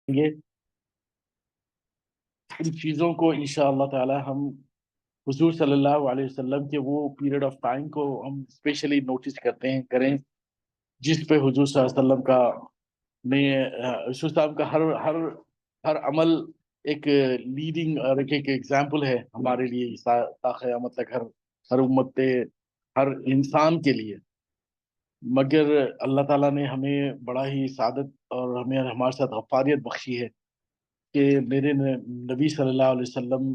گے ان چیزوں کو انشاءاللہ تعالی ہم حضور صلی اللہ علیہ وسلم کے وہ پیریڈ آف ٹائم کو ہم اسپیشلی نوٹس کریں جس پہ حضور صلی اللہ علیہ وسلم کا رسول صاحب کا ہر عمل ایک لیڈنگ اور ایک ایگزامپل ہے ہمارے لیے تا قیامت تک ہر امت ہر انسان کے لیے. مگر اللہ تعالیٰ نے ہمیں بڑا ہی سعادت اور ہمارے ساتھ غفاریت بخشی ہے کہ میرے نبی صلی اللہ علیہ وسلم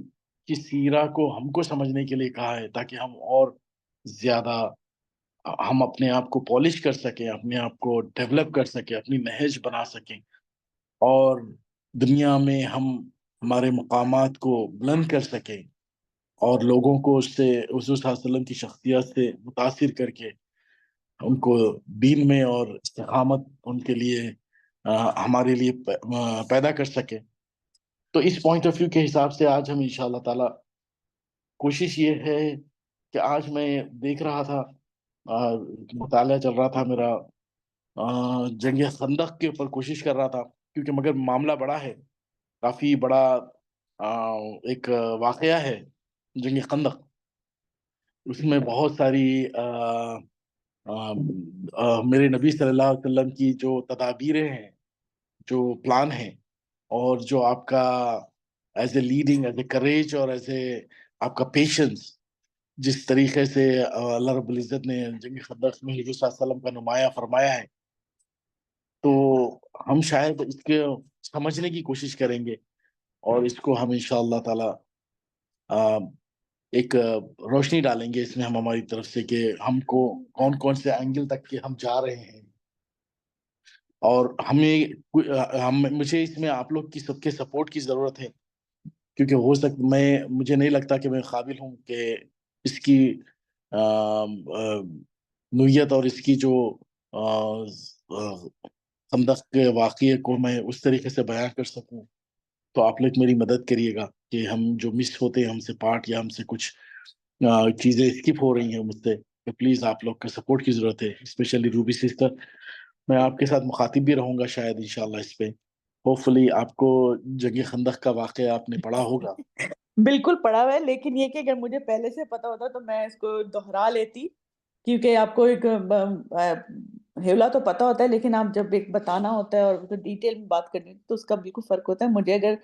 کی سیرہ کو ہم کو سمجھنے کے لیے کہا ہے تاکہ ہم اور زیادہ ہم اپنے آپ کو پالش کر سکیں، اپنے آپ کو ڈیولپ کر سکیں، اپنی نہج بنا سکیں اور دنیا میں ہم ہمارے مقامات کو بلند کر سکیں اور لوگوں کو اس سے حضور صلی اللہ علیہ وسلم کی شخصیت سے متاثر کر کے ان کو دین میں اور استقامت ان کے لیے ہمارے لیے پیدا کر سکے. تو اس پوائنٹ آف ویو کے حساب سے آج ہم انشاءاللہ تعالی کوشش یہ ہے کہ آج میں دیکھ رہا تھا، مطالعہ چل رہا تھا میرا جنگ خندق کے اوپر، کوشش کر رہا تھا کیونکہ مگر معاملہ بڑا ہے، کافی بڑا ایک واقعہ ہے جنگ خندق. اس میں بہت ساری میرے نبی صلی اللہ علیہ وسلم کی جو تدابیریں ہیں، جو پلان ہیں، اور جو آپ کا as a leading, as a courage اور ایز اے آپ کا پیشنس، جس طریقے سے اللہ رب العزت نے جنگ خندق میں حضور صلی اللہ علیہ وسلم کا نمایاں فرمایا ہے، تو ہم شاید اس کے سمجھنے کی کوشش کریں گے اور اس کو ہم انشاءاللہ تعالی ایک روشنی ڈالیں گے اس میں ہم ہماری طرف سے کہ ہم کو کون کون سے اینگل تک کے ہم جا رہے ہیں، اور مجھے اس میں آپ لوگ کی سب کے سپورٹ کی ضرورت ہے کیونکہ مجھے نہیں لگتا کہ میں قابل ہوں کہ اس کی نوعیت اور اس کی جو خندق کے واقعے کو میں اس طریقے سے بیان کر سکوں. تو آپ لوگ میری مدد کریے گا کہ ہم جو مس ہوتے ہیں ہم سے پارٹ یا ہم سے کچھ چیزیں اسکپ ہو رہی ہیں مجھ سے، تو پلیز آپ لوگ کا سپورٹ کی ضرورت ہے، اسپیشلی روبی سسٹر. میں آپ کے ساتھ مخاطب بھی رہوں گا شاید انشاءاللہ اس پہ. ہوپ فلی آپ کو جنگ خندق کا واقعہ آپ نے پڑھا ہوگا. بالکل پڑھا ہوا ہے، لیکن یہ کہ اگر مجھے پہلے سے پتا ہوتا تو میں اس کو دوہرا لیتی، کیونکہ آپ کو ایک ہیولا تو پتا ہوتا ہے، لیکن آپ جب ایک بتانا ہوتا ہے اور ڈیٹیل میں بات کرنی تو اس کا بالکل فرق ہوتا ہے. مجھے اگر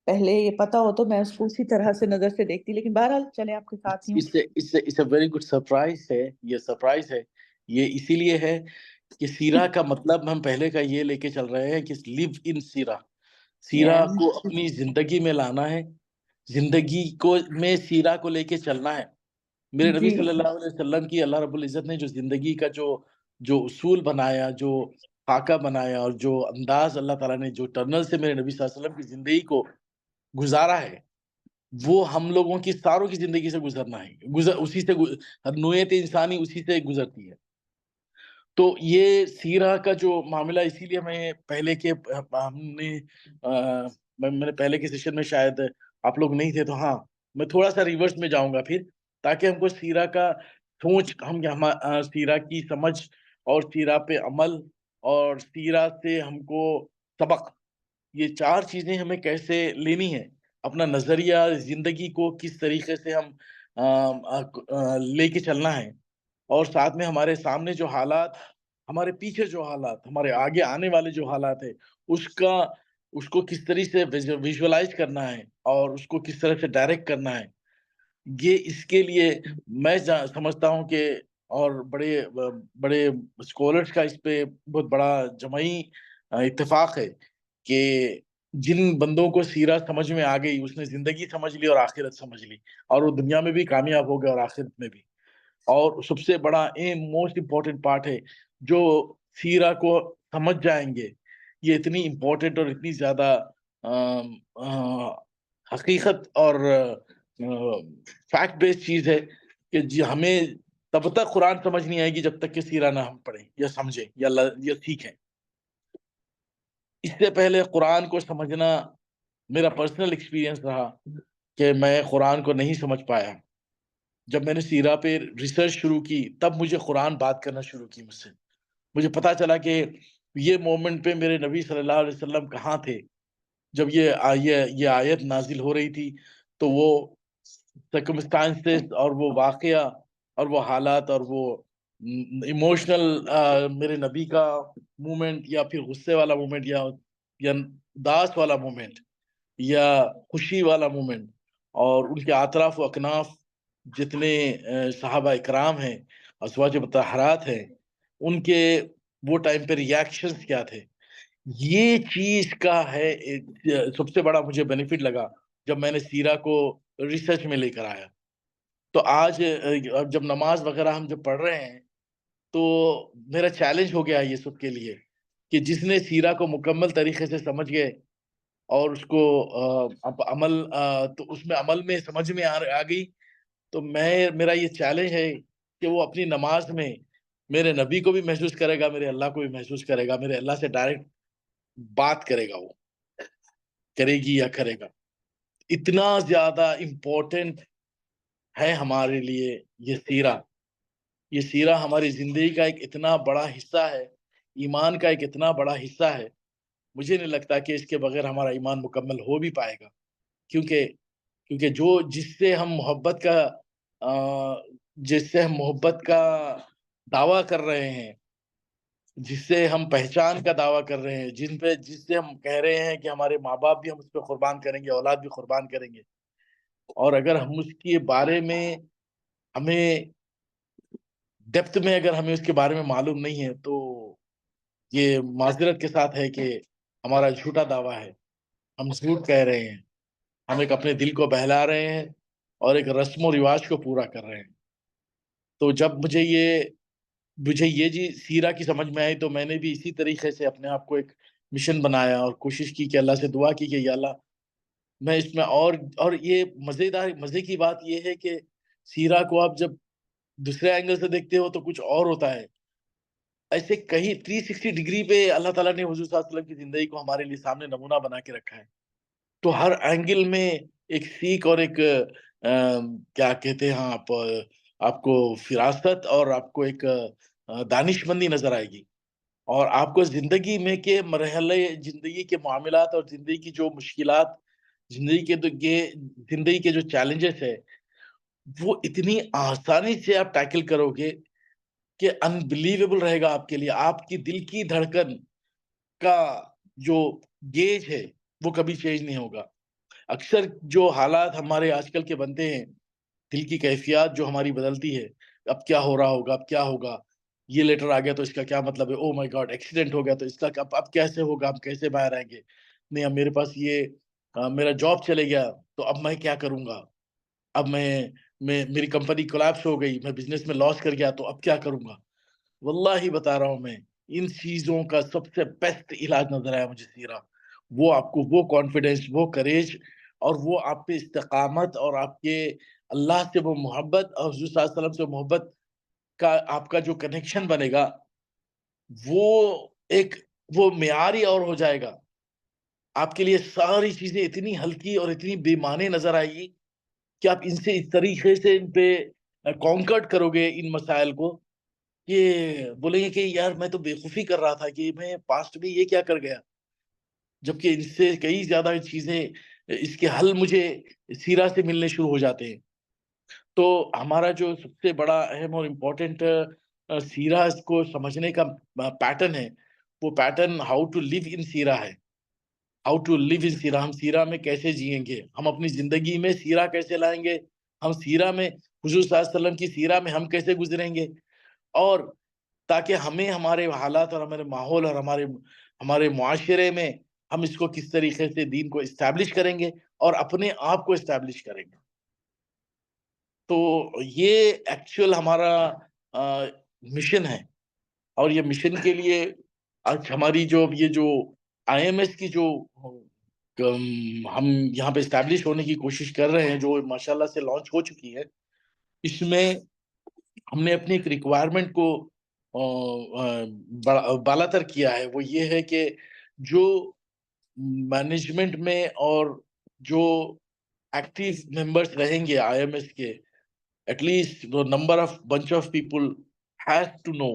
پہلے یہ پتا ہو تو میں اس کو اسی طرح سے نظر سے دیکھتی، لیکن بہرحال چلے آپ کے ساتھ ہی ہوں. اس ویری گڈ سرپرائز ہے، یہ سرپرائز ہے. یہ اسی لیے ہے کہ سیرہ کا مطلب ہم پہلے کا یہ لے کے چل رہے ہیں کہ لیو ان سیرہ، سیرہ کو اپنی زندگی میں لانا ہے، زندگی کو میں سیرہ کو لے کے چلنا ہے. میرے نبی صلی اللہ علیہ وسلم کی اللہ رب العزت نے جو زندگی کا جو اصول بنایا، جو خاکہ بنایا، اور جو انداز اللہ تعالیٰ نے جو ٹرنل سے میرے نبی صلی اللہ علیہ وسلم کی زندگی کو گزارا ہے، وہ ہم لوگوں کی ساروں کی زندگی سے گزرنا ہے، اسی سے نوعیت انسانی اسی سے گزرتی ہے. تو یہ سیرہ کا جو معاملہ، اسی لیے میں پہلے کے میں نے پہلے کے سیشن میں شاید آپ لوگ نہیں تھے، تو ہاں میں تھوڑا سا ریورس میں جاؤں گا پھر، تاکہ ہم کو سیرہ کا سوچ، سیرہ کی سمجھ اور سیرہ پہ عمل اور سیرہ سے ہم کو سبق، یہ چار چیزیں ہمیں کیسے لینی ہے، اپنا نظریہ زندگی کو کس طریقے سے ہم لے کے چلنا ہے، اور ساتھ میں ہمارے سامنے جو حالات، ہمارے پیچھے جو حالات، ہمارے آگے آنے والے جو حالات ہے، اس کو کس طریقے سے ویژولائز کرنا ہے اور اس کو کس طرح سے ڈائریکٹ کرنا ہے. یہ اس کے لیے میں سمجھتا ہوں کہ، اور بڑے بڑے اسکالرز کا اس پہ بہت بڑا جمعی اتفاق ہے کہ جن بندوں کو سیرہ سمجھ میں آ گئی، اس نے زندگی سمجھ لی اور آخرت سمجھ لی، اور وہ دنیا میں بھی کامیاب ہو گئے اور آخرت میں بھی. اور سب سے بڑا موسٹ امپورٹنٹ پارٹ ہے، جو سیرہ کو سمجھ جائیں گے، یہ اتنی امپورٹنٹ اور اتنی زیادہ حقیقت اور فیکٹ بیس چیز ہے کہ ہمیں تب تک قرآن سمجھ نہیں آئے گی جب تک کہ سیرہ نہ ہم پڑھیں یا سمجھیں یا سیکھیں. اس سے پہلے قرآن کو سمجھنا میرا پرسنل ایکسپیرینس رہا کہ میں قرآن کو نہیں سمجھ پایا. جب میں نے سیرہ پہ ریسرچ شروع کی، تب مجھے قرآن بات کرنا شروع کی مجھ سے. مجھے پتا چلا کہ یہ مومنٹ پہ میرے نبی صلی اللہ علیہ وسلم کہاں تھے، جب یہ آیت نازل ہو رہی تھی تو وہ سرکمسٹانسز اور وہ واقعہ اور وہ حالات اور وہ ایموشنل میرے نبی کا مومنٹ یا پھر غصے والا مومنٹ یا داس والا مومنٹ یا خوشی والا مومنٹ اور ان کے اطراف و اکناف جتنے صحابہ اکرام ہیں ازواج مطہرات ہیں ان کے وہ ٹائم پہ ریاکشنز کیا تھے. یہ چیز کا ہے سب سے بڑا مجھے بینیفٹ لگا جب میں نے سیرہ کو ریسرچ میں لے کر آیا. تو آج جب نماز وغیرہ ہم جب پڑھ رہے ہیں تو میرا چیلنج ہو گیا یہ سب کے لیے کہ جس نے سیرہ کو مکمل طریقے سے سمجھ گئے اور اس کو عمل تو اس میں عمل میں سمجھ میں آ گئی تو میرا یہ چیلنج ہے کہ وہ اپنی نماز میں میرے نبی کو بھی محسوس کرے گا, میرے اللہ کو بھی محسوس کرے گا, میرے اللہ سے ڈائریکٹ بات کرے گا, وہ کرے گی یا کرے گا. اتنا زیادہ امپورٹنٹ ہے ہمارے لیے یہ سیرہ. یہ سیرہ ہماری زندگی کا ایک اتنا بڑا حصہ ہے, ایمان کا ایک اتنا بڑا حصہ ہے. مجھے نہیں لگتا کہ اس کے بغیر ہمارا ایمان مکمل ہو بھی پائے گا, کیونکہ جس سے ہم محبت کا دعویٰ کر رہے ہیں, جس سے ہم پہچان کا دعویٰ کر رہے ہیں, جس سے ہم کہہ رہے ہیں کہ ہمارے ماں باپ بھی ہم اس پہ قربان کریں گے, اولاد بھی قربان کریں گے, اور اگر ہم اس کے بارے میں ہمیں ڈیپتھ میں اگر ہمیں اس کے بارے میں معلوم نہیں ہے تو یہ معذرت کے ساتھ ہے کہ ہمارا جھوٹا دعویٰ ہے, ہم جھوٹ کہہ رہے ہیں, ہم ایک اپنے دل کو بہلا رہے ہیں اور ایک رسم و رواج کو پورا کر رہے ہیں. تو جب مجھے یہ جی سیرہ کی سمجھ میں آئی تو میں نے بھی اسی طریقے سے اپنے آپ کو ایک مشن بنایا اور کوشش کی کہ اللہ سے دعا کی کہ یا اللہ میں اس میں اور یہ مزے کی بات یہ ہے کہ سیرہ کو آپ جب دوسرے اینگل سے دیکھتے ہو تو کچھ اور ہوتا ہے. ایسے کہیں 360 ڈگری پہ اللہ تعالیٰ نے حضور صلی اللہ علیہ وسلم کی زندگی کو ہمارے لیے سامنے نمونہ بنا کے رکھا ہے. تو ہر اینگل میں ایک سیکھ اور ایک کیا کہتے ہیں آپ کو فراست اور آپ کو ایک دانش مندی نظر آئے گی, اور آپ کو زندگی میں کے مرحلے, زندگی کے معاملات اور زندگی کی جو مشکلات, زندگی کے جو چیلنجز ہے وہ اتنی آسانی سے آپ ٹیکل کرو گے کہ انبلیویبل رہے گا آپ کے لیے. آپ کی دل کی دھڑکن کا جو گیج ہے وہ کبھی چینج نہیں ہوگا. اکثر جو حالات ہمارے آج کل کے بنتے ہیں, دل کی کیفیات جو ہماری بدلتی ہے, اب کیا ہو رہا ہوگا, اب کیا ہوگا, یہ لیٹر آ گیا تو اس کا کیا مطلب ہے, او مائی گاڈ ایکسیڈنٹ ہو گیا تو اس کا اب کیسے ہوگا, ہم کیسے باہر آئیں گے, نہیں اب میرے پاس میرا جاب چلے گیا تو اب میں کیا کروں گا, اب میری کمپنی کولیپس ہو گئی, میں بزنس میں لاس کر گیا تو اب کیا کروں گا. واللہ بتا رہا ہوں, میں ان چیزوں کا سب سے بیسٹ علاج نظر آیا مجھے سیرہ. وہ آپ کو وہ کانفیڈنس, وہ کریج اور وہ آپ پہ استقامت اور آپ کے اللہ سے وہ محبت اور حضور صلی اللہ علیہ وسلم سے محبت کا آپ کا جو کنیکشن بنے گا وہ معیاری اور ہو جائے گا. آپ کے لیے ساری چیزیں اتنی ہلکی اور اتنی بے معنی نظر آئے گی کہ آپ ان سے اس طریقے سے ان پہ کانکرٹ کرو گے ان مسائل کو کہ بولیں گے کہ یار میں تو بےخوفی کر رہا تھا کہ میں پاسٹ میں یہ کیا کر گیا, جبکہ ان سے کئی زیادہ چیزیں اس کے حل مجھے سیرہ سے ملنے شروع ہو جاتے ہیں. تو ہمارا جو سب سے بڑا اہم اور امپورٹنٹ سیرہ اس کو سمجھنے کا پیٹرن ہے, وہ pattern how to live in سیرہ ہے. ہاؤ ٹو لیو ان سیرہ, ہم سیرہ میں کیسے جئیں گے, ہم اپنی زندگی میں سیرہ کیسے لائیں گے, ہم سیرہ میں حضور صلی اللہ علیہ وسلم کی سیرہ میں ہم کیسے گزریں گے, اور تاکہ ہمیں ہمارے حالات اور ہمارے ماحول اور ہمارے معاشرے میں ہم اس کو کس طریقے سے دین کو اسٹیبلش کریں گے اور اپنے آپ کو اسٹیبلش کریں گے. تو یہ ایکچوئل ہمارا مشن ہے, اور یہ مشن کے لیے آج ہماری جو آئی ایم ایس کی جو ہم یہاں پہ اسٹیبلش ہونے کی کوشش کر رہے ہیں, جو ماشاءاللہ سے لانچ ہو چکی ہے, اس میں ہم نے اپنی ایک ریکوائرمنٹ کو بالاتر کیا ہے. وہ یہ ہے کہ جو مینجمنٹ میں اور جو ایکٹیو ممبرس رہیں گے آئی ایم ایس کے, at least the bunch of people has to know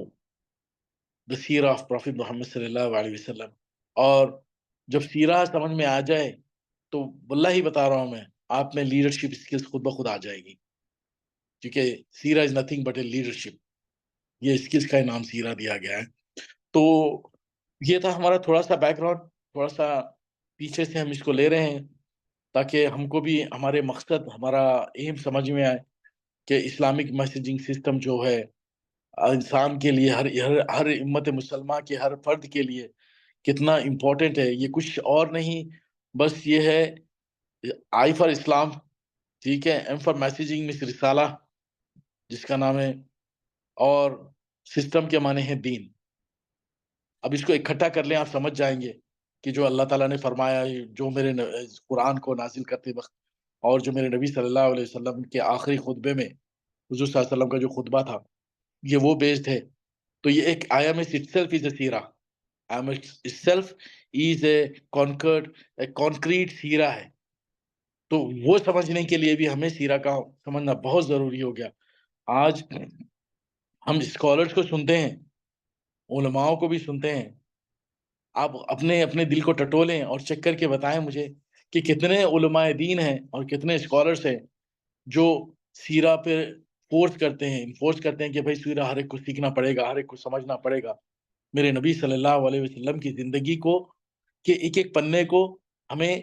the seerah of Prophet Muhammad sallallahu alaihi wasallam. اور جب سیرہ سمجھ میں آ جائے تو واللہ ہی بتا رہا ہوں میں، آپ میں لیڈرشپ اسکلس خود بخود آ جائے گی، کیونکہ سیرہ is nothing but a leadership, یہ اسکلس کا نام سیرہ دیا گیا ہے۔ تو یہ تھا ہمارا تھوڑا سا بیک گراؤنڈ، تھوڑا سا پیچھے سے ہم اس کو لے رہے ہیں تاکہ ہم کو بھی ہمارے مقصد، ہمارا ایم سمجھ میں آئے کہ اسلامک میسیجنگ سسٹم جو ہے انسان کے لیے، ہر امت مسلمہ کے ہر فرد کے لیے کتنا امپورٹنٹ ہے۔ یہ کچھ اور نہیں، بس یہ ہے آئی فار اسلام، ٹھیک ہے، ایم فار میسیجنگ مس رسالہ جس کا نام ہے، اور سسٹم کے معنی ہے دین۔ اب اس کو اکٹھا کر لیں، آپ سمجھ جائیں گے کہ جو اللہ تعالیٰ نے فرمایا، جو میرے قرآن کو نازل کرتے وقت اور جو میرے نبی صلی اللہ علیہ وسلم کے آخری خطبے میں حضور صلی اللہ علیہ وسلم کا جو خطبہ تھا، یہ وہ بیسڈ ہے۔ تو یہ ایک I am itself is a سیرہ، I am itself is a conquered a concrete سیرہ ہے۔ تو وہ سمجھنے کے لیے بھی ہمیں سیرہ کا سمجھنا بہت ضروری ہو گیا۔ آج ہم اسکالرز کو سنتے ہیں، علماؤں کو بھی سنتے ہیں، آپ اپنے دل کو ٹٹولیں اور چیک کر کے بتائیں مجھے کہ کتنے علماء دین ہیں اور کتنے اسکالرز ہیں جو سیرہ پہ انفورس کرتے ہیں کہ بھائی سیرہ ہر ایک کو سیکھنا پڑے گا، ہر ایک کو سمجھنا پڑے گا۔ میرے نبی صلی اللہ علیہ وسلم کی زندگی کو کہ ایک ایک پنے کو ہمیں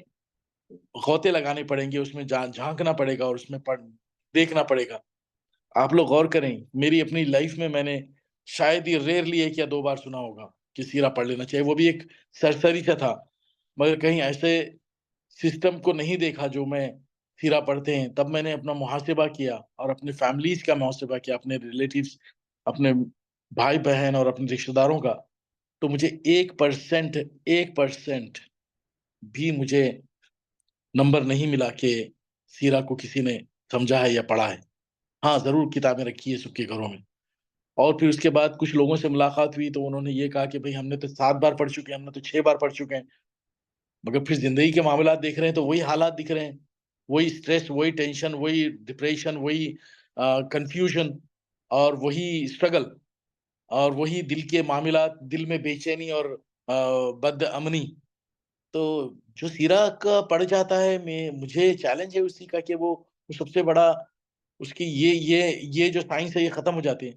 غوطے لگانے پڑیں گے، اس میں جھانکنا پڑے گا اور اس میں دیکھنا پڑے گا۔ آپ لوگ غور کریں، میری اپنی لائف میں نے شاید ہی ریئرلی 1 یا 2 بار سنا ہوگا کہ سیرہ پڑھ لینا چاہیے، وہ بھی ایک سرسری سے تھا، مگر کہیں ایسے سسٹم کو نہیں دیکھا جو میں سیرہ پڑھتے ہیں۔ تب میں نے اپنا محاسبہ کیا اور اپنے فیملیز کا محاسبہ کیا، اپنے ریلیٹیوز، اپنے بھائی بہن اور اپنے رشتہ داروں کا، تو مجھے 1% بھی مجھے نمبر نہیں ملا کہ سیرہ کو کسی نے سمجھا ہے یا پڑھا ہے۔ ہاں ضرور کتابیں رکھی ہے سب کے گھروں میں، اور پھر اس کے بعد کچھ لوگوں سے ملاقات ہوئی تو انہوں نے یہ کہا کہ بھئی ہم نے تو 7 بار پڑھ چکے ہیں، ہم نے تو 6 بار پڑھ چکے ہیں، مگر پھر زندگی کے معاملات دیکھ رہے ہیں تو وہی حالات دکھ رہے ہیں، وہی سٹریس، وہی ٹینشن، وہی ڈپریشن، وہی کنفیوژن اور وہی اسٹرگل اور وہی دل کے معاملات، دل میں بے چینی اور بد امنی۔ تو جو سیرہ کا پڑھ جاتا ہے، مجھے چیلنج ہے اسی کا کہ وہ سب سے بڑا اس کی یہ جو سائنس ہے یہ ختم ہو جاتے ہیں۔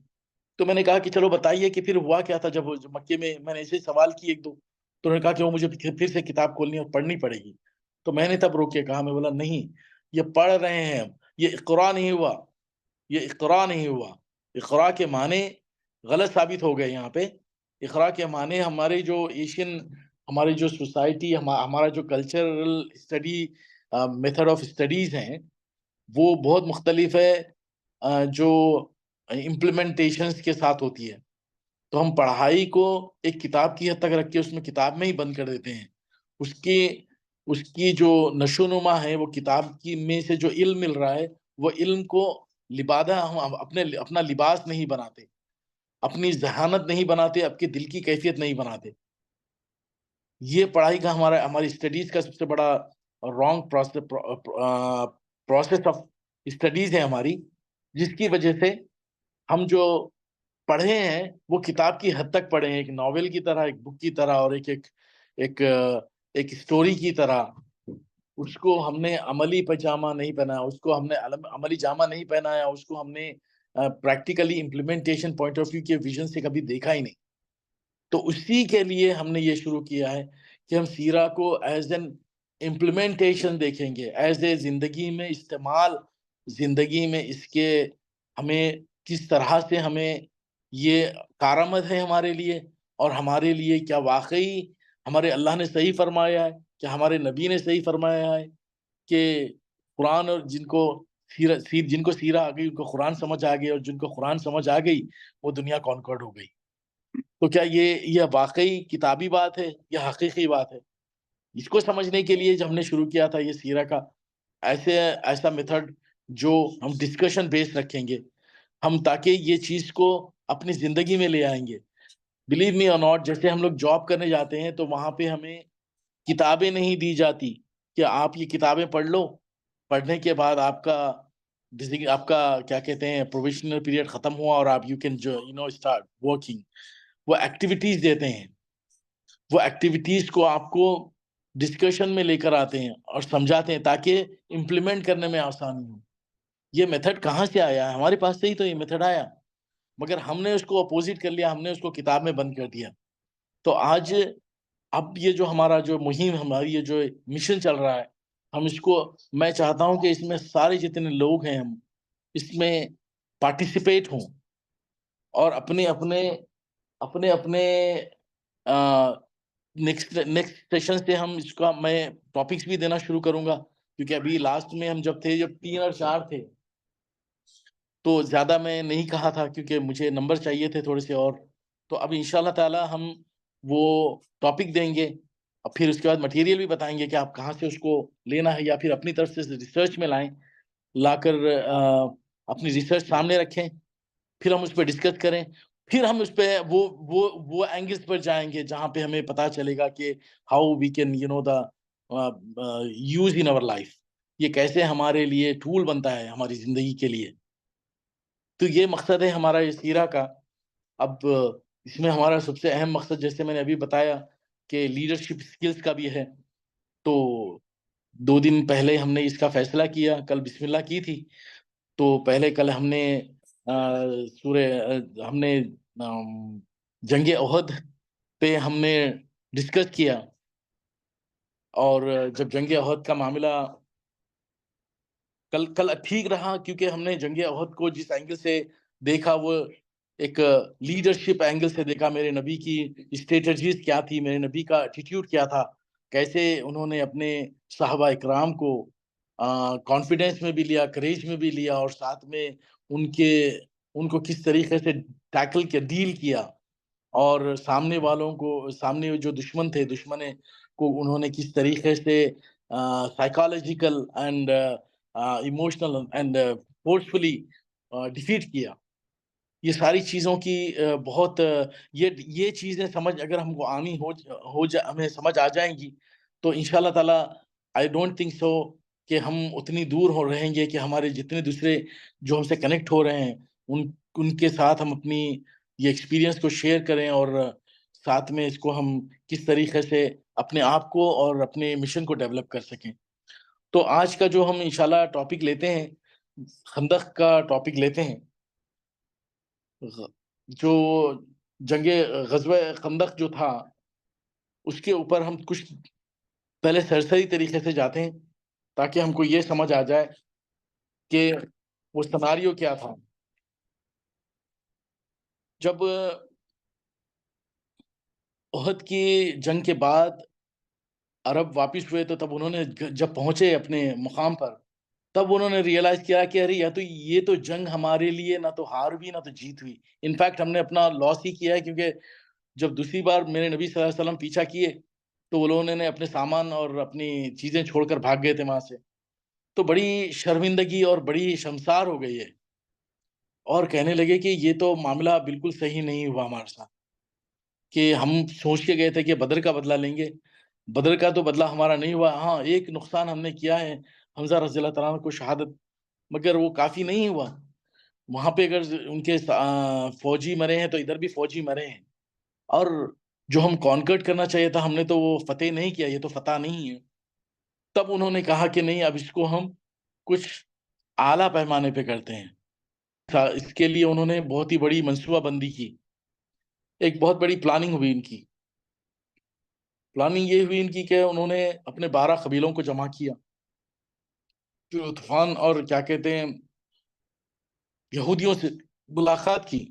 تو میں نے کہا کہ چلو بتائیے کہ پھر ہوا کیا تھا جب مکے میں نے ایسے سوال کیے 1-2، تو انہوں نے کہا کہ وہ مجھے پھر سے کتاب کھولنی اور پڑھنی پڑے گی۔ تو میں نے تب روک کے کہا، میں بولا نہیں، یہ پڑھ رہے ہیں ہم، یہ اقرا نہیں ہوا، یہ اقرا نہیں ہوا۔ اقرا کے معنی غلط ثابت ہو گئے یہاں پہ۔ اقرا کے معنی ہمارے جو ایشین، ہماری جو سوسائٹی، ہمارا جو cultural study method of studies ہیں وہ بہت مختلف ہے جو امپلیمنٹیشنز کے ساتھ ہوتی ہے۔ تو ہم پڑھائی کو ایک کتاب کی حد تک رکھ کے اس میں کتاب میں ہی بند کر دیتے ہیں۔ اس کی جو نشو نما ہے وہ کتاب کی میں سے جو علم مل رہا ہے، وہ علم کو لبادہ ہم اپنا لباس نہیں بناتے، اپنی ذہانت نہیں بناتے، اپنے دل کی کیفیت نہیں بناتے۔ یہ پڑھائی کا ہماری اسٹڈیز کا سب سے بڑا رانگ پروسیس آف اسٹڈیز ہے ہماری، جس کی وجہ سے ہم جو پڑھے ہیں وہ کتاب کی حد تک پڑھے ہیں، ایک ناول کی طرح، ایک بک کی طرح، اور ایک اسٹوری کی طرح۔ اس کو ہم نے عملی پجامہ نہیں پہنایا، اس کو ہم نے عملی جامہ نہیں پہنایا، اس کو ہم نے practically implementation point of view کے ویژن سے کبھی دیکھا ہی نہیں۔ تو اسی کے لیے ہم نے یہ شروع کیا ہے کہ ہم سیرہ کو ایز این امپلیمنٹیشن دیکھیں گے، ایز اے زندگی میں استعمال، زندگی میں اس کے ہمیں کس طرح سے ہمیں یہ کارآمد ہے ہمارے لیے، اور ہمارے لیے کیا واقعی ہمارے اللہ نے صحیح فرمایا ہے، کیا ہمارے نبی نے صحیح فرمایا ہے کہ قرآن، اور جن کو سیرہ آ گئی ان کو قرآن سمجھ آ گئی، اور جن کو قرآن سمجھ آ گئی وہ دنیا کانکرڈ ہو گئی۔ تو کیا یہ واقعی کتابی بات ہے یا حقیقی بات ہے؟ اس کو سمجھنے کے لیے جب ہم نے شروع کیا تھا یہ سیرہ کا ایسا میتھڈ جو ہم ڈسکشن بیس رکھیں گے ہم، تاکہ یہ چیز کو اپنی زندگی میں لے آئیں گے۔ بلیو می اور ناٹ، جیسے ہم لوگ جاب کرنے جاتے ہیں تو وہاں پہ ہمیں کتابیں نہیں دی جاتی کہ آپ یہ کتابیں پڑھ لو، پڑھنے کے بعد آپ کا کیا کہتے ہیں پروبیشنل پیریڈ ختم ہوا اور آپ یو کین اسٹارٹ ورکنگ۔ وہ ایکٹیویٹیز دیتے ہیں، وہ ایکٹیویٹیز کو آپ کو ڈسکشن میں لے کر آتے ہیں اور سمجھاتے ہیں تاکہ امپلیمنٹ کرنے میں آسانی ہو. یہ میتھڈ کہاں سے آیا ہے؟ ہمارے پاس سے ہی تو یہ میتھڈ آیا، مگر ہم نے اس کو اپوزٹ کر لیا، ہم نے اس کو کتاب میں بند کر دیا. تو آج اب یہ جو ہمارا جو مہم، ہماری یہ جو مشن چل رہا ہے، ہم اس کو، میں چاہتا ہوں کہ اس میں سارے جتنے لوگ ہیں ہم اس میں پارٹیسپیٹ ہوں اور اپنے اپنے اپنے اپنے نیکسٹ سیشن سے ہم اس کا، میں ٹاپکس بھی دینا شروع کروں گا، کیونکہ ابھی لاسٹ میں ہم جب 3 اور 4 تھے تو زیادہ میں نہیں کہا تھا کیونکہ مجھے نمبر چاہیے تھے تھوڑے سے. اور تو اب انشاءاللہ تعالی ہم وہ ٹاپک دیں گے اور پھر اس کے بعد مٹیریل بھی بتائیں گے کہ آپ کہاں سے اس کو لینا ہے، یا پھر اپنی طرف سے ریسرچ میں لائیں، لا کر اپنی ریسرچ سامنے رکھیں، پھر ہم اس پہ ڈسکس کریں، پھر ہم اس پہ وہ اینگلز پر جائیں گے جہاں پہ ہمیں پتا چلے گا کہ how we can the use in our life, یہ کیسے ہمارے لیے ٹول بنتا ہے ہماری زندگی کے لیے. تو یہ مقصد ہے ہمارا اس سیرہ کا. اب اس میں ہمارا سب سے اہم مقصد، جیسے میں نے ابھی بتایا، کہ لیڈرشپ سکلز کا بھی ہے. تو 2 دن پہلے ہم نے اس کا فیصلہ کیا، کل بسم اللہ کی تھی. تو پہلے کل ہم نے ہم نے جنگ احد پہ ہم نے ڈسکس کیا. اور جب جنگ احد کا معاملہ کل ٹھیک رہا، کیونکہ ہم نے جنگ احد کو جس اینگل سے دیکھا وہ ایک لیڈرشپ اینگل سے دیکھا. میرے نبی کی اسٹریٹجیز کیا تھی، میرے نبی کا ایٹیٹیوڈ کیا تھا، کیسے انہوں نے اپنے صحابہ اکرام کو کانفیڈنس میں بھی لیا، کریج میں بھی لیا، اور ساتھ میں ان کو کس طریقے سے ٹیکل کیا، ڈیل کیا، اور سامنے والوں کو، سامنے جو دشمن تھے، دشمن کو انہوں نے کس طریقے سے psychological and emotional and forcefully defeat کیا. یہ ساری چیزوں کی بہت یہ چیزیں سمجھ اگر ہم کو آنی ہمیں سمجھ آ جائیں گی تو انشاءاللہ تعالی آئی ڈونٹ تھنک سو کہ ہم اتنی دور ہو رہیں گے کہ ہمارے جتنے دوسرے جو ہم سے کنیکٹ ہو رہے ہیں ان کے ساتھ ہم اپنی یہ ایکسپیرینس کو شیئر کریں، اور ساتھ میں اس کو ہم کس طریقے سے اپنے آپ کو اور اپنے مشن کو ڈیولپ کر سکیں. تو آج کا جو ہم انشاءاللہ ٹاپک لیتے ہیں، خندق کا ٹاپک لیتے ہیں. جو جنگ غزوہ خندق جو تھا اس کے اوپر ہم کچھ پہلے سرسری طریقے سے جاتے ہیں تاکہ ہم کو یہ سمجھ آ جائے کہ وہ سناریو کیا تھا. جب احد کی جنگ کے بعد عرب واپس ہوئے تو تب انہوں نے جب پہنچے اپنے مقام پر، تب انہوں نے ریئلائز کیا کہ ارے یہ تو جنگ ہمارے لیے نہ تو ہار ہوئی نہ تو جیت ہوئی. انفیکٹ ہم نے اپنا لاس ہی کیا ہے، کیونکہ جب دوسری بار میرے نبی صلی اللہ علیہ وسلم پیچھا کیے تو وہ لوگوں نے اپنے سامان اور اپنی چیزیں چھوڑ کر بھاگ گئے تھے وہاں سے. تو بڑی شرمندگی اور بڑی شرمسار ہو گئی ہے، اور کہنے لگے کہ یہ تو معاملہ بالکل صحیح نہیں ہوا ہمارے ساتھ، کہ ہم سوچ کے گئے تھے کہ بدر کا بدلہ لیں گے، بدر کا تو بدلہ ہمارا نہیں ہوا. ہاں ایک نقصان ہم نے کیا ہے، حمزہ رضی اللہ تعالیٰ عنہ کو شہادت، مگر وہ کافی نہیں ہوا. وہاں پہ اگر ان کے فوجی مرے ہیں تو ادھر بھی فوجی مرے ہیں، اور جو ہم کانکرٹ کرنا چاہیے تھا ہم نے تو وہ فتح نہیں کیا، یہ تو فتح نہیں ہے. تب انہوں نے کہا کہ نہیں، اب اس کو ہم کچھ اعلیٰ پیمانے پہ کرتے ہیں. اس کے لیے انہوں نے بہت ہی بڑی منصوبہ بندی کی، ایک بہت بڑی پلاننگ ہوئی ان کی. پلاننگ یہ ہوئی ان کی کہ انہوں نے اپنے 12 قبیلوں کو جمع کیا، جو طوفان اور کیا کہتے ہیں یہودیوں سے ملاقات کی،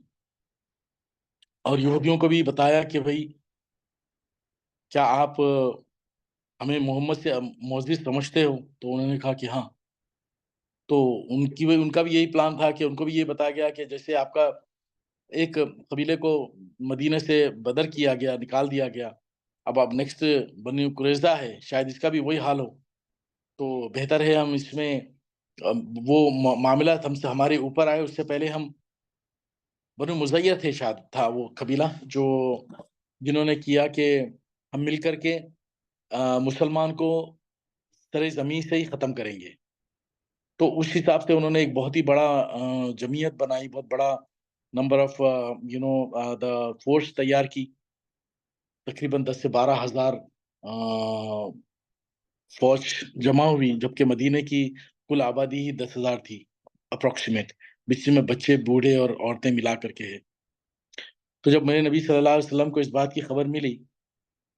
اور یہودیوں کو بھی بتایا کہ بھائی کیا آپ ہمیں محمد سے معزز سمجھتے ہو؟ تو انہوں نے کہا کہ ہاں. تو ان کا بھی یہی پلان تھا کہ ان کو بھی یہ بتایا گیا کہ جیسے آپ کا ایک قبیلے کو مدینہ سے بدر کیا گیا، نکال دیا گیا، اب نیکسٹ بنی قریظہ ہے، شاید اس کا بھی وہی حال ہو. تو بہتر ہے ہم اس میں وہ معاملات ہم سے ہمارے اوپر آئے اس سے پہلے ہم بنو مزیہ تھے، شاید تھا وہ قبیلہ جنہوں نے کیا کہ ہم مل کر کے مسلمان کو سر زمین سے ہی ختم کریں گے. تو اس حساب سے انہوں نے ایک بہت ہی بڑا جمعیت بنائی، بہت بڑا نمبر آف دا فورس تیار کی، تقریباً 10 سے 12 ہزار فوج جمع ہوئی، جبکہ مدینے کی کل آبادی ہی 10,000 تھی اپروکسیمیٹ، جس میں بچے بوڑھے اور عورتیں ملا کر کے ہے۔ تو جب میرے نبی صلی اللہ علیہ وسلم کو اس بات کی خبر ملی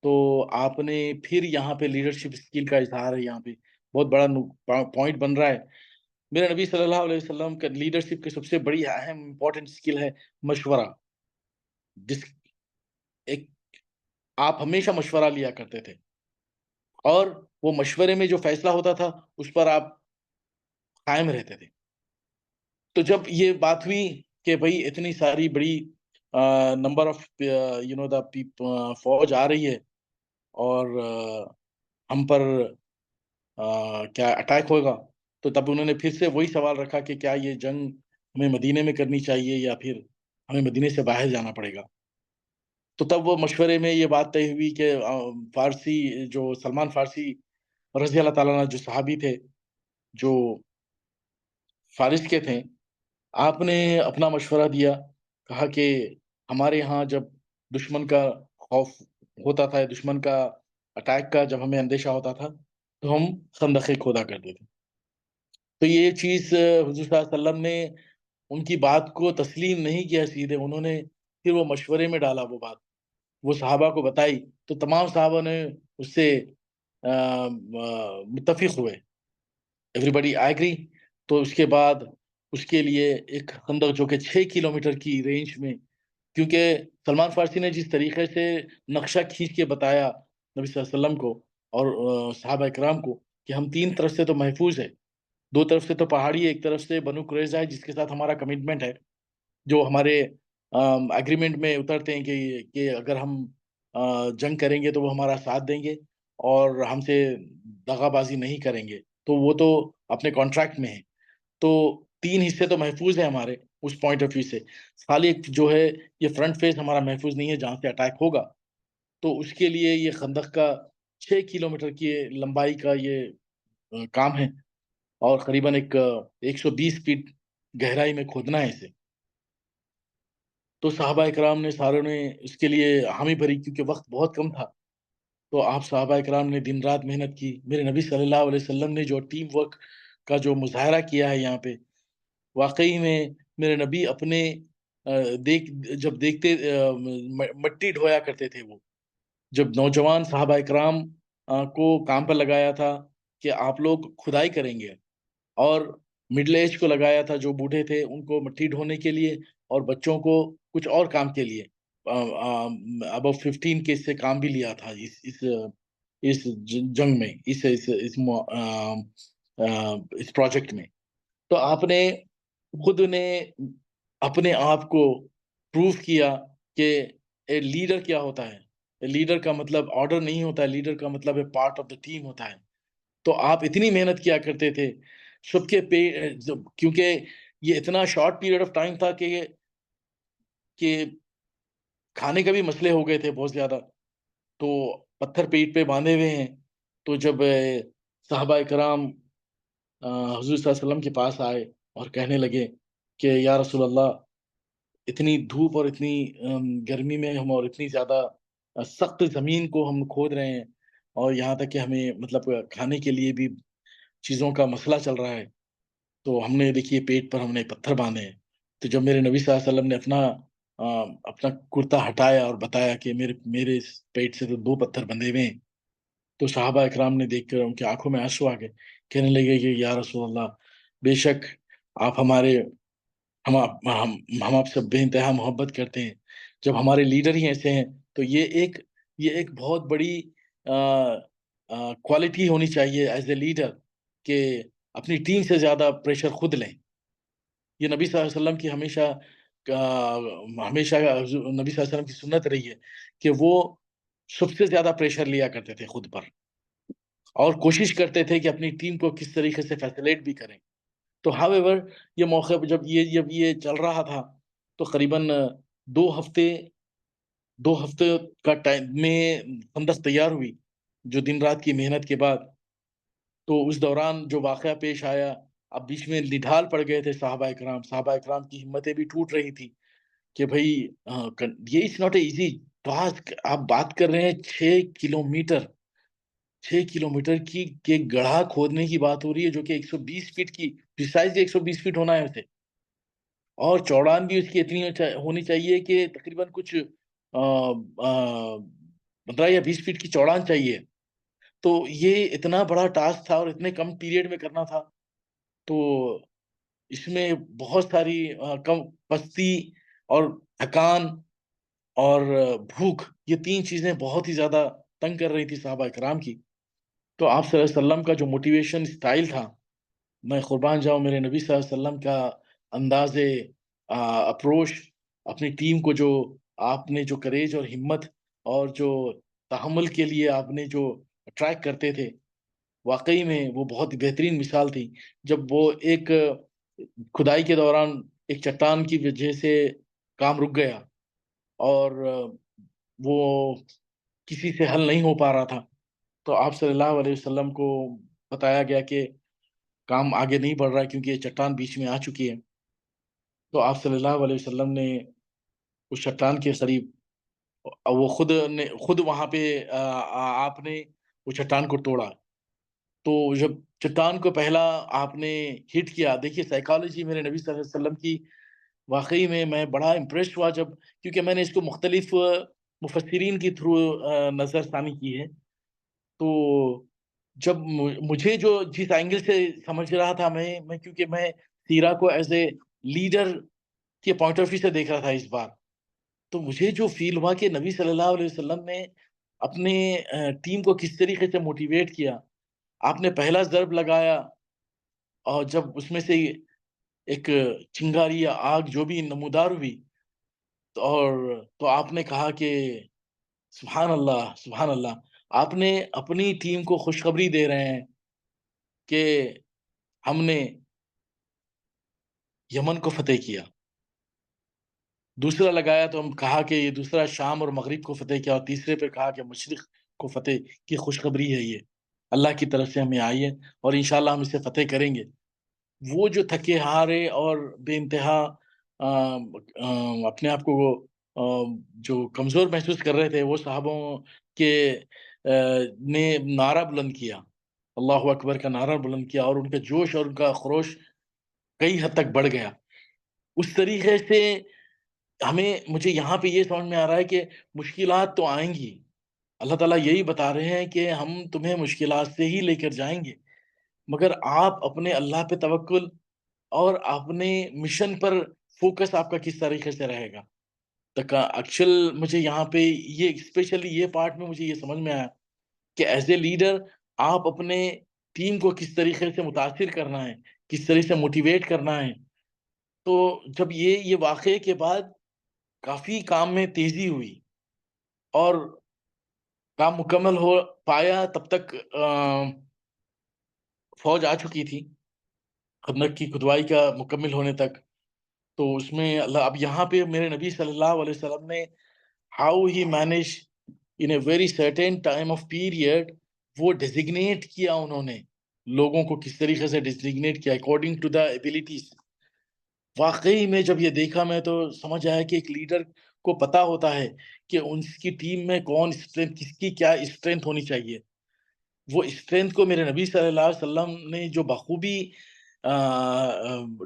تو آپ نے پھر یہاں پہ لیڈرشپ اسکل کا اظہار ہے، یہاں پہ بہت بڑا پوائنٹ بن رہا ہے۔ میرے نبی صلی اللہ علیہ وسلم کا لیڈرشپ کی سب سے بڑی اہم امپورٹنٹ اسکل ہے مشورہ، جس ایک آپ ہمیشہ مشورہ لیا کرتے تھے، اور وہ مشورے میں جو فیصلہ ہوتا تھا اس پر آپ قائم رہتے تھے۔ تو جب یہ بات ہوئی کہ بھئی اتنی ساری بڑی نمبر آف فوج آ رہی ہے اور ہم پر کیا اٹیک ہوگا، تو تب انہوں نے پھر سے وہی سوال رکھا کہ کیا یہ جنگ ہمیں مدینے میں کرنی چاہیے یا پھر ہمیں مدینے سے باہر جانا پڑے گا۔ تو تب وہ مشورے میں یہ بات طے ہوئی کہ فارسی جو سلمان فارسی رضی اللہ تعالیٰ عنہ جو صحابی تھے، جو فارس کے تھے، آپ نے اپنا مشورہ دیا، کہا کہ ہمارے ہاں جب دشمن کا خوف ہوتا تھا، دشمن کا اٹیک کا جب ہمیں اندیشہ ہوتا تھا تو ہم خندقیں کھودا کرتے تھے۔ تو یہ چیز حضور صلی اللہ علیہ وسلم نے ان کی بات کو تسلیم نہیں کیا سیدھے، انہوں نے پھر وہ مشورے میں ڈالا وہ بات، وہ صحابہ کو بتائی تو تمام صحابہ نے اس سے متفق ہوئے، ایوری بڈی ایگری۔ تو اس کے بعد اس کے لیے ایک خندق جو کہ 6 کلومیٹر کی رینج میں، کیونکہ سلمان فارسی نے جس طریقے سے نقشہ کھینچ کے بتایا نبی صلی اللہ علیہ وسلم کو اور صحابہ اکرام کو کہ ہم 3 طرف سے تو محفوظ ہے، 2 طرف سے تو پہاڑی ہے، ایک طرف سے بنو قریظہ ہے جس کے ساتھ ہمارا کمٹمنٹ ہے، جو ہمارے ایگریمنٹ میں اترتے ہیں کہ اگر ہم جنگ کریں گے تو وہ ہمارا ساتھ دیں گے اور ہم سے دغا بازی نہیں کریں گے، تو وہ تو اپنے کانٹریکٹ میں ہے۔ تو 3 حصے تو محفوظ ہیں ہمارے اس پوائنٹ آف ویو سے، خالی ایک جو ہے یہ فرنٹ فیس ہمارا محفوظ نہیں ہے جہاں سے اٹیک ہوگا۔ تو اس کے لیے یہ خندق کا 6 کلومیٹر کی لمبائی کا یہ کام ہے، اور قریباً 120 فٹ گہرائی میں کھودنا ہے اسے۔ تو صحابہ اکرام نے ساروں نے اس کے لیے حامی بھری، کیونکہ وقت بہت کم تھا، تو آپ صحابہ اکرام نے دن رات محنت کی۔ میرے نبی صلی اللہ علیہ وسلم نے جو ٹیم ورک کا جو مظاہرہ کیا ہے یہاں پہ، واقعی میں میرے نبی اپنے جب دیکھتے مٹی ڈھویا کرتے تھے، وہ جب نوجوان صحابہ اکرام کو کام پر لگایا تھا کہ آپ لوگ کھدائی کریں گے، اور مڈل ایج کو لگایا تھا جو بوڑھے تھے ان کو مٹی ڈھونے کے لیے اور بچوں کو کچھ اور کام کے لیے، ابو 15 کے سے کام بھی لیا تھا اس جنگ میں، اس پروجیکٹ میں۔ تو آپ نے خود نے اپنے آپ کو پروف کیا کہ لیڈر کیا ہوتا ہے، لیڈر کا مطلب آرڈر نہیں ہوتا ہے، لیڈر کا مطلب ہے پارٹ آف دا ٹیم ہوتا ہے۔ تو آپ اتنی محنت کیا کرتے تھے سب کے کیونکہ یہ اتنا شارٹ پیریڈ آف ٹائم تھا کہ کھانے کا بھی مسئلے ہو گئے تھے بہت زیادہ، تو پتھر پیٹ پہ باندھے ہوئے ہیں۔ تو جب صحابہ کرام حضور صلی اللہ علیہ وسلم کے پاس آئے اور کہنے لگے کہ یا رسول اللہ، اتنی دھوپ اور اتنی گرمی میں ہم اور اتنی زیادہ سخت زمین کو ہم کھود رہے ہیں، اور یہاں تک کہ ہمیں مطلب کھانے کے لیے بھی چیزوں کا مسئلہ چل رہا ہے، تو ہم نے دیکھیے پیٹ پر ہم نے پتھر باندھے ہیں۔ تو جب میرے نبی صلی اللہ علیہ وسلم نے اپنا کرتا ہٹایا اور بتایا کہ میرے اس پیٹ سے تو 2 پتھر بندھے ہوئے ہیں، تو صحابہ اکرام نے دیکھ کر ان کی آنکھوں میں آنسو آ گئے، کہنے لگے کہ یا رسول اللہ، بے شک آپ ہمارے ہم آپ سے بے انتہا محبت کرتے ہیں، جب ہمارے لیڈر ہی ایسے ہیں تو یہ ایک بہت بڑی کوالٹی ہونی چاہیے ایز اے لیڈر کہ اپنی ٹیم سے زیادہ پریشر خود لیں۔ یہ نبی صلی اللہ علیہ وسلم کی ہمیشہ نبی صلی اللہ علیہ وسلم کی سنت رہی ہے کہ وہ سب سے زیادہ پریشر لیا کرتے تھے خود پر، اور کوشش کرتے تھے کہ اپنی ٹیم کو کس طریقے سے فیسلیٹ بھی کریں۔ تو ہاؤ ایور یہ موقع جب یہ چل رہا تھا تو قریباً 2 ہفتے 2 ہفتے کا ٹائم میں خندق تیار ہوئی، جو دن رات کی محنت کے بعد۔ تو اس دوران جو واقعہ پیش آیا، اب بیچ میں نڈھال پڑ گئے تھے صحابہ اکرام کی ہمتیں بھی ٹوٹ رہی تھی کہ بھائی یہ it's not a easy task, آپ بات کر رہے ہیں 6 کلومیٹر 6 کلومیٹر کی کے گڑھا کھودنے کی بات ہو رہی ہے، جو کہ 120 فٹ کی، پریسائزلی 120 فٹ ہونا ہے اسے، اور چوڑان بھی اس کی اتنی ہونی چاہیے کہ تقریباً کچھ 15 یا 20 فٹ کی چوڑان چاہیے. تو یہ اتنا بڑا ٹاسک تھا اور اتنے کم پیریڈ میں کرنا تھا. تو اس میں بہت ساری کم پستی اور تھکان اور بھوک، یہ 3 چیزیں بہت ہی زیادہ تنگ کر رہی تھی صحابہ کرام کی. تو آپ صلی اللہ علیہ وسلم کا جو موٹیویشن اسٹائل تھا، میں قربان جاؤں میرے نبی صلی اللہ علیہ وسلم کا انداز اپروچ، اپنی ٹیم کو جو آپ نے جو کریج اور ہمت اور جو تحمل کے لیے آپ نے جو ٹریک کرتے تھے، واقعی میں وہ بہت بہترین مثال تھی. جب وہ ایک کھدائی کے دوران ایک چٹان کی وجہ سے کام رک گیا اور وہ کسی سے حل نہیں ہو پا رہا تھا، تو آپ صلی اللہ علیہ وسلم کو بتایا گیا کہ کام آگے نہیں بڑھ رہا ہے کیونکہ یہ چٹان بیچ میں آ چکی ہے. تو آپ صلی اللہ علیہ وسلم نے اس چٹان کے قریب، وہ خود وہاں پہ آپ نے وہ چٹان کو توڑا. تو جب چٹان کو پہلا آپ نے ہٹ کیا، دیکھیے سائیکالوجی میرے نبی صلی اللہ علیہ وسلم کی، واقعی میں بڑا امپریس ہوا جب، کیونکہ میں نے اس کو مختلف مفسرین کی تھرو نظر ثانی کی ہے. تو جب مجھے جو جس اینگل سے سمجھ رہا تھا، میں کیونکہ میں سیرا کو ایز اے لیڈر کے پوائنٹ آف ویو سے دیکھ رہا تھا اس بار، تو مجھے جو فیل ہوا کہ نبی صلی اللہ علیہ وسلم نے اپنے ٹیم کو کس طریقے سے موٹیویٹ کیا. آپ نے پہلا ضرب لگایا اور جب اس میں سے ایک چنگاری یا آگ جو بھی نمودار ہوئی، تو آپ نے کہا کہ سبحان اللہ سبحان اللہ، آپ نے اپنی ٹیم کو خوشخبری دے رہے ہیں کہ ہم نے یمن کو فتح کیا. دوسرا لگایا تو ہم کہا کہ یہ دوسرا شام اور مغرب کو فتح کیا، اور تیسرے پہ کہا کہ مشرق کو فتح کی خوشخبری ہے، یہ اللہ کی طرف سے ہمیں آئی ہے اور انشاءاللہ ہم اسے فتح کریں گے. وہ جو تھکے ہارے اور بے انتہا اپنے آپ کو جو کمزور محسوس کر رہے تھے، وہ صحابوں کے نے نعرہ بلند کیا، اللہ اکبر کا نعرہ بلند کیا، اور ان کا جوش اور ان کا خروش کئی حد تک بڑھ گیا. اس طریقے سے مجھے یہاں پہ یہ سمجھ میں آ رہا ہے کہ مشکلات تو آئیں گی، اللہ تعالیٰ یہی بتا رہے ہیں کہ ہم تمہیں مشکلات سے ہی لے کر جائیں گے، مگر آپ اپنے اللہ پہ توکل اور اپنے مشن پر فوکس آپ کا کس طریقے سے رہے گا. ایکچوئل مجھے یہاں پہ یہ اسپیشلی یہ پارٹ میں مجھے یہ سمجھ میں آیا کہ ایز اے لیڈر آپ اپنے ٹیم کو کس طریقے سے متاثر کرنا ہے، کس طریقے سے موٹیویٹ کرنا ہے. تو جب یہ واقعے کے بعد کافی کام میں تیزی ہوئی اور کام مکمل ہو پایا، تب تک فوج آ چکی تھی خندق کی کھدوائی کا مکمل ہونے تک. تو اس میں اب یہاں پہ میرے نبی صلی اللہ علیہ وسلم نے how he manage in a very certain time of period, وہ ڈیزگنیٹ کیا، انہوں نے لوگوں کو کس طریقے سے ڈیزگنیٹ کیا اکارڈنگ ٹو دا ایبلٹیز. واقعی میں جب یہ دیکھا، میں تو سمجھ آیا کہ ایک لیڈر کو پتا ہوتا ہے کہ ان کی ٹیم میں کون اسٹرینتھ، کس کی کیا اسٹرینتھ ہونی چاہیے. وہ اسٹرینتھ کو میرے نبی صلی اللہ علیہ وسلم نے جو بخوبی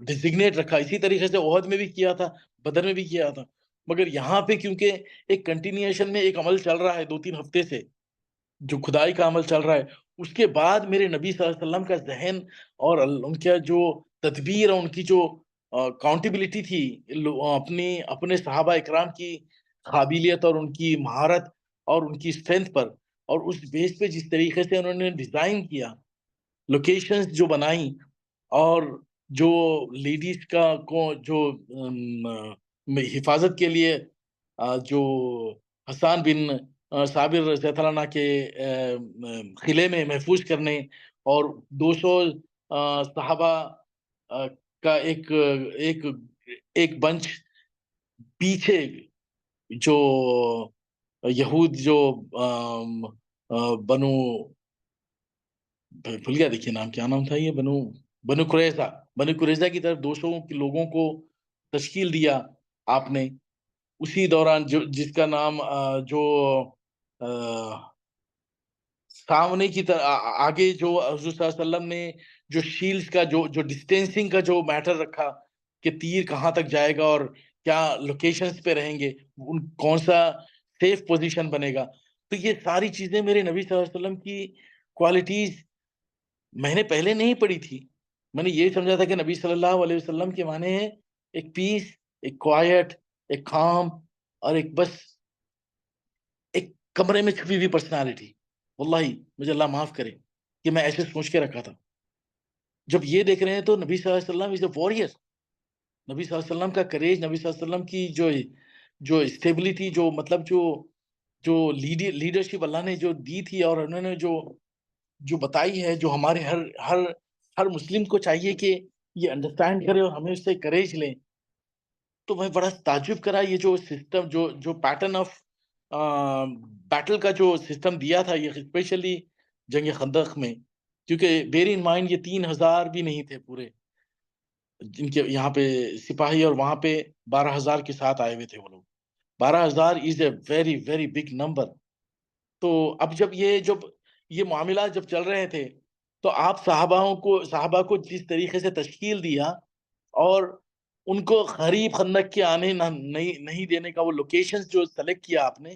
ڈیزگنیٹ رکھا، اسی طریقے سے احد میں بھی کیا تھا، بدر میں بھی کیا تھا. مگر یہاں پہ کیونکہ ایک کنٹینیوشن میں ایک عمل چل رہا ہے 2-3 ہفتے سے، جو کھدائی کا عمل چل رہا ہے، اس کے بعد میرے نبی صلی اللہ علیہ وسلم کا ذہن اور ان کا جو تدبیر اور ان کی جو اکاؤنٹیبلٹی تھی اپنے صحابہ اکرام کی قابلیت اور ان کی مہارت اور ان کی اسٹرینتھ پر، اور اس بیس پہ جس طریقے سے انہوں نے ڈیزائن کیا، لوکیشنز جو بنائیں، اور جو لیڈیز کا جو حفاظت کے لیے جو حسان بن صابر رضی اللہ عنہ کے قلعے میں محفوظ کرنے، اور 200 صحابہ کا ایک بنچ پیچھے، جو یہود جو بنو، بھول گیا، دیکھیے نام کیا نام تھا یہ، بنو قریظہ کی طرف 200 کے لوگوں کو تشکیل دیا آپ نے اسی دوران، جس کا نام جو سامنے کی طرح آگے جو حضور صلی اللہ علیہ وسلم نے جو شیلڈ کا جو ڈسٹینسنگ کا جو میٹر رکھا کہ تیر کہاں تک جائے گا اور کیا لوکیشنز پہ رہیں گے، کون سا سیف پوزیشن بنے گا، تو یہ ساری چیزیں میرے نبی صلی اللہ علیہ وسلم کی کوالٹیز میں نے پہلے نہیں پڑھی تھی. میں نے یہ سمجھا تھا کہ نبی صلی اللہ علیہ وسلم کے معنی ہے ایک پیس، ایک کوائٹ، ایک کام، اور ایک بس ایک کمرے میں چھپی ہوئی پرسنالٹی. واللہ مجھے اللہ معاف کرے کہ میں ایسے سوچ کے رکھا تھا. جب یہ دیکھ رہے ہیں تو نبی صلی اللہ علیہ وسلم از اے وارئر. نبی صلی اللہ علیہ وسلم کا کریج، نبی صلی اللہ علیہ وسلم کی جو اسٹیبلٹی، جو مطلب جو لیڈرشپ اللہ نے جو دی تھی، اور انہوں نے جو بتائی ہے، جو ہمارے ہر مسلم کو چاہیے کہ یہ انڈرسٹینڈ کرے اور ہمیں اس سے کریج لیں. تو میں بڑا تعجب کرا یہ جو سسٹم، جو پیٹرن آف بیٹل کا جو سسٹم دیا تھا، یہ اسپیشلی جنگ خندق میں. کیونکہ بیئر ان مائنڈ یہ 3000 بھی نہیں تھے پورے جن کے یہاں پہ سپاہی، اور وہاں پہ 12,000 کے ساتھ آئے ہوئے تھے وہ لوگ. 12,000 is a very very big number. تو اب جب یہ معاملات جب چل رہے تھے، تو آپ صحابہ کو جس طریقے سے تشکیل دیا اور ان کو قریب خندق کے آنے نہیں دینے کا وہ لوکیشنز جو سلیکٹ کیا آپ نے،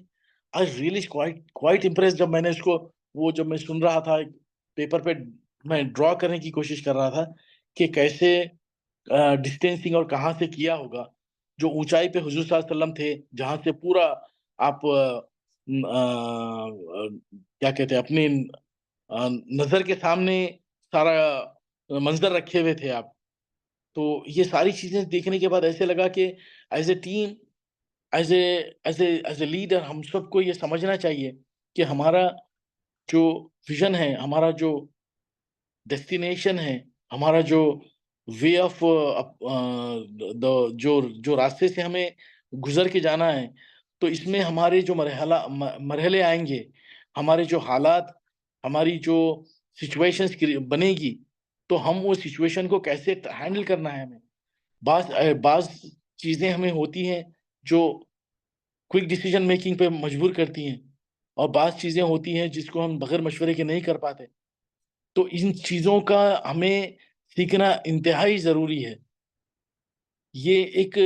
آئی ریئلی کوائٹ امپریس. جب میں نے اس کو جب میں سن رہا تھا پیپر پہ، میں ڈرا کرنے کی کوشش کر رہا تھا کہ کیسے ڈسٹینسنگ اور کہاں سے کیا ہوگا. جو اونچائی پہ حضور صلی اللہ علیہ وسلم تھے، جہاں سے پورا آپ کیا کہتے ہیں اپنی نظر کے سامنے سارا منظر رکھے ہوئے تھے آپ. تو یہ ساری چیزیں دیکھنے کے بعد ایسے لگا کہ as a team, as a leader, ہم سب کو یہ سمجھنا چاہیے کہ ہمارا جو ویژن ہے، ہمارا جو ڈیسٹینیشن ہے، ہمارا جو وے آف جو راستے سے ہمیں گزر کے جانا ہے، تو اس میں ہمارے جو مرحلے آئیں گے، ہمارے جو حالات، ہماری جو سچویشنز بنے گی، تو ہم وہ سچویشن کو کیسے ہینڈل کرنا ہے. ہمیں بعض چیزیں ہمیں ہوتی ہیں جو کوئک ڈیسیجن میکنگ پہ مجبور کرتی ہیں، اور بعض چیزیں ہوتی ہیں جس کو ہم بغیر مشورے کے نہیں کر پاتے. تو ان چیزوں کا ہمیں سیکھنا انتہائی ضروری ہے. یہ ایک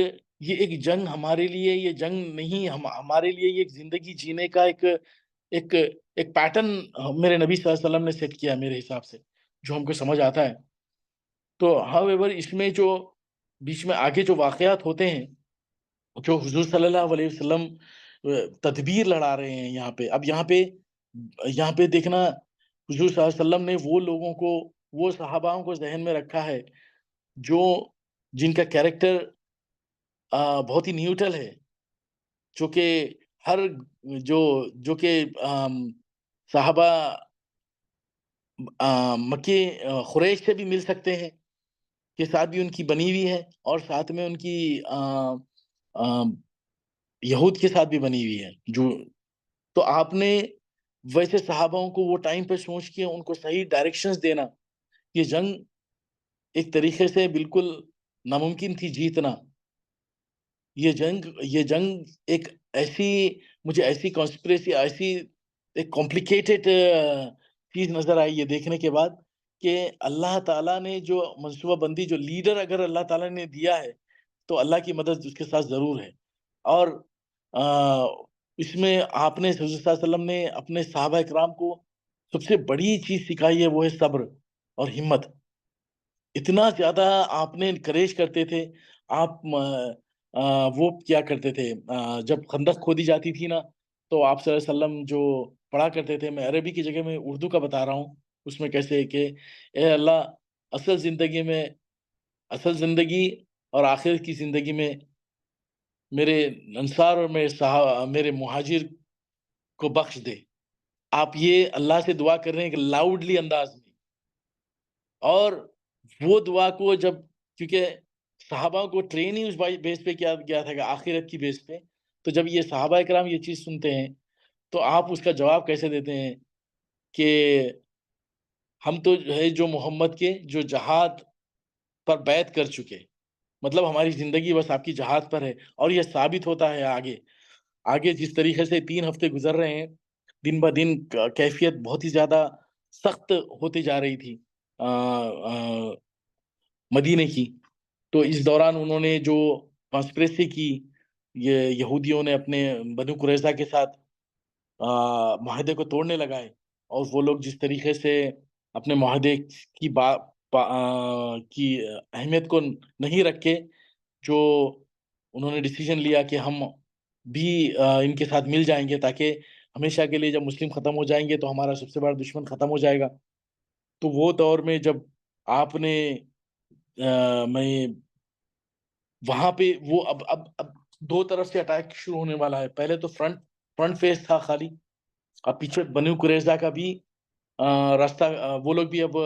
جنگ ہمارے لیے، یہ جنگ نہیں، ہمارے لیے یہ ایک زندگی جینے کا ایک پیٹرن میرے نبی صلی اللہ علیہ وسلم نے سیٹ کیا میرے حساب سے، جو ہم کو سمجھ آتا ہے. تو however اس میں جو بیچ میں آگے جو واقعات ہوتے ہیں، جو حضور صلی اللہ علیہ وسلم تدبیر لڑا رہے ہیں یہاں پہ دیکھنا، حضور صلی اللہ علیہ وسلم نے وہ لوگوں کو، وہ صحاباؤں کو ذہن میں رکھا ہے جن کا کیریکٹر بہت ہی نیوٹرل ہے، جو کہ ہر جو کہ صحابہ مکے قریش سے بھی مل سکتے ہیں، کے ساتھ بھی ان کی بنی ہوئی ہے، اور ساتھ میں ان کی یہود کے ساتھ بھی بنی ہوئی ہے. تو آپ نے ویسے صحاباؤں کو وہ ٹائم پہ سوچ کے ان کو صحیح ڈائریکشنز دینا. یہ جنگ ایک طریقے سے بالکل ناممکن تھی جیتنا. یہ جنگ ایک مجھے ایسی کانسپریسی، ایسی ایک کمپلیکیٹڈ چیز نظر آئی یہ دیکھنے کے بعد، کہ اللہ تعالیٰ نے جو منصوبہ بندی، جو لیڈر اگر اللہ تعالیٰ نے دیا ہے، تو اللہ کی مدد اس کے ساتھ ضرور ہے. اور اس میں آپ نے حضرت صلی اللہ علیہ وسلم نے اپنے صحابہ اکرام کو سب سے بڑی چیز سکھائی ہے، وہ ہے صبر اور ہمت. اتنا زیادہ آپ نے انکریج کرتے تھے. آپ وہ کیا کرتے تھے، جب خندق کھودی جاتی تھی نا، تو آپ صلی اللہ علیہ وسلم جو پڑھا کرتے تھے، میں عربی کی جگہ میں اردو کا بتا رہا ہوں، اس میں کیسے کہ اے اللہ، اصل زندگی اور آخرت کی زندگی میں میرے انصار اور میرے مہاجر کو بخش دے. آپ یہ اللہ سے دعا کر رہے ہیں کہ لاؤڈلی انداز میں. اور وہ دعا کو کیونکہ صحابہ کو ٹرین ہی اس بیس پہ کیا گیا تھا کہ آخرت کی بیس پہ، تو جب یہ صحابہ اکرام یہ چیز سنتے ہیں، تو آپ اس کا جواب کیسے دیتے ہیں کہ ہم تو جو محمد کے جو جہاد پر بیعت کر چکے، مطلب ہماری زندگی بس آپ کی جہاد پر ہے. اور یہ ثابت ہوتا ہے آگے جس طریقے سے 3 ہفتے گزر رہے ہیں، دن بہ دن کیفیت بہت ہی زیادہ سخت ہوتی جا رہی تھی مدینے کی. تو اس دوران انہوں نے جو کانسپریسی کی، یہ یہودیوں نے اپنے بنو قریظہ کے ساتھ معاہدے کو توڑنے لگائے، اور وہ لوگ جس طریقے سے اپنے معاہدے کی کی اہمیت کو نہیں رکھے، جو انہوں نے ڈیسیجن لیا کہ ہم بھی ان کے ساتھ مل جائیں گے تاکہ ہمیشہ کے لیے جب مسلم ختم ہو جائیں گے تو ہمارا سب سے بڑا دشمن ختم ہو جائے گا. تو وہ دور میں جب آپ نے میں وہاں پہ وہ اب دو طرف سے اٹیک شروع ہونے والا ہے. پہلے تو فرنٹ فیس تھا خالی، اب پیچھے بنو قریظہ کا بھی راستہ، وہ لوگ بھی اب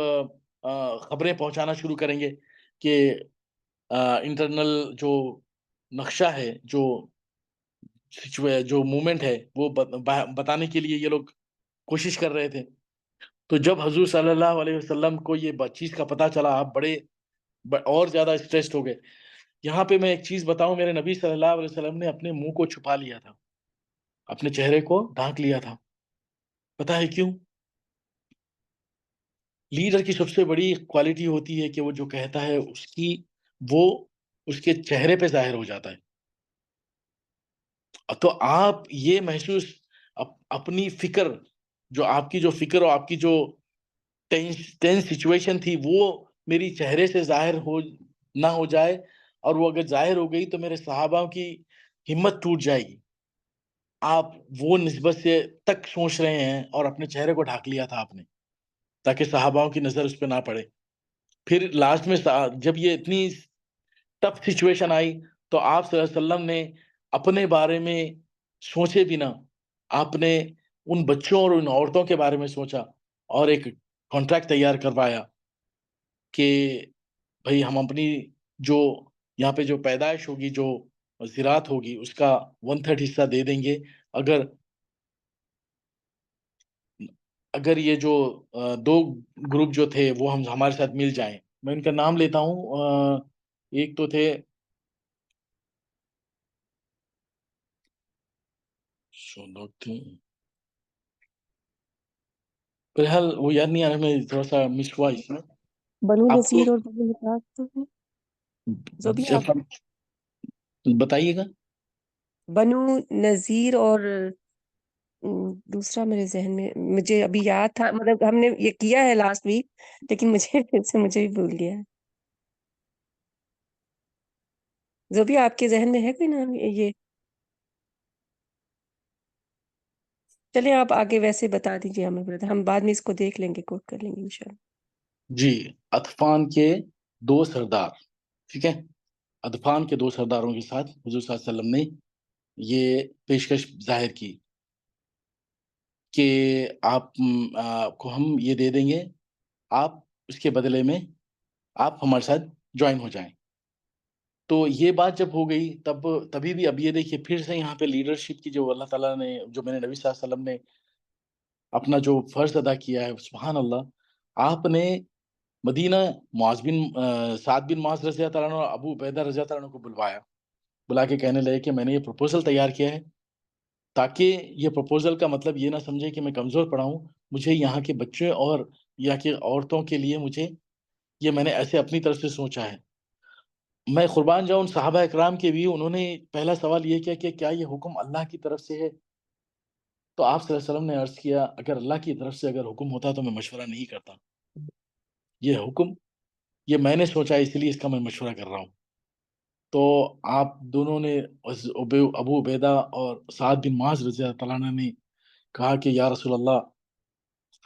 خبریں پہنچانا شروع کریں گے کہ انٹرنل جو نقشہ ہے، جو موومنٹ ہے، وہ بتانے کے لیے یہ لوگ کوشش کر رہے تھے. تو جب حضور صلی اللہ علیہ وسلم کو یہ چیز کا پتہ چلا، آپ بڑے اور زیادہ اسٹریسڈ ہو گئے. یہاں پہ میں ایک چیز بتاؤں، میرے نبی صلی اللہ علیہ وسلم نے اپنے منہ کو چھپا لیا تھا، اپنے چہرے کو ڈھانک لیا تھا. پتہ ہے کیوں؟ لیڈر کی سب سے بڑی کوالٹی ہوتی ہے کہ وہ جو کہتا ہے وہ اس کے چہرے پہ ظاہر ہو جاتا ہے. تو آپ یہ محسوس اپنی فکر، جو آپ کی جو فکر اور آپ کی جو ٹینس سچویشن تھی، وہ میری چہرے سے ظاہر نہ ہو جائے، اور وہ اگر ظاہر ہو گئی تو میرے صحابہ کی ہمت ٹوٹ جائے گی. آپ وہ نسبت سے تک سوچ رہے ہیں اور اپنے چہرے کو ڈھانک لیا تھا آپ نے، تاکہ صحاباؤں کی نظر اس پہ نہ پڑے. پھر لاسٹ میں جب یہ اتنی ٹف سچویشن آئی تو آپ صلی اللہ علیہ وسلم نے اپنے بارے میں سوچے بھی نہ، آپ نے ان بچوں اور ان عورتوں کے بارے میں سوچا اور ایک کانٹریکٹ تیار کروایا کہ بھئی ہم اپنی جو یہاں پہ جو پیدائش ہوگی، جو زراعت ہوگی، اس کا 1/3 حصہ دے دیں گے اگر یہ جو دو گروپ جو تھے وہ ہمارے ساتھ مل جائیں. میں ان کا نام لیتا ہوں. ایک تو تھے بہرحال وہ یاد نہیں آ رہا، میں تھوڑا سا مس ہوا اس میں. بنو آپ کو نذیر اور بنو ہلال تو ہیں. جو بھی آپ بتائیے گا. بنو نذیر اور دوسرا میرے ذہن میں، مجھے ابھی یاد تھا، مطلب ہم نے یہ کیا ہے لاسٹ ویک، لیکن مجھے پھر سے مجھے بھی بھول گیا ہے. جو بھی آپ کے ذہن میں ہے کوئی نام یہ؟ چلیں آپ آگے ویسے بتا دیجیے ہمیں برادر، ہم بعد میں اس کو دیکھ لیں گے، کوٹ کر لیں گے انشاءاللہ. جی، اطفان کے 2 سردار، ٹھیک ہے، اطفان کے 2 سرداروں کے ساتھ حضور صلی اللہ علیہ وسلم نے یہ پیشکش ظاہر کی کہ آپ کو ہم یہ دے دیں گے، آپ اس کے بدلے میں آپ ہمارے ساتھ جوائن ہو جائیں. تو یہ بات جب ہو گئی تبھی بھی اب یہ دیکھیے پھر سے یہاں پہ لیڈرشپ کی جو اللہ تعالیٰ نے، جو میرے نبی صلی اللہ علیہ وسلم نے اپنا جو فرض ادا کیا ہے، سبحان اللہ. آپ نے مدینہ سعد بن معاذ رضی اللہ تعالیٰ عنہ اور ابو عبیدہ رضی اللہ تعالیٰ عنہ کو بلا کے کہنے لگے کہ میں نے یہ پروپوزل تیار کیا ہے، تاکہ یہ پروپوزل کا مطلب یہ نہ سمجھے کہ میں کمزور پڑا ہوں، مجھے یہاں کے بچے اور یہاں کی عورتوں کے لیے میں نے ایسے اپنی طرف سے سوچا ہے. میں قربان جاؤں صحابہ اکرام کے بھی، انہوں نے پہلا سوال یہ کیا کہ کیا یہ حکم اللہ کی طرف سے ہے؟ تو آپ صلی اللہ علیہ وسلم نے عرض کیا اگر اللہ کی طرف سے اگر حکم ہوتا تو میں مشورہ نہیں کرتا، یہ حکم یہ میں نے سوچا اس لیے اس کا میں مشورہ کر رہا ہوں. تو آپ دونوں نے ابو عبیدہ اور سعد بن معاذ رضی اللہ تعالیٰ عنہ نے کہا کہ یا رسول اللہ،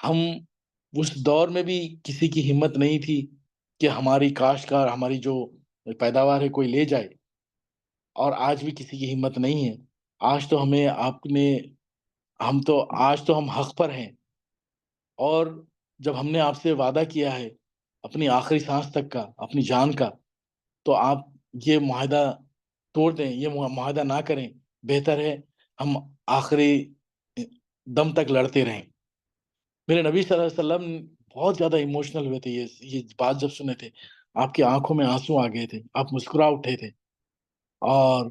ہم اس دور میں بھی کسی کی ہمت نہیں تھی کہ ہماری کاشتکار، ہماری جو پیداوار ہے کوئی لے جائے، اور آج بھی کسی کی ہمت نہیں ہے. آج تو آج تو ہم حق پر ہیں، اور جب ہم نے آپ سے وعدہ کیا ہے اپنی آخری سانس تک کا، اپنی جان کا، تو آپ یہ معاہدہ توڑ دیں، یہ معاہدہ نہ کریں. بہتر ہے ہم آخری دم تک لڑتے رہیں. میرے نبی صلی اللہ علیہ وسلم بہت زیادہ ایموشنل ہوئے تھے. یہ بات جب سنے تھے آپ کی آنکھوں میں آنسو آ گئے تھے، آپ مسکرا اٹھے تھے، اور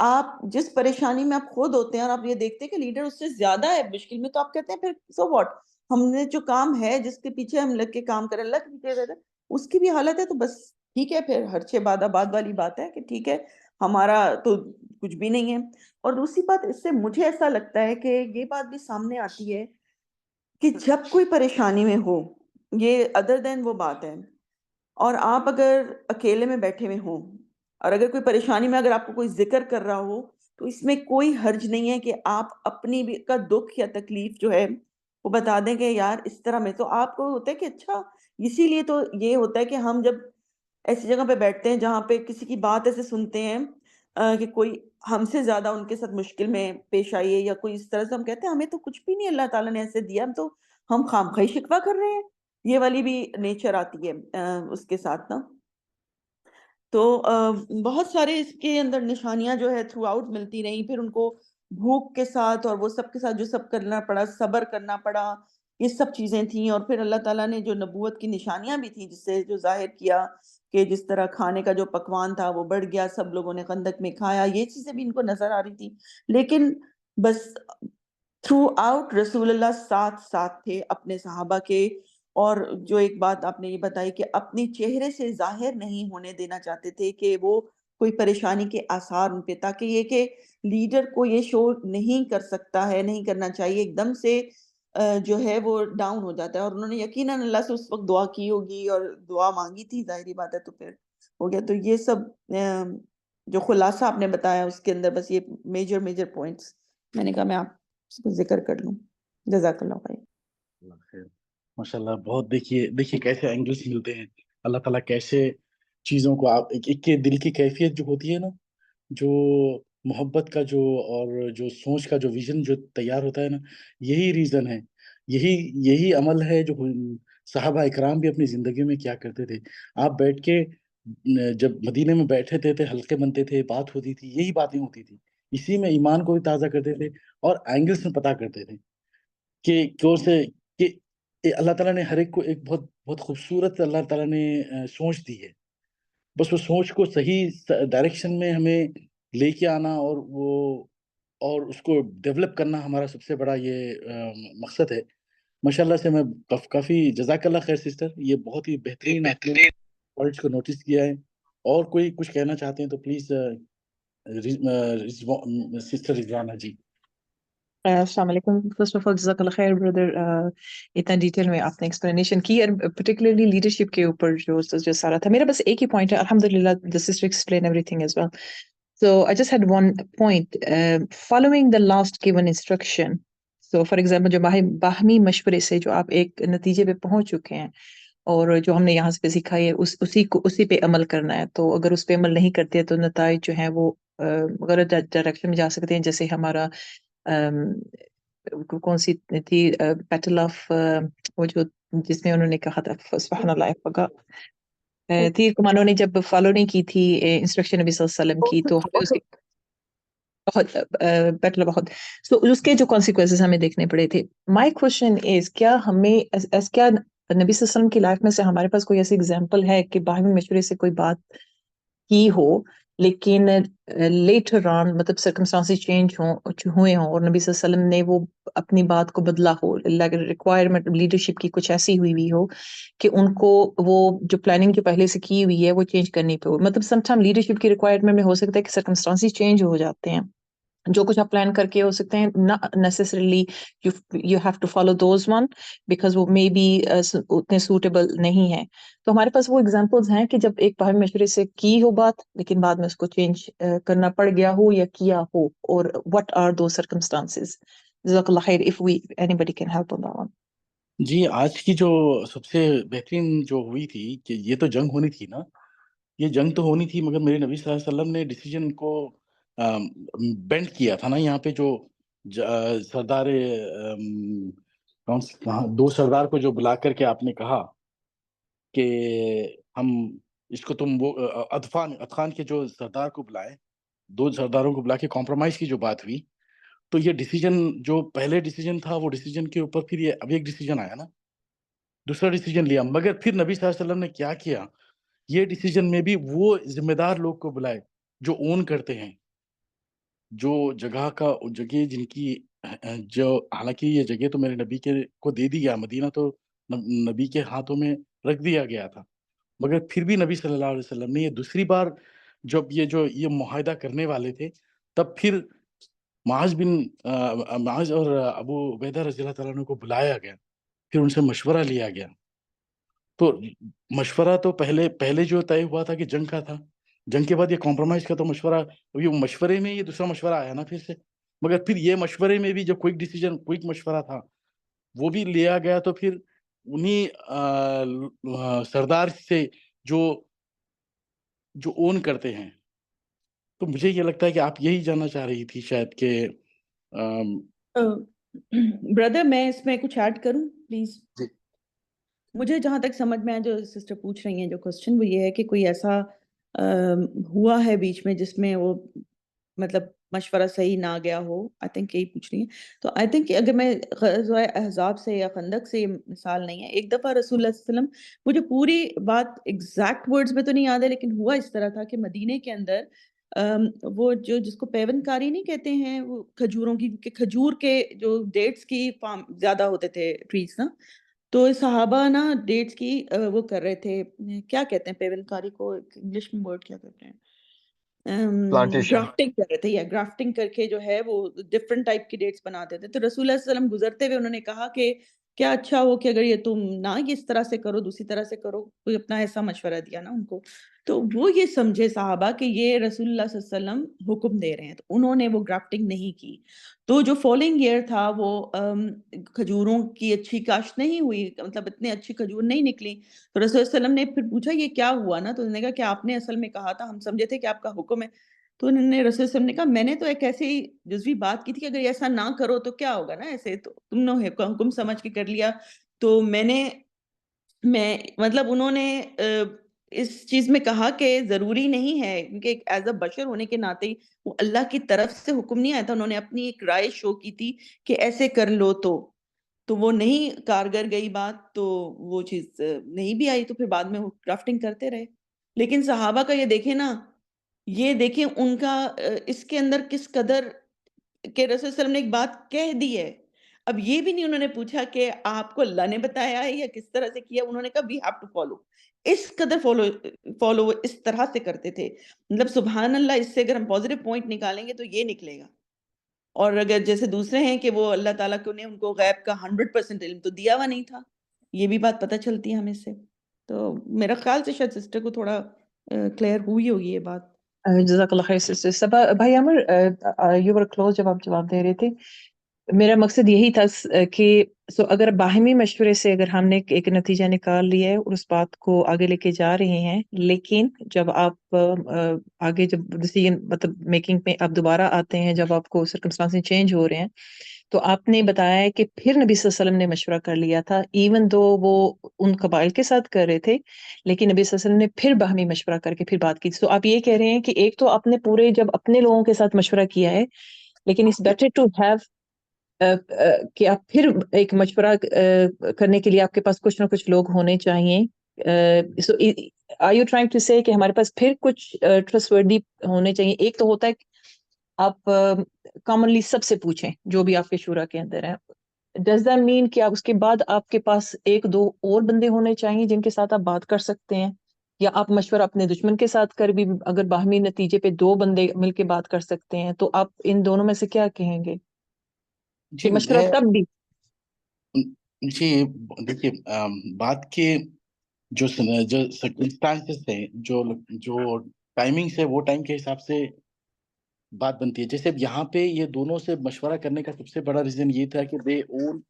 آپ جس پریشانی میں آپ خود ہوتے ہیں اور آپ یہ دیکھتے ہیں کہ لیڈر اس سے زیادہ ہے مشکل میں، تو آپ کہتے ہیں پھر سو واٹ، ہم نے جو کام ہے جس کے پیچھے ہم لگ کے کام کریں، اللہ کے پیچھے رہتے ہیں، اس کی بھی حالت ہے تو بس ٹھیک ہے، پھر ہر چھ باد آباد والی بات ہے کہ ٹھیک ہے ہمارا تو کچھ بھی نہیں ہے۔ اور دوسری بات اس سے مجھے ایسا لگتا ہے کہ یہ بات بھی سامنے آتی ہے کہ جب کوئی پریشانی میں ہو، یہ ادر دین وہ بات ہے، اور آپ اگر اکیلے میں بیٹھے ہوئے ہوں اور اگر کوئی پریشانی میں اگر آپ کو کوئی ذکر کر رہا ہو، تو اس میں کوئی حرج نہیں ہے کہ آپ اپنی بھی کا دکھ یا تکلیف جو ہے وہ بتا دیں کہ یار اس طرح میں، تو آپ کو ہوتا ہے کہ اچھا، اسی لیے تو یہ ہوتا ہے کہ ہم جب ایسی جگہ پہ بیٹھتے ہیں جہاں پہ کسی کی بات ایسے سنتے ہیں کہ کوئی ہم سے زیادہ ان کے ساتھ مشکل میں پیش آئی ہے یا کوئی اس طرح سے، ہم کہتے ہیں ہمیں تو کچھ بھی نہیں اللہ تعالیٰ نے ایسے دیا، ہم تو ہم خواہی شکوہ کر رہے ہیں، یہ والی بھی نیچر آتی ہے اس کے ساتھ نا۔ تو بہت سارے اس کے اندر نشانیاں جو ہے تھرو آؤٹ ملتی رہیں، پھر ان کو بھوک کے ساتھ اور وہ سب کے ساتھ جو سب کرنا پڑا، صبر کرنا پڑا، یہ سب چیزیں تھیں، اور پھر اللہ تعالیٰ نے جو نبوت کی نشانیاں بھی تھیں جس سے جو ظاہر کیا کہ جس طرح کھانے کا جو پکوان تھا وہ بڑھ گیا، سب لوگوں نے خندق میں کھایا، یہ چیزیں بھی ان کو نظر آ رہی تھی، لیکن بس تھرو آؤٹ رسول اللہ ساتھ ساتھ تھے اپنے صحابہ کے۔ اور جو ایک بات آپ نے یہ بتائی کہ اپنے چہرے سے ظاہر نہیں ہونے دینا چاہتے تھے کہ وہ کوئی پریشانی کے آثار ان پہ، تاکہ یہ کہ لیڈر کو یہ شو نہیں کر سکتا ہے، نہیں کرنا چاہیے ایک دم سے جو ہے وہ ڈاؤن ہو جاتا ہے، اور انہوں نے یقیناً اللہ سے اس وقت دعا کی ہوگی اور دعا مانگی تھی، ظاہری بات ہے، تو پھر ہو گیا۔ تو یہ سب جو خلاصہ آپ نے بتایا اس کے اندر بس یہ میجر میجر پوائنٹس میں نے کہا میں آپ اس کو ذکر کر لوں۔ جزاک اللہ خیر۔ اللہ خیر، ماشاء اللہ، بہت دیکھیے کیسے اینگلس ملتے ہیں، اللہ تعالیٰ کیسے چیزوں کو، آپ ایک کے دل کی کیفیت جو ہوتی ہے نا، جو محبت کا جو اور جو سوچ کا جو ویژن جو تیار ہوتا ہے نا، یہی ریزن ہے، یہی عمل ہے جو صحابہ اکرام بھی اپنی زندگی میں کیا کرتے تھے۔ آپ بیٹھ کے جب مدینے میں بیٹھے تھے حلقے بنتے تھے، بات ہوتی تھی، یہی باتیں ہوتی تھی، اسی میں ایمان کو بھی تازہ کرتے تھے اور اینگلس میں پتہ کرتے تھے کہ کیوں سے کہ اللہ تعالیٰ نے ہر ایک کو ایک بہت بہت خوبصورت اللہ تعالیٰ نے سوچ دی ہے، بس وہ سوچ کو صحیح ڈائریکشن میں ہمیں لے کے آنا اور اس کو ڈیولپ کرنا ہمارا سب سے بڑا یہ مقصد ہے۔ ماشاءاللہ سے میں کافی جزاک اللہ خیر سسٹر، یہ بہت ہی بہترین آپ نے پوائنٹس کو نوٹس کیا ہے، اور کوئی کچھ کہنا چاہتے ہیں تو پلیز سسٹر رضوانہ جی۔ السلام علیکم، فرسٹ آف آل جزاک اللہ خیر بردر، اتنا ڈیٹیل میں آپ نے ایکسپلینیشن کی، اور پرٹیکولرلی لیڈرشپ کے اوپر جو سارا تھا، میرا بس ایک ہی پوائنٹ ہے، الحمدللہ the sister explained everything as well. So I just had one point, following the last given instruction. So for example جو باہمی مشورے سے جو آپ ایک نتیجے پہ پہنچ چکے ہیں اور جو ہم نے یہاں سے سکھا ہے اسی پہ عمل کرنا ہے، تو اگر اس پہ عمل نہیں کرتے تو نتائج جو ہیں وہ غلط ڈائریکشن میں جا سکتے ہیں، جیسے ہمارا کون سی تھی بیٹل آف وہ جو جس میں انہوں نے کہا تھا سبحان اللہ تیر کمانوں نے جب فالو نہیں کی تھی انسٹرکشن نبی صلی اللہ علیہ وسلم کی، تو ہمیں اس کے بہت بیٹل بہت سو اس کے جو کانسیکوینسز ہمیں دیکھنے پڑے تھے۔ مائی کوشچن از کیا ہمیں کیا نبی صلی اللہ علیہ وسلم کی لائف میں سے ہمارے پاس کوئی ایسی اگزامپل ہے کہ باہمی مشورے سے کوئی بات کی ہو لیکن لیٹر آن مطلب سرکمسٹانسز چینج ہوئے ہوں اور نبی صلی اللہ علیہ وسلم نے وہ اپنی بات کو بدلا ہو، ریکوائرمنٹ لیڈرشپ کی کچھ ایسی ہوئی ہو کہ ان کو وہ جو پلاننگ جو پہلے سے کی ہوئی ہے وہ چینج کرنی پہ ہو، مطلب سم ٹائم لیڈرشپ کی ریکوائرمنٹ میں ہو سکتا ہے کہ سرکمسٹانسز چینج ہو جاتے ہیں، جو کچھ آپ پلان کر کے ہو سکتے ہیں not necessarily you have to follow those one because وہ may be اتنے suitable نہیں ہیں، تو ہمارے پاس وہ ایگزامپلز ہیں کہ جب ایک باہمی مشورے سے کی ہو بات لیکن بعد میں اس کو چینج کرنا پڑ گیا ہو یا کیا ہو، اور what are those circumstances؟ جزاک اللہ خیر if anybody can help on that one. جی، آج کی جو سب سے بہترین جو ہوئی تھی کہ یہ تو جنگ ہونی تھی نا، یہ جنگ تو ہونی تھی، مگر میرے نبی صلی اللہ علیہ وسلم نے ڈیسیجن کو بینڈ کیا تھا نا، یہاں پہ جو سردار دو سردار کو جو بلا کر کے آپ نے کہا کہ ہم اس کو تم وہ ادخان کے جو سردار کو بلائے، دو سرداروں کو بلا کے کمپرومائز کی جو بات ہوئی، تو یہ ڈیسیجن جو پہلے ڈیسیجن تھا وہ ڈیسیجن کے اوپر پھر یہ اب ایک ڈیسیجن آیا نا، دوسرا ڈیسیجن لیا، مگر پھر نبی صلی اللہ علیہ وسلم نے کیا کیا، یہ ڈیسیجن میں بھی وہ ذمہ دار لوگ کو بلائے جو اون کرتے ہیں، جو جگہ کا جگہ جن کی جو حالانکہ یہ جگہ تو میرے نبی کے کو دے دی گیا، مدینہ تو نبی کے ہاتھوں میں رکھ دیا گیا تھا، مگر پھر بھی نبی صلی اللہ علیہ وسلم نے یہ دوسری بار جب یہ معاہدہ کرنے والے تھے، تب پھر معاذ اور ابو عبیدہ رضی اللہ تعالیٰ عنہ کو بلایا گیا، پھر ان سے مشورہ لیا گیا. تو مشورہ تو پہلے جو طے ہوا تھا کہ جنگ کا تھا، جنگ کے بعد یہ کمپرومائز کا تو مشورہ، یہ مشورے میں یہ دوسرا مشورہ آیا نا پھر سے، مگر پھر یہ مشورے میں بھی جو کوئک مشورہ تھا وہ بھی لیا گیا. تو پھر انہی سردار سے جو اون کرتے ہیں. تو مجھے یہ لگتا ہے کہ آپ یہی جاننا چاہ رہی تھی شاید کہ بردر میں اس میں کچھ ایڈ کروں پلیز. جی مجھے جہاں تک سمجھ میں آیا، جو سسٹر پوچھ رہی ہیں جو کوشچن، وہ یہ ہے کہ کوئی ایسا ہوا ہے بیچ میں جس میں وہ مطلب مشورہ صحیح نہ گیا ہو. آئی تھنک یہی پوچھ رہی ہیں. تو آئی تھنک اگر میں غزوہ احزاب سے یا خندق سے، یہ مثال نہیں ہے. ایک دفعہ رسول اللہ صلی اللہ علیہ وسلم، مجھے پوری بات ایگزیکٹ ورڈز میں تو نہیں یاد ہے، لیکن ہوا اس طرح تھا کہ مدینے کے اندر وہ جس کو پیون کاری نہیں کہتے ہیں، وہ کھجوروں کی، کہ کھجور کے جو ڈیٹس کی فارم زیادہ ہوتے تھے ٹریز نا، تو صحابہ نا ڈیٹس کی وہ کر رہے تھے. کیا کہتے ہیں پیون کاری کو انگلش میں ورڈ کیا کہتے ہیں؟ پلانٹیشن. گرافٹنگ کر رہے تھے، یا گرافٹنگ کر کے جو ہے وہ ڈفرنٹ ٹائپ کی ڈیٹس بناتے تھے. تو رسول اللہ صلی اللہ علیہ وسلم گزرتے ہوئے انہوں نے کہا کہ کیا اچھا ہو کہ اگر یہ تم نہ اس طرح سے کرو، دوسری طرح سے کرو. کوئی اپنا ایسا مشورہ دیا نا ان کو. تو وہ یہ سمجھے صحابہ کہ یہ رسول اللہ صلی اللہ علیہ وسلم حکم دے رہے ہیں، تو انہوں نے وہ گرافٹنگ نہیں کی. تو جو فالوئنگ ایئر تھا وہ کھجوروں کی اچھی کاشت نہیں ہوئی، مطلب اتنے اچھی کھجور نہیں نکلی. تو رسول اللہ علیہ وسلم نے پھر پوچھا یہ کیا ہوا نا، تو انہوں نے کہا کہ آپ نے اصل میں کہا تھا، ہم سمجھے تھے کہ آپ کا حکم ہے. تو انہوں نے رسول اللہ علیہ وسلم نے کہا میں نے تو ایک ایسی جزوی بات کی تھی کہ اگر ایسا نہ کرو تو کیا ہوگا نا، ایسے تو تم نے حکم سمجھ کے کر لیا. تو میں مطلب انہوں نے اس چیز میں کہا کہ ضروری نہیں ہے، کیونکہ ایز اے بشر ہونے کے ناطے وہ اللہ کی طرف سے حکم نہیں آیا تھا. انہوں نے اپنی ایک رائے شو کی تھی کہ ایسے کر لو، تو وہ نہیں کارگر گئی بات، تو وہ چیز نہیں بھی آئی. تو پھر بعد میں وہ کرافٹنگ کرتے رہے. لیکن صحابہ کا یہ دیکھیں نا، یہ دیکھیں ان کا اس کے اندر کس قدر کہ رسول صلی اللہ علیہ وسلم نے ایک بات کہہ دی ہے. اب یہ بھی نہیں انہوں نے پوچھا کہ آپ کو اللہ نے بتایا ہے یا کس طرح سے کیا. انہوں نے کہا وی ہیو ٹو فالو. اس قدر فالو اس طرح سے کرتے تھے. مطلب سبحان اللہ، اس سے اگر ہم پازیٹیو پوائنٹ نکالیں گے تو یہ نکلے گا. اور اگر جیسے دوسرے ہیں کہ وہ اللہ تعالیٰ کو نے ان کو غیب کا 100% علم تو دیا ہوا نہیں تھا، یہ بھی بات پتہ چلتی ہے ہمیں سے. تو میرا خیال سے شاید سسٹر کو تھوڑا کلیئر ہوئی ہوگی یہ بات. جزاک اللہ خیر سسٹر صبا. بھائی عمر، یو ور کلوز جب آپ جواب دے رہے تھے. میرا مقصد یہی تھا کہ اگر باہمی مشورے سے اگر ہم نے ایک نتیجہ نکال لیا ہے اور اس بات کو آگے لے کے جا رہے ہیں، لیکن جب آپ آگے جب ڈیسیژن مطلب میکنگ میں آپ دوبارہ آتے ہیں، جب آپ کو سرکمسٹانسز چینج ہو رہے ہیں، تو آپ نے بتایا ہے کہ پھر نبی صلی اللہ علیہ وسلم نے مشورہ کر لیا تھا، ایون دو وہ ان قبائل کے ساتھ کر رہے تھے، لیکن نبی صلی اللہ علیہ وسلم نے پھر باہمی مشورہ کر کے پھر بات کی. تو آپ یہ کہہ رہے ہیں کہ ایک تو آپ نے پورے جب اپنے لوگوں کے ساتھ مشورہ کیا ہے، لیکن اٹس بیٹر ٹو ہیو کہ آپ پھر ایک مشورہ کرنے کے لیے آپ کے پاس کچھ نہ کچھ لوگ ہونے چاہیے. آر یو ٹرائنگ ٹو سے کہ ہمارے پاس پھر کچھ ٹرسٹ وردی ہونے چاہیے؟ ایک تو ہوتا ہے کہ آپ کامنلی سب سے پوچھیں جو بھی آپ کے شورا کے اندر ہیں. ڈز دیٹ مین کہ آپ اس کے بعد آپ کے پاس ایک دو اور بندے ہونے چاہیے جن کے ساتھ آپ بات کر سکتے ہیں، یا آپ مشورہ اپنے دشمن کے ساتھ کر بھی اگر باہمی نتیجے پہ دو بندے مل کے بات کر سکتے ہیں، تو آپ ان دونوں میں سے کیا کہیں گے کہ مشورہ تب بھی؟ جی دیکھیے، بات کے جو سرکمسٹانسز ہیں، جو ٹائمنگ سے، وہ ٹائم کے حساب سے بات بنتی ہے. جیسے یہاں پہ یہ دونوں سے مشورہ کرنے کا سب سے بڑا ریزن یہ تھا کہ دے اون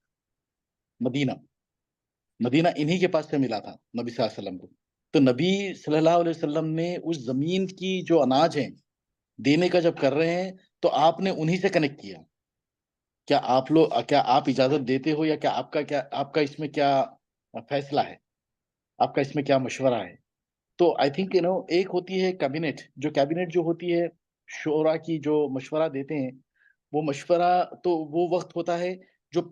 مدینہ انہی کے پاس سے ملا تھا نبی صلی اللہ علیہ وسلم کو. تو نبی صلی اللہ علیہ وسلم نے اس زمین کی جو اناج ہیں دینے کا جب کر رہے ہیں، تو آپ نے انہی سے کنیکٹ کیا. کیا آپ اجازت دیتے ہو، یا آپ کا اس میں کیا فیصلہ ہے، آپ کا اس میں کیا مشورہ ہے؟ تو آئی تھنک ایک ہوتی ہے کیبنٹ، جو ہوتی ہے شورا کی، جو مشورہ دیتے ہیں، وہ مشورہ تو وہ وقت ہوتا ہے جو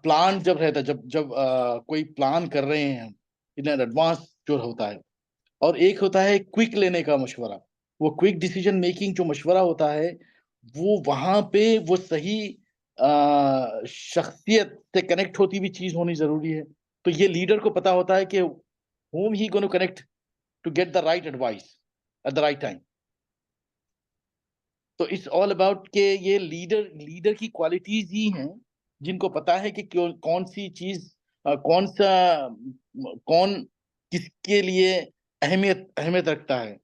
پلان جب رہتا ہے، جب کوئی پلان کر رہے ہیں ان ایڈوانس جو ہوتا ہے. اور ایک ہوتا ہے کوئک لینے کا مشورہ. وہ کوئک ڈیسیجن میکنگ جو مشورہ ہوتا ہے، وہ وہاں پہ وہ صحیح شخصیت سے کنیکٹ ہوتی ہوئی چیز ہونی ضروری ہے. تو یہ لیڈر کو پتا ہوتا ہے کہ whom he going to connect to get the right advice at the right time. تو اٹس آل اباؤٹ کہ یہ لیڈر کی کوالٹیز ہی ہیں جن کو پتا ہے کہ کون سی چیز کون کس کے لیے اہمیت رکھتا ہے.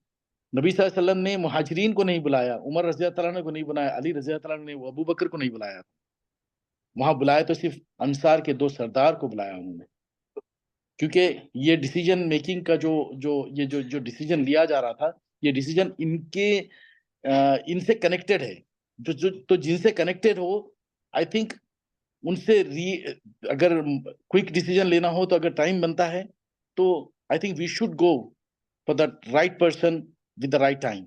نبی صلی اللہ علیہ وسلم نے مہاجرین کو نہیں بلایا, عمر رضی اللہ تعالیٰ عنہ کو نہیں بلایا, علی رضی اللہ تعالیٰ عنہ نے ابو بکر کو نہیں بلایا. وہاں بلایا تو صرف انصار کے 2 سردار کو بلایا انہوں نے, کیونکہ یہ ڈیسیجن میکنگ کا جو ڈیسیجن لیا جا رہا تھا, یہ ڈیسیجن ان سے کنیکٹڈ ہے. تو جن سے connected who, I think in سے اگر کوئک ڈیسیجن لینا ہو تو اگر ٹائم بنتا ہے تو I think we should go for the right person with the right time.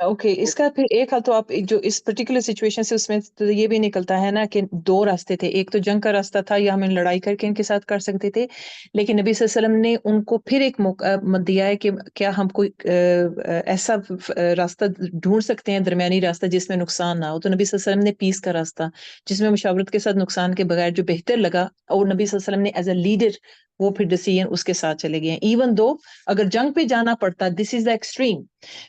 Okay, اس کا پھر ایک حل تو آپ جو اس پرٹیکولر سچویشن سے اس میں تو یہ بھی نکلتا ہے نا کہ 2 راستے تھے. ایک تو جنگ کا راستہ تھا یا ہمیں لڑائی کر کے ان کے ساتھ کر سکتے تھے, لیکن نبی صلی اللہ علیہ وسلم نے ان کو پھر ایک موقع دیا ہے کہ کیا ہم کوئی ایسا راستہ ڈھونڈ سکتے ہیں, درمیانی راستہ جس میں نقصان نہ ہو. تو نبی صلی اللہ علیہ وسلم نے پیس کا راستہ جس میں مشاورت کے ساتھ نقصان کے بغیر جو بہتر لگا, اور نبی صلی اللہ علیہ وسلم نے ایز اے لیڈر وہ پھر ڈیسیژن اس کے ساتھ چلے گئے. ایون دو اگر جنگ پہ جانا پڑتا, دس از دا ایکسٹریم.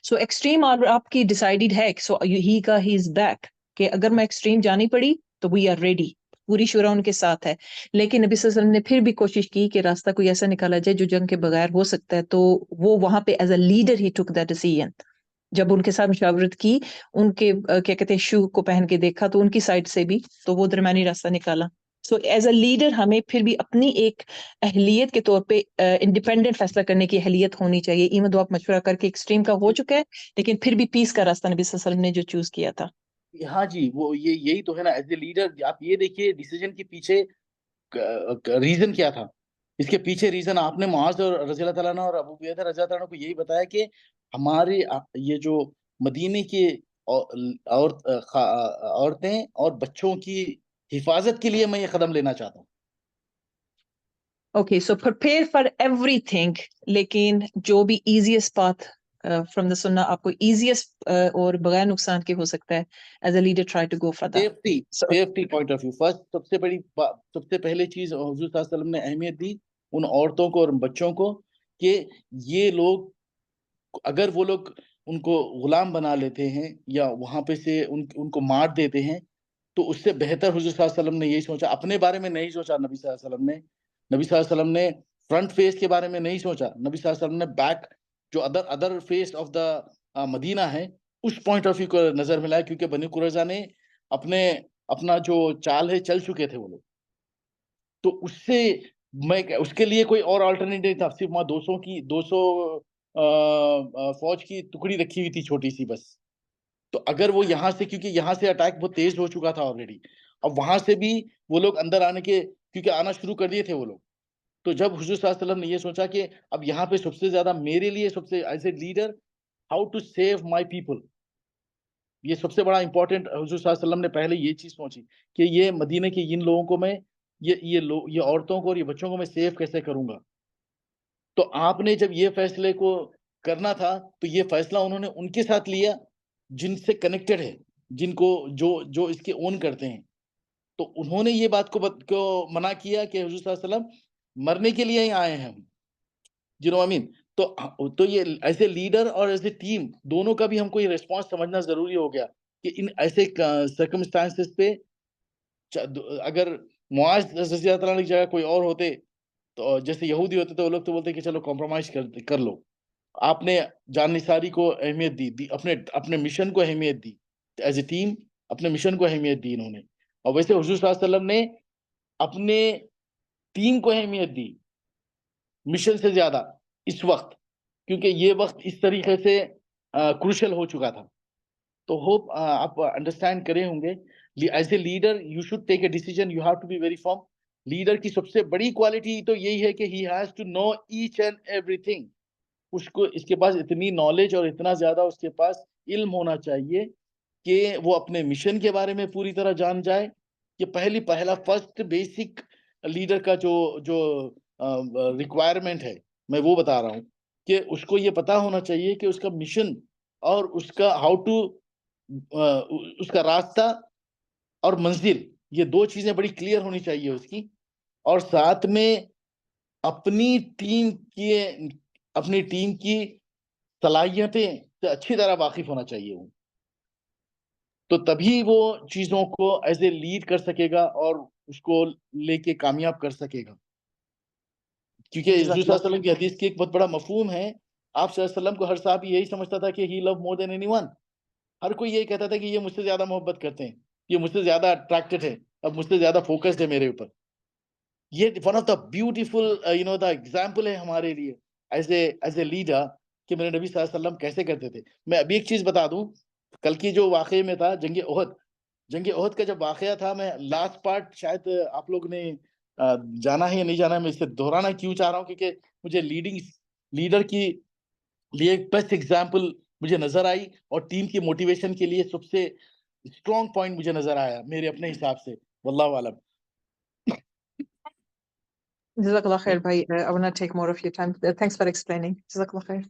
سو ایکسٹریم آپ کی ڈیسائیڈڈ ہے, سو ہی از بیک کہ اگر میں ایکسٹریم جانی پڑی تو وی آر ریڈی, پوری شورا ان کے ساتھ ہے. لیکن نبی صلی اللہ علیہ وسلم نے پھر بھی کوشش کی کہ راستہ کوئی ایسا نکالا جائے جو جنگ کے بغیر ہو سکتا ہے. تو وہ وہاں پہ as a leader he took that decision. جب ان کے ساتھ مشاورت کی, ان کے کیا کہتے ہیں شو کو پہن کے دیکھا تو ان کی سائڈ سے بھی, تو وہ درمیانی راستہ نکالا. سو ایز اے لیڈر ہمیں پھر بھی اپنی ایک اہلیت کے طور پہ انڈیپینڈنٹ فیصلہ کرنے کی اہلیت ہونی چاہیے. ایون دو آپ مشورہ کر کے ایکسٹریم کا ہو چکا ہے, لیکن پھر بھی پیس کا راستہ نبی صلی اللہ علیہ وسلم نے جو چوز کیا تھا. ہاں جی, وہ یہی تو ہے نا. ایز اے لیڈر آپ یہ دیکھیے ڈیسیجن کے پیچھے ریزن کیا تھا. اس کے پیچھے ریزن آپ نے معاذ اور رضی اللہ تعالیٰ عنہ اور ابو عبیدہ رضی اللہ تعالیٰ عنہ کو یہی بتایا کہ ہمارے یہ جو مدینے کے عورتیں اور بچوں کی حفاظت کے لیے میں یہ قدم لینا چاہتا ہوں. Okay, so prepare for every thing, لیکن جو بھی ایزیسٹ پاتھ فرام دا سننا آپ کو ایزیسٹ اور بغیر نقصان کے ہو سکتا ہے, as a leader try to go for that. Safety point of view first, سب سے پہلے چیز حضور صلی اللہ علیہ وسلم نے اہمیت دی ان عورتوں کو اور بچوں کو کہ یہ لوگ اگر وہ لوگ ان کو غلام بنا لیتے ہیں یا وہاں پہ سے ان کو مار دیتے ہیں تو اس سے بہتر حضور صلی اللہ علیہ وسلم نے یہی سوچا. اپنے بارے میں نہیں سوچا نبی صلی اللہ علیہ وسلم نے. نبی صلی اللہ علیہ وسلم نے فرنٹ فیس کے بارے میں نہیں سوچا. نبی صلی اللہ علیہ وسلم نے بیک جو ادر فیس آف دا مدینہ ہے اس پوائنٹ آف ویو کو نظر میں لایا, کیونکہ بنی قریظہ نے اپنا جو چال ہے چل چکے تھے وہ لوگ. تو اس سے اس کے لیے کوئی اور آلٹرنیٹ نہیں تھا, صرف وہاں 200 فوج کی ٹکڑی رکھی ہوئی تھی چھوٹی سی بس. تو اگر وہ یہاں سے, کیونکہ یہاں سے اٹیک بہت تیز ہو چکا تھا آلریڈی, اب وہاں سے بھی وہ لوگ اندر آنے کے کیونکہ آنا شروع کر دیے تھے وہ لوگ. تو جب حضور صلی اللہ علیہ وسلم نے یہ سوچا کہ اب یہاں پہ سب سے زیادہ میرے لیے سب سے as a leader how to save my people, یہ سب سے بڑا امپورٹنٹ حضور صلی اللہ علیہ وسلم نے پہلے یہ چیز سوچی کہ یہ مدینے کے ان لوگوں کو میں یہ عورتوں کو اور یہ بچوں کو میں سیو کیسے کروں گا. تو آپ نے جب یہ فیصلے کو کرنا تھا تو یہ فیصلہ انہوں نے ان کے ساتھ لیا جن سے کنیکٹڈ ہے, جن کو جو اس کے اون کرتے ہیں. تو انہوں نے یہ بات کو منع کیا کہ حضور صلی اللہ علیہ وسلم مرنے کے لیے ہی آئے ہیں ہم, you know what I mean. تو یہ ایسے لیڈر اور ایسے ٹیم دونوں کا بھی ہم کو یہ ریسپانس سمجھنا ضروری ہو گیا کہ ان ایسے سرکمسٹانسز پہ اگر معاذ رضی اللہ تعالیٰ کی جگہ کوئی اور ہوتے تو جیسے یہودی ہوتے تو وہ لوگ تو بولتے کہ چلو کمپرومائز کر لو. آپ نے جان نثاری کو اہمیت دی, اپنے مشن کو اہمیت دی, ایز اے ٹیم اپنے مشن کو اہمیت دی انہوں نے. اور ویسے حضور صلی اللہ علیہ وسلم نے اپنے ٹیم کو اہمیت دی مشن سے زیادہ اس وقت, کیونکہ یہ وقت اس طریقے سے کروشل ہو چکا تھا. تو ہوپ آپ انڈرسٹینڈ کرے ہوں گے. As a leader you should take a decision, you have to be very firm. لیڈر کی سب سے بڑی کوالٹی تو یہی ہے کہ he has to know each and everything. اس کے پاس اتنی نالج اور اتنا زیادہ اس کے پاس علم ہونا چاہیے کہ وہ اپنے مشن کے بارے میں پوری طرح جان جائے. کہ پہلا فرسٹ بیسک لیڈر کا جو ریکوائرمنٹ ہے میں وہ بتا رہا ہوں کہ اس کو یہ پتا ہونا چاہیے کہ اس کا مشن اور اس کا ہاؤ ٹو اس کا راستہ اور منزل، یہ دو چیزیں بڑی کلیئر ہونی چاہیے اس کی، اور ساتھ میں اپنی ٹیم کی صلاحیتیں سے اچھی طرح واقف ہونا چاہیے وہ، تو تبھی وہ چیزوں کو ایز اے لیڈ کر سکے گا اور اس کو لے کے کامیاب کر سکے گا. کیونکہ حضور صلی اللہ علیہ وسلم کی حدیث کی ایک بہت بڑا مفہوم ہے، آپ صلی اللہ علیہ وسلم کو ہر صحابی یہی سمجھتا تھا کہ ہی لو مور دین اینی ون، ہر کوئی یہی کہتا تھا کہ یہ مجھ سے زیادہ محبت کرتے ہیں، یہ مجھ سے زیادہ اٹریکٹڈ ہے، اب مجھ سے زیادہ فوکسڈ ہے میرے اوپر. یہ one of the beautiful the example ہے ہمارے لیے ایز اے لیڈر کہ میرے نبی صلی اللہ علیہ وسلم کیسے کرتے تھے. میں ابھی ایک چیز بتا دوں، کل کی جو واقعے میں تھا جنگ احد کا جب واقعہ تھا، میں لاسٹ پارٹ شاید آپ لوگ نے جانا ہے یا نہیں جانا ہے، میں اسے دہرانا کیوں چاہ رہا ہوں کیونکہ مجھے لیڈر کی لیے ایک بیسٹ ایگزامپل مجھے نظر آئی، اور ٹیم کی موٹیویشن کے لیے سب سے اسٹرانگ پوائنٹ مجھے نظر آیا میرے اپنے حساب سے. واللہ عالم. جزاک اللہ خیر بھائی. I will not take more of your time. Thanks for explaining. جزاک اللہ خیر.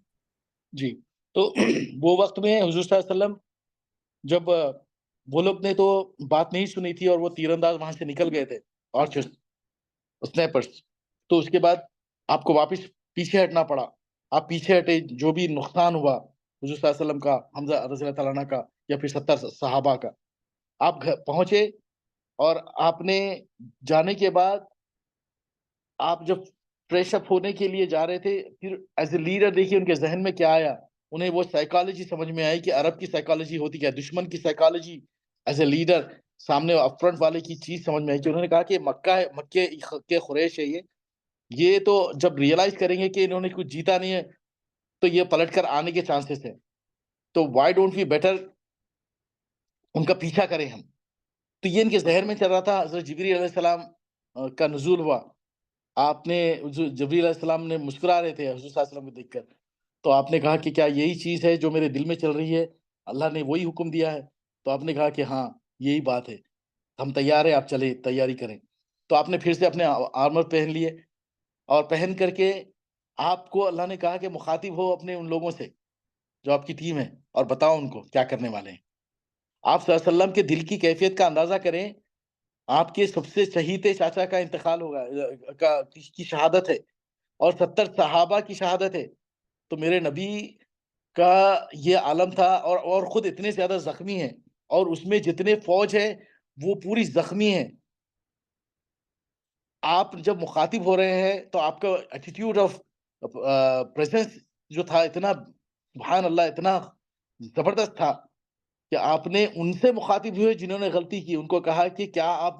جی، تو وہ وقت میں حضور صلی اللہ علیہ وسلم جب وہ لوگ نے تو بات نہیں سنی تھی اور وہ تیر انداز وہاں سے نکل گئے تھے اور اسنیپرز، تو اس کے بعد آپ کو واپس پیچھے ہٹنا پڑا. آپ پیچھے ہٹے، جو بھی نقصان ہوا حضور صلی اللہ علیہ وسلم کا، حمزہ رضی اللہ تعالیٰ عنہ کا، یا پھر 70 صحابہ کا، آپ پہنچے اور آپ نے جانے کے بعد آپ جب فریش اپ ہونے کے لیے جا رہے تھے، پھر ایز اے لیڈر دیکھیے ان کے ذہن میں کیا آیا. انہیں وہ سائیکالوجی سمجھ میں آئی کہ عرب کی سائیکالوجی ہوتی کیا، دشمن کی سائیکالوجی ایز اے لیڈر سامنے اپ فرنٹ والے کی چیز سمجھ میں آئی کہ انہوں نے کہا کہ مکے کے قریش ہے یہ تو جب ریئلائز کریں گے کہ انہوں نے کچھ جیتا نہیں ہے تو یہ پلٹ کر آنے کے چانسز ہیں، تو وائی ڈونٹ وی بیٹر ان کا پیچھا کریں ہم. تو یہ ان کے ذہن میں چل رہا تھا. حضرت جبریل علیہ السلام کا نزول ہوا، آپ نے جبریل علیہ السلام نے مسکرا رہے تھے حضور صلی اللہ علیہ وسلم کو دیکھ کر، تو آپ نے کہا کہ کیا یہی چیز ہے جو میرے دل میں چل رہی ہے، اللہ نے وہی حکم دیا ہے؟ تو آپ نے کہا کہ ہاں یہی بات ہے، ہم تیار ہیں، آپ چلے تیاری کریں. تو آپ نے پھر سے اپنے آرمر پہن لیے، اور پہن کر کے آپ کو اللہ نے کہا کہ مخاطب ہو اپنے ان لوگوں سے جو آپ کی ٹیم ہے، اور بتاؤ ان کو کیا کرنے والے ہیں. آپ صلی اللہ علیہ وسلم کے دل کی کیفیت کا اندازہ کریں. آپ کے سب سے چہیتے چاچا کا انتقال ہوگا، کی شہادت ہے، اور 70 صحابہ کی شہادت ہے. تو میرے نبی کا یہ عالم تھا، اور خود اتنے زیادہ زخمی ہیں، اور اس میں جتنے فوج ہیں وہ پوری زخمی ہیں. آپ جب مخاطب ہو رہے ہیں تو آپ کا ایٹیٹیوڈ آف پریزنس جو تھا اتنا سبحان اللہ اتنا زبردست تھا کہ آپ نے ان سے مخاطب ہوئے جنہوں نے غلطی کی. ان کو کہا کہ کیا آپ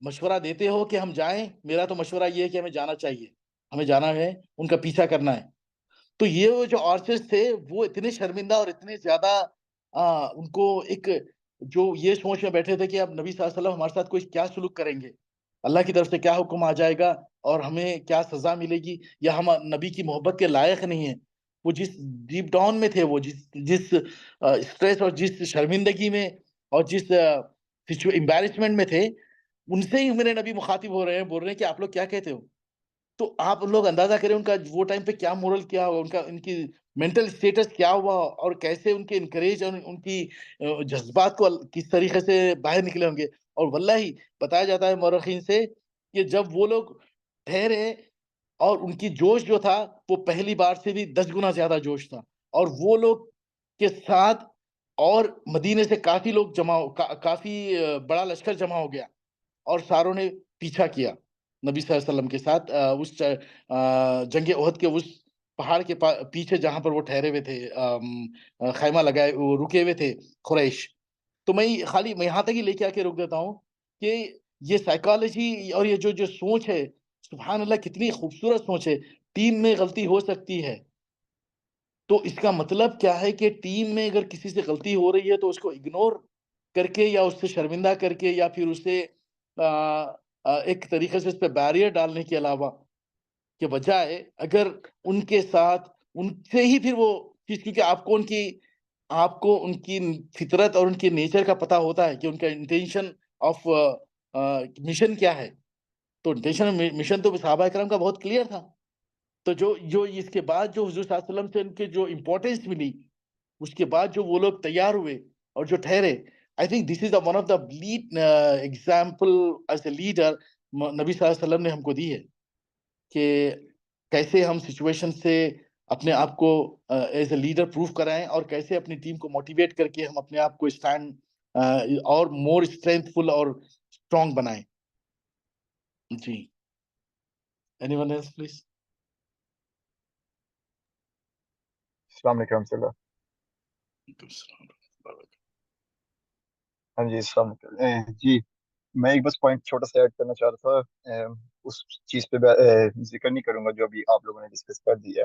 مشورہ دیتے ہو کہ ہم جائیں؟ میرا تو مشورہ یہ ہے کہ ہمیں جانا چاہیے، ہمیں جانا ہے، ان کا پیچھا کرنا ہے. تو یہ جو آرچرز تھے وہ اتنے شرمندہ اور اتنے زیادہ ان کو ایک جو یہ سوچ میں بیٹھے تھے کہ اب نبی صلی اللہ علیہ وسلم ہمارے ساتھ کوئی کیا سلوک کریں گے، اللہ کی طرف سے کیا حکم آ جائے گا اور ہمیں کیا سزا ملے گی، یا ہم نبی کی محبت کے لائق نہیں ہیں. وہ جس ڈیپ ڈاؤن میں تھے، وہ جس اسٹریس اور جس شرمندگی میں اور جس امبیرسمنٹ میں تھے، ان سے ہی میرے نبی مخاطب ہو رہے ہیں، بول رہے ہیں کہ آپ لوگ کیا کہتے ہو. تو آپ لوگ اندازہ کریں ان کا وہ ٹائم پہ کیا مورل کیا ہوا، ان کی مینٹل اسٹیٹس کیا ہوا، اور کیسے ان کے انکریج اور ان کی جذبات کو کس طریقے سے باہر نکلے ہوں گے. اور واللہ بتایا جاتا ہے مورخین سے کہ جب وہ لوگ ٹھہرے اور ان کی جوش جو تھا وہ پہلی بار سے بھی 10 گنا زیادہ جوش تھا، اور وہ لوگ کے ساتھ اور مدینے سے کافی لوگ کافی بڑا لشکر جمع ہو گیا، اور ساروں نے پیچھا کیا نبی صلی اللہ علیہ وسلم کے ساتھ اس جنگ احد کے اس پہاڑ کے پیچھے جہاں پر وہ ٹھہرے ہوئے تھے، خیمہ لگائے وہ رکے ہوئے تھے قریش. تو میں یہاں تک ہی لے کے آ کے روک دیتا ہوں کہ یہ سائیکالوجی اور یہ جو سوچ ہے، سبحان اللہ کتنی خوبصورت سوچ ہے. ٹیم میں غلطی ہو سکتی ہے، تو اس کا مطلب کیا ہے کہ ٹیم میں اگر کسی سے غلطی ہو رہی ہے تو اس کو اگنور کر کے یا اس سے شرمندہ کر کے یا پھر اسے ایک طریقے سے اس پہ بیریئر ڈالنے کے علاوہ کہ بجائے اگر ان کے ساتھ ان سے ہی پھر وہ چیز، کیونکہ آپ کو ان کی فطرت اور ان کے نیچر کا پتہ ہوتا ہے کہ ان کا انٹینشن آف مشن کیا ہے. تو انٹینشن مشن تو صحابہ کرام کا بہت کلیئر تھا. تو جو اس کے بعد جو حضور صلی اللہ علیہ وسلم سے ان کے جو امپورٹنس ملی اس کے بعد جو وہ لوگ تیار ہوئے اور جو ٹھہرے, I think this is the one of the lead example as a leader نبی صلی اللہ علیہ وسلم نے ہم کو دی ہے, کہ کیسے ہم سچویشن سے اپنے آپ کو ایز اے لیڈر پروف کرائیں, اور کیسے اپنی ٹیم کو موٹیویٹ کر کے ہم اپنے آپ کو اسٹینڈ اور مور اسٹرینتھ فل اور اسٹرانگ بنائیں. جی, اینی ون ایلس پلیز. السلام علیکم ورحمۃ اللہ. ہاں جی السلام علیکم. جی میں ایک بس پوائنٹ چھوٹا سا ایڈ کرنا چاہ رہا تھا. اس چیز پہ ذکر نہیں کروں گا جو ابھی آپ لوگوں نے ڈسکس کر دیا,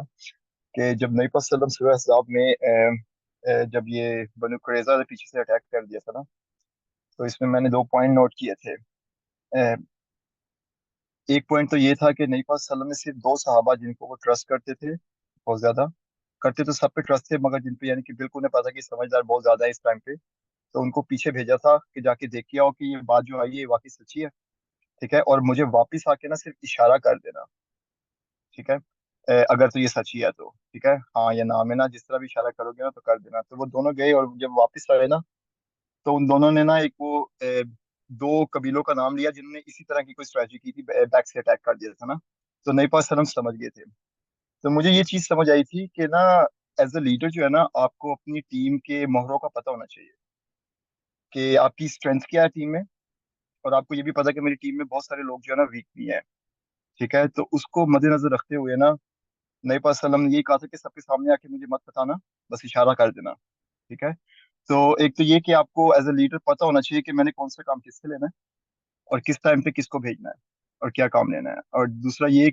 کہ جب نبی پاک صلی اللہ علیہ وسلم سورہ احزاب میں جب یہ بنو قریظہ نے پیچھے سے اٹیک کر دیا تھا نا, تو اس میں نے 2 پوائنٹ نوٹ کیے تھے. ایک پوائنٹ تو یہ تھا کہ نبی پاک صلی اللہ علیہ وسلم نے صرف 2 صحابہ جن کو وہ ٹرسٹ کرتے تھے, بہت زیادہ کرتے تو سب پہ ٹرسٹ تھے, مگر جن پہ یعنی کہ بالکل انہیں پتا کہ سمجھدار بہت زیادہ ہے اس ٹائم پہ, تو ان کو پیچھے بھیجا تھا کہ جا کے دیکھ کے آؤ کہ یہ بات جو آئی ہے واقعی سچی ہے, ٹھیک ہے, اور مجھے واپس آ کے نا صرف اشارہ کر دینا, ٹھیک ہے, اگر تو یہ سچی ہے تو ٹھیک ہے, ہاں یا نہ میں نا جس طرح بھی اشارہ کرو گے نا تو کر دینا. تو وہ دونوں گئے, اور جب واپس آئے نا تو ان دونوں نے نا ایک وہ 2 قبیلوں کا نام لیا جنہوں نے اسی طرح کی کوئی اسٹریٹجی کی تھی, بیک سے اٹیک کر دیا تھا نا, تو نبی پاک صلی اللہ علیہ وسلم سمجھ گئے تھے. تو مجھے یہ چیز سمجھ آئی تھی کہ نا ایز اے لیڈر جو ہے نا, آپ کو اپنی ٹیم کے مہروں کا پتہ ہونا چاہیے کہ آپ کی اسٹرینتھ کیا ہے ٹیم میں, اور آپ کو یہ بھی پتا کہ میری ٹیم میں بہت سارے لوگ جو ہے نا ویک بھی ہیں, ٹھیک ہے. تو اس کو مد نظر رکھتے ہوئے نا نبی پاک صلی اللہ علیہ وسلم نے یہی کہا تھا کہ سب کے سامنے آ کے مجھے مت بتانا, بس اشارہ کر دینا, ٹھیک ہے. تو ایک تو یہ کہ آپ کو ایز اے لیڈر پتہ ہونا چاہیے کہ میں نے کون سا کام کس سے لینا ہے, اور کس ٹائم پہ کس کو بھیجنا ہے, اور کیا کام لینا ہے. اور دوسرا یہ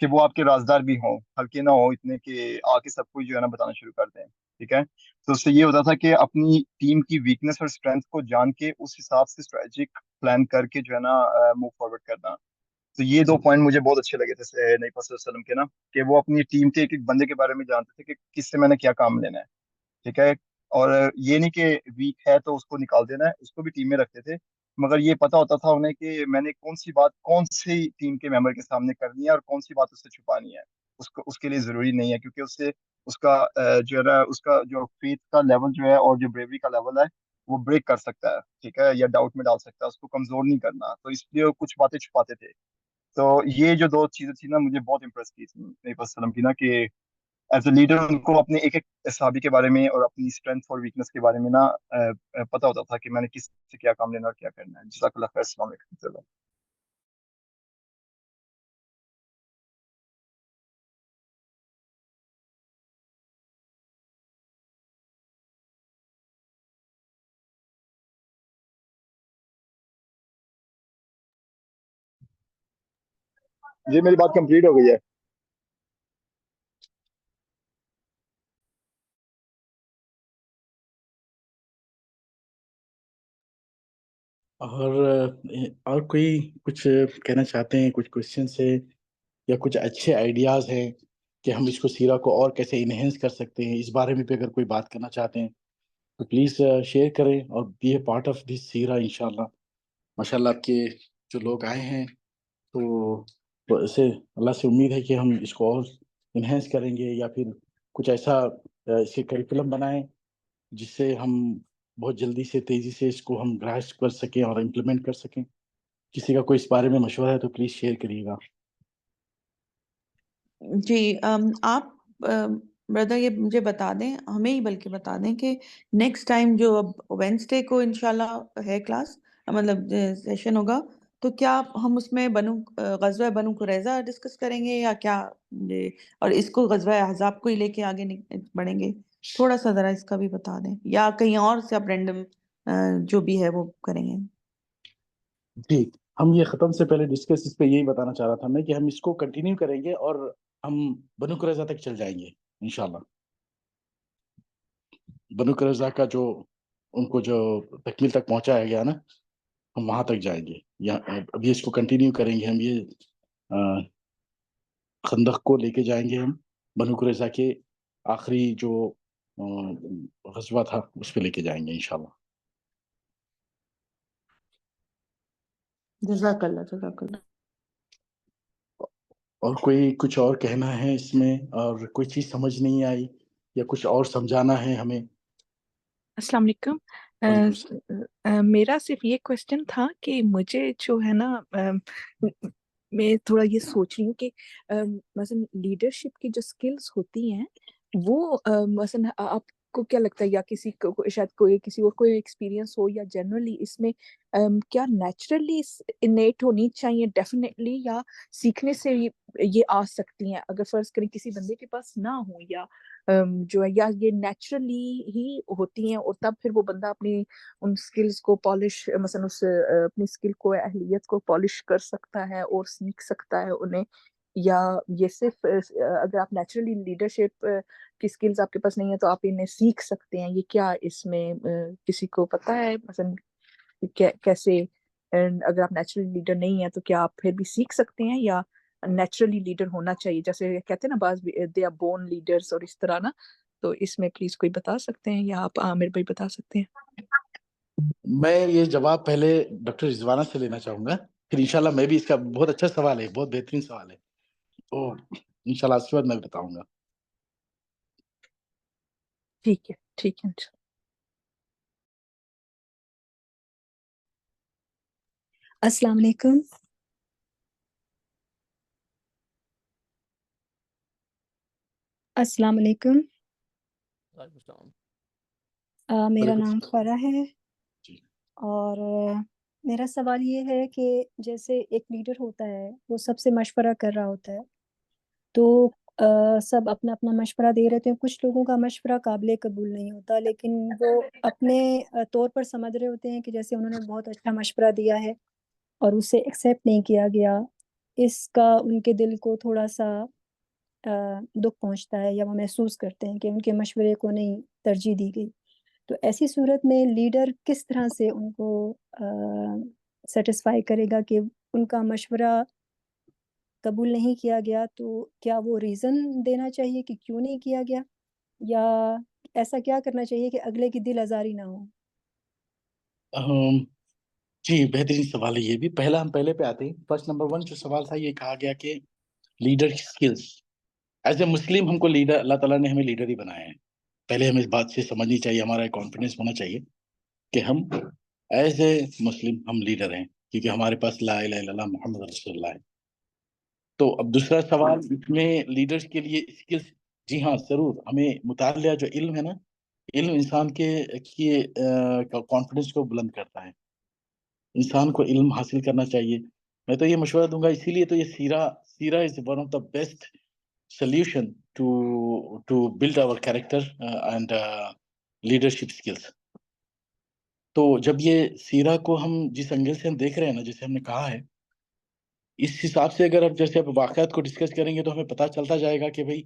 کہ وہ آپ کے رازدار بھی ہوں, ہلکے نہ ہو اتنے کہ آ کے سب کچھ جو ہے نا بتانا شروع کر دیں, ٹھیک ہے. تو اس سے یہ ہوتا تھا کہ اپنی ٹیم کی ویکنس اور اسٹرینتھ کو جان کے اس حساب سے اسٹریٹجک پلان کر کے جو ہے نا موو فارورڈ کرنا. تو یہ 2 پوائنٹ مجھے بہت اچھے لگے تھے نبی پاک صلی اللہ علیہ وسلم کے نا, کہ وہ اپنی ٹیم کے ایک بندے کے بارے میں جانتے تھے کہ کس سے میں نے کیا کام لینا ہے, ٹھیک ہے. اور یہ نہیں کہ ویک ہے تو اس کو نکال دینا ہے, اس کو بھی ٹیم میں رکھتے تھے, مگر یہ پتا ہوتا تھا انہیں کہ میں نے کون سی بات کون سی ٹیم کے ممبر کے سامنے کرنی ہے اور کون سی بات اس سے چھپانی ہے. اس کے لیے ضروری نہیں ہے, کیونکہ اس سے اس کا جو ہے نا اس کا جو فیتھ کا لیول جو ہے اور جو بریوری کا لیول ہے وہ بریک کر سکتا ہے, ٹھیک ہے, یا ڈاؤٹ میں ڈال سکتا ہے, اس کو کمزور نہیں کرنا. تو اس لیے کچھ باتیں چھپاتے تھے. تو یہ جو 2 چیزیں تھیں نا مجھے بہت امپریس کی تھی نبی پاک صلی اللہ علیہ وسلم کی نا, کہ ایز اے لیڈر ان کو اپنے ایک صحابی کے بارے میں اور اپنی اسٹرینتھ اور ویکنس کے بارے میں نا پتا ہوتا تھا کہ میں نے کس سے کیا کام لینا اور کیا کرنا ہے. جزاک اللہ خیر. السلام علیکم. جی میری بات کمپلیٹ ہو گئی ہے. اور کوئی کچھ کہنا چاہتے ہیں, کچھ کوشچنس ہے یا کچھ اچھے آئیڈیاز ہیں کہ ہم اس کو سیرہ کو اور کیسے انہینس کر سکتے ہیں, اس بارے میں بھی اگر کوئی بات کرنا چاہتے ہیں تو پلیز شیئر کریں اور be a part of this سیرہ انشاءاللہ. ماشاءاللہ آپ کے جو لوگ آئے ہیں تو اسے اللہ سے امید ہے کہ ہم اس کو اور انہینس کریں گے, یا پھر کچھ ایسا اس کے کریکولم بنائیں جس سے ہم بہت جلدی سے تیزی سے اس کو ہم گراسپ کر سکیں اور امپلیمنٹ کر سکیں. کسی کا کوئی اس بارے میں مشورہ ہے تو پلیز شیئر کریے گا. جی آپ بردر یہ مجھے بتا دیں, ہمیں ہی بلکہ بتا دیں کہ نیکسٹ ٹائم جو اب وینسڈے کو انشاءاللہ ہے کلاس, مطلب سیشن ہوگا, تو کیا ہم اس میں غزوہ بنو قریظہ ڈسکس کریں گے یا کیا, اور اس کو غزوہ احزاب کو ہی لے کے آگے بڑھیں گے؟ تھوڑا سا ذرا اس کا بھی بتا دیں, یا کہیں اور سے آپ رینڈم جو بھی ہے وہ کریں گے. جی, ہم یہ ختم سے پہلے ڈسکس اس پہ یہی بتانا چاہ رہا تھا میں کہ ہم اس کو کنٹینیو کریں گے اور ہم بنو قریظہ تک چل جائیں گے انشاءاللہ. بنو قریظہ کا جو ان کو جو تکمیل تک پہنچایا گیا نا, ہم وہاں تک جائیں گے. یا ابھی اس کو کنٹینیو کریں گے, ہم یہ خندق کو لے کے جائیں گے, ہم بنو قریظہ کے آخری جو غزوہ تھا اس پہ لے کے جائیں گے انشاءاللہ. جزاک اللہ. جزاک اللہ. اور کوئی کچھ اور کہنا ہے اس میں, اور کوئی چیز سمجھ نہیں آئی یا کچھ اور سمجھانا ہے ہمیں؟ السلام علیکم. وعلیکم السلام. میرا صرف یہ کوشچن تھا کہ مجھے جو ہے نا میں تھوڑا یہ سوچ رہی ہوں کہ مثلا لیڈرشپ کی جو سکلز ہوتی ہیں وہ مثلا آپ کو کیا لگتا ہے، یا کسی کو شاید کسی اور کوئی ایکسپیرینس ہو، یا جنرلی اس میں کیا نیچرلی انیٹ ہونی چاہیے ڈیفینیٹلی، یا سیکھنے سے یہ آ سکتی ہیں؟ اگر فرض کریں کسی بندے کے پاس نہ ہو، یا جو ہے یا یہ نیچرلی ہی ہوتی ہیں، اور تب پھر وہ بندہ اپنی ان سکلز کو پالش، مثلا اس اپنی سکل کو، اہلیت کو پالش کر سکتا ہے اور سیکھ سکتا ہے انہیں، یا یہ صرف اگر آپ نیچرلی لیڈرشپ کی سکلز آپ کے پاس نہیں ہے تو آپ انہیں سیکھ سکتے ہیں؟ یہ کیا اس میں کسی کو پتا ہے مثلا کیسے اگر آپ نیچرلی لیڈر نہیں ہیں تو کیا آپ پھر بھی سیکھ سکتے ہیں، یا نیچرلی لیڈر ہونا چاہیے جیسے کہتے ہیں نا بعض دے آر بورن لیڈرز اور اس طرح نا؟ تو اس میں پلیز کوئی بتا سکتے ہیں، یا آپ عامر بھائی بتا سکتے ہیں؟ میں یہ جواب پہلے ڈاکٹر رضوانہ سے لینا چاہوں گا، پھر انشاءاللہ میں بھی، اس کا بہت اچھا سوال ہے، بہت بہترین سوال ہے، تو انشاءاللہ اس کے بعد میں بتاؤں گا. ٹھیک ہے، ٹھیک ہے. السلام علیکم. السلام علیکم. میرا وعلیکم نام السلام. فرح ہے، جی. اور میرا سوال یہ ہے کہ جیسے ایک لیڈر ہوتا ہے وہ سب سے مشورہ کر رہا ہوتا ہے، تو سب اپنا اپنا مشورہ دے رہے ہیں، کچھ لوگوں کا مشورہ قابل قبول نہیں ہوتا، لیکن وہ اپنے طور پر سمجھ رہے ہوتے ہیں کہ جیسے انہوں نے بہت اچھا مشورہ دیا ہے اور اسے ایکسیپٹ نہیں کیا گیا، اس کا ان کے دل کو تھوڑا سا دکھ پہنچتا ہے، یا وہ محسوس کرتے ہیں کہ ان کے مشورے کو نہیں ترجیح دی گئی. تو ایسی صورت میں لیڈر کس طرح سے ان کو سیٹسفائی کرے گا کہ ان کا مشورہ قبول نہیں کیا گیا؟ تو کیا وہ ریزن دینا چاہیے کہ کیوں نہیں کیا گیا، یا ایسا کیا کرنا چاہیے کہ اگلے کی دل آزاری نہ ہو؟ جی بہترین سوال ہے یہ بھی. ہم پہلے پہ آتے ہیں. فرسٹ نمبر 1 جو سوال تھا، یہ کہا گیا کہ لیڈر اسکلز. ایز اے مسلم ہم کو لیڈر، اللہ تعالیٰ نے ہمیں لیڈر ہی بنایا ہے. پہلے ہمیں اس بات سے سمجھنی چاہیے، ہمارا کانفیڈنس ہونا چاہیے کہ ہم ایز اے مسلم ہم لیڈر ہیں، کیونکہ ہمارے پاس لا الہ الا اللہ محمد رسول اللہ ہے. تو اب دوسرا سوال، اس میں لیڈرز کے لیے اسکلز. جی ہاں ضرور، ہمیں مطالعہ جو علم ہے نا، علم انسان کے کانفیڈنس کو بلند کرتا ہے. انسان کو علم حاصل کرنا چاہیے. میں تو یہ مشورہ دوں گا، اسی لیے تو یہ سیرہ is one of the best solution to build our character and leadership skills. تو جب یہ سیرہ کو ہم جس اینگل سے ہم دیکھ رہے ہیں نا، جیسے ہم نے کہا ہے، اس حساب سے اگر اب جیسے اب واقعات کو ڈسکس کریں گے تو ہمیں پتہ چلتا جائے گا کہ بھائی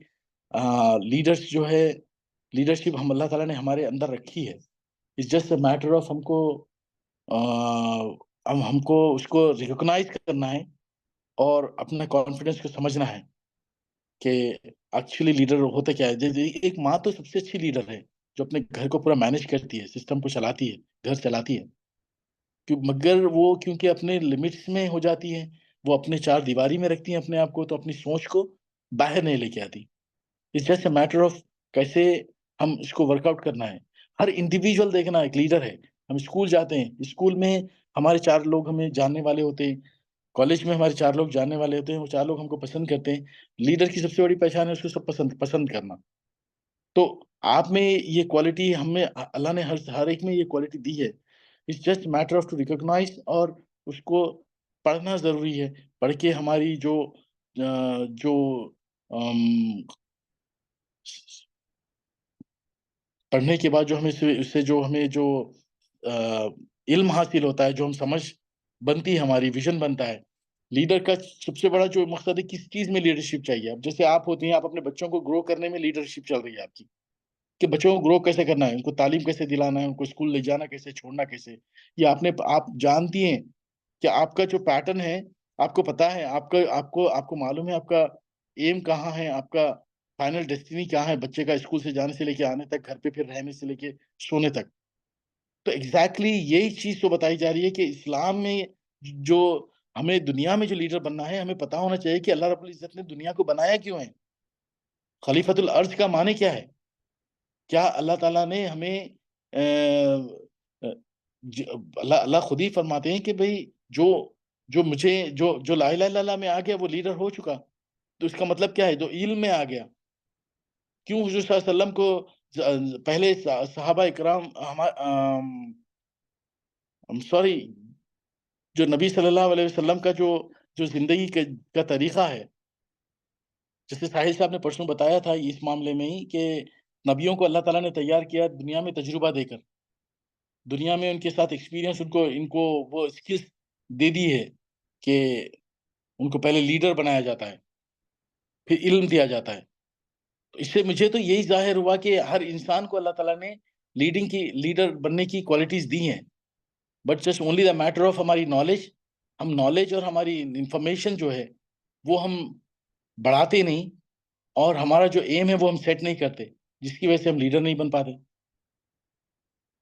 لیڈرس جو ہے، لیڈرشپ ہم اللہ تعالیٰ نے ہمارے اندر رکھی ہے. It's just a matter of ہم کو اس کو ریکگنائز کرنا ہے اور اپنا کانفیڈنس کو سمجھنا ہے کہ ایکچولی لیڈر ہوتا کیا ہے. ایک ماں تو سب سے اچھی لیڈر ہے، جو اپنے گھر کو پورا مینج کرتی ہے، سسٹم کو چلاتی ہے، گھر چلاتی ہے. مگر وہ کیونکہ اپنے لمٹس میں ہو جاتی ہے، وہ اپنے چار دیواری میں رکھتی ہیں اپنے آپ کو، تو اپنی سوچ کو باہر نہیں لے کے آتی. It's just a matter of کیسے ہم اس کو ورک آؤٹ کرنا ہے. ہر انڈیویجول دیکھنا ایک لیڈر ہے. ہم اسکول جاتے ہیں، اسکول میں ہمارے 4 لوگ ہمیں جاننے والے ہوتے ہیں، کالج میں ہمارے 4 لوگ جاننے والے ہوتے ہیں، وہ 4 لوگ ہم کو پسند کرتے ہیں. لیڈر کی سب سے بڑی پہچان ہے اس کو سب پسند کرنا. تو آپ میں یہ کوالٹی، ہمیں اللہ نے ہر ایک میں یہ کوالٹی دی ہے. It's just matter of to recognize, اور اس کو پڑھنا ضروری ہے. پڑھ کے ہماری جو پڑھنے کے بعد جو ہمیں اس سے جو ہمیں جو علم حاصل ہوتا ہے، جو ہم سمجھ بنتی ہے، ہماری ویژن بنتا ہے. لیڈر کا سب سے بڑا جو مقصد ہے، کس چیز میں لیڈرشپ چاہیے. اب جیسے آپ ہوتی ہیں، آپ اپنے بچوں کو گرو کرنے میں لیڈرشپ چل رہی ہے آپ کی، کہ بچوں کو گرو کیسے کرنا ہے، ان کو تعلیم کیسے دلانا ہے، ان کو اسکول لے جانا کیسے، چھوڑنا کیسے. یہ آپ جانتی ہیں کہ آپ کا جو پیٹرن ہے، آپ کو پتا ہے، آپ کو معلوم ہے آپ کا ایم کہاں ہے، آپ کا فائنل ڈیسٹینی کیا ہے، بچے کا اسکول سے جانے سے لے کے آنے تک، گھر پہ پھر رہنے سے لے کے سونے تک. تو ایگزیکٹلی یہی چیز تو بتائی جا رہی ہے کہ اسلام میں جو ہمیں دنیا میں جو لیڈر بننا ہے، ہمیں پتا ہونا چاہیے کہ اللہ رب العزت نے دنیا کو بنایا کیوں ہے، خلیفۃ الارض کا معنی کیا ہے. کیا اللہ تعالیٰ نے ہمیں اللہ خود ہی فرماتے ہیں کہ بھئی جو مجھے جو لا الہ الا اللہ میں آ گیا وہ لیڈر ہو چکا. تو اس کا مطلب کیا ہے؟ جو علم میں آ گیا. کیوں حضور صلی اللہ علیہ وسلم کو پہلے صحابہ اکرام سوری جو نبی صلی اللہ علیہ وسلم کا جو زندگی کا طریقہ ہے، جیسے ساحل صاحب نے پرسوں بتایا تھا اس معاملے میں ہی کہ نبیوں کو اللہ تعالیٰ نے تیار کیا دنیا میں تجربہ دے کر، دنیا میں ان کے ساتھ ایکسپیرینس ان کو وہ اسکلس دے دی ہے کہ ان کو پہلے لیڈر بنایا جاتا ہے، پھر علم دیا جاتا ہے. تو اس سے مجھے تو یہی ظاہر ہوا کہ ہر انسان کو اللہ تعالیٰ نے لیڈر بننے کی کوالٹیز دی ہیں، but just only the matter of ہماری نالج. ہم نالج اور ہماری انفارمیشن جو ہے وہ ہم بڑھاتے نہیں، اور ہمارا جو ایم ہے وہ ہم سیٹ نہیں کرتے، جس کی وجہ سے ہم لیڈر نہیں بن پاتے.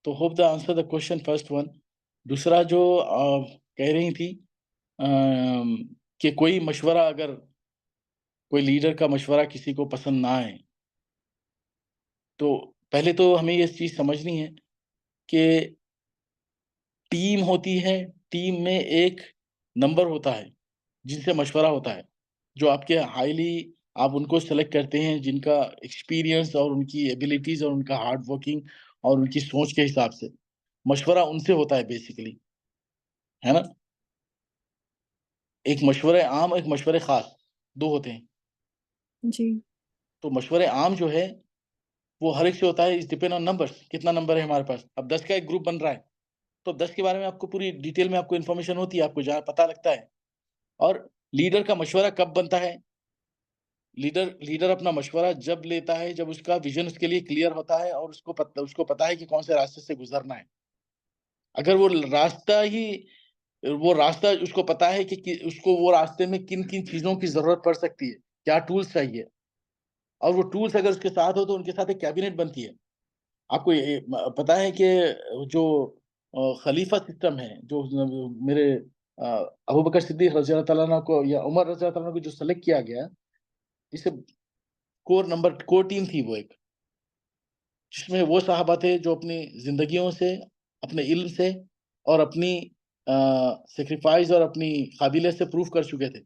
تو hope the answer the question first one. دوسرا جو کہہ رہی تھی کہ کوئی مشورہ، اگر کوئی لیڈر کا مشورہ کسی کو پسند نہ آئے، تو پہلے تو ہمیں یہ چیز سمجھنی ہے کہ ٹیم ہوتی ہے، ٹیم میں ایک نمبر ہوتا ہے جن سے مشورہ ہوتا ہے، جو آپ کے آپ ان کو سلیکٹ کرتے ہیں جن کا ایکسپیرینس اور ان کی ایبیلیٹیز اور ان کا ہارڈ ورکنگ اور ان کی سوچ کے حساب سے مشورہ ان سے ہوتا ہے بیسیکلی، ہے نا. ایک مشورہ عام، ایک مشورہ خاص، دو ہوتے ہیں. جی تو مشورہ عام جو ہے وہ ہر ایک سے ہوتا ہے، اس ڈیپینڈ آن نمبر، کتنا نمبر ہے ہمارے پاس. اب 10 کا ایک گروپ بن رہا ہے تو 10 کے بارے میں آپ کو پوری ڈیٹیل میں آپ کو انفارمیشن ہوتی ہے، آپ کو جہاں پتہ لگتا ہے. اور لیڈر کا مشورہ کب بنتا ہے؟ لیڈر اپنا مشورہ جب لیتا ہے جب اس کا ویژن اس کے لیے کلیئر ہوتا ہے اور اس کو پتا ہے کہ کون سے راستے سے گزرنا ہے. اگر وہ راستہ اس کو پتا ہے کہ اس کو وہ راستے میں کن کن چیزوں کی ضرورت پڑ سکتی ہے، کیا ٹولز چاہیے، اور وہ ٹولز اگر اس کے ساتھ ہو تو ان کے ساتھ ایک کیبنٹ بنتی ہے. آپ کو پتا ہے کہ جو خلیفہ سسٹم ہے، جو میرے ابوبکر صدیق رضی اللہ تعالیٰ عنہ کو یا عمر رضی اللہ تعالیٰ عنہ کو جو سلیکٹ کیا گیا، اسے کور ٹیم تھی وہ ایک، جس میں وہ صحابہ تھے جو اپنی زندگیوں سے، اپنے علم سے اور اپنی سیکریفائز اور اپنی قابلیت سے پروف کر چکے تھے.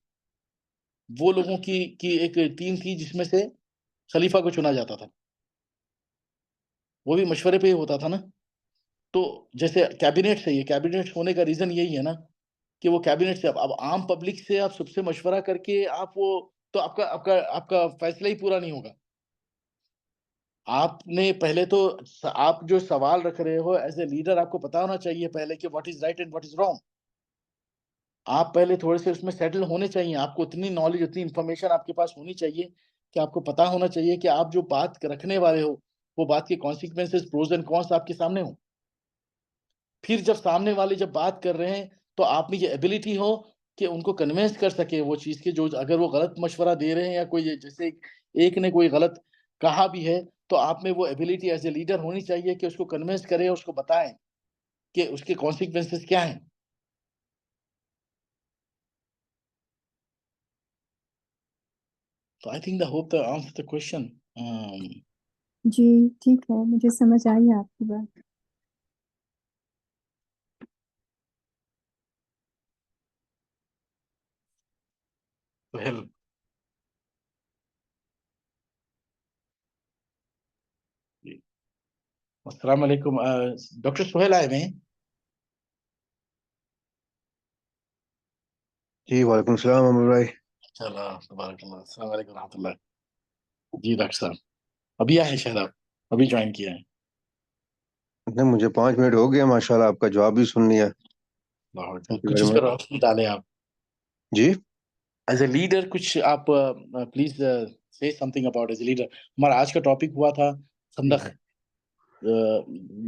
وہ لوگوں کی ایک ٹیم تھی جس میں سے خلیفہ کو چنا جاتا تھا. وہ بھی مشورے پہ ہی ہوتا تھا نا. تو جیسے کیبنٹ سے، یہ کیبنٹ ہونے کا ریزن یہی ہے نا کہ وہ کیبنٹ سے اب عام پبلک سے آپ سب سے مشورہ کر کے آپ کا فیصلہ ہی پورا نہیں ہوگا. آپ نے پہلے تو آپ جو سوال رکھ رہے ہو ایز اے لیڈر، آپ کو پتا ہونا چاہیے پہلے کہ what is right and what is wrong. آپ پہلے تھوڑے سے اس میں سیٹل ہونے چاہیے. آپ کو اتنی نالج، اتنی انفارمیشن آپ کے پاس ہونی چاہیے کہ آپ کو پتا ہونا چاہیے کہ آپ جو بات رکھنے والے ہو وہ بات کے کانسیکوینسز، پروز اینڈ کونس آپ کے سامنے ہوں. پھر جب سامنے والے جب بات کر رہے ہیں تو آپ میں یہ ایبیلٹی ہو کہ ان کو کنوینس کر سکے وہ چیز کے، جو اگر وہ غلط مشورہ دے رہے ہیں یا کوئی جیسے ایک نے کوئی غلط کہا بھی ہے تو آپ میں وہ ایبیلٹی ایز اے لیڈر ہونی چاہیے کہ اس کو کنوینس کرے اور اس کو بتائیں کہ اس کے کانسیکوینسز کیا ہیں. تو I think hope the answer the question. جی ٹھیک ہے، مجھے سمجھ آئی آپ کی بات. السلام علیکم. ڈاکٹر سہیل آئے ہیں؟ جی وعلیکم السلام عمر بھائی. چلو تبارک اللہ. السلام علیکم ورحمۃ اللہ. جی ڈاکٹر صاحب ابھی آئے شاید، آپ ابھی جوائن کیا ہے؟ نہیں، مجھے 5 منٹ ہو گیا ماشاء اللہ، آپ کا جواب بھی سن لیا. کچھ اس پر روشنی ڈالیں آپ. جی ایز اے لیڈر کچھ آپ پلیز سے some thing about as a leader. ہمارا آج کا ٹاپک ہوا تھا خندق،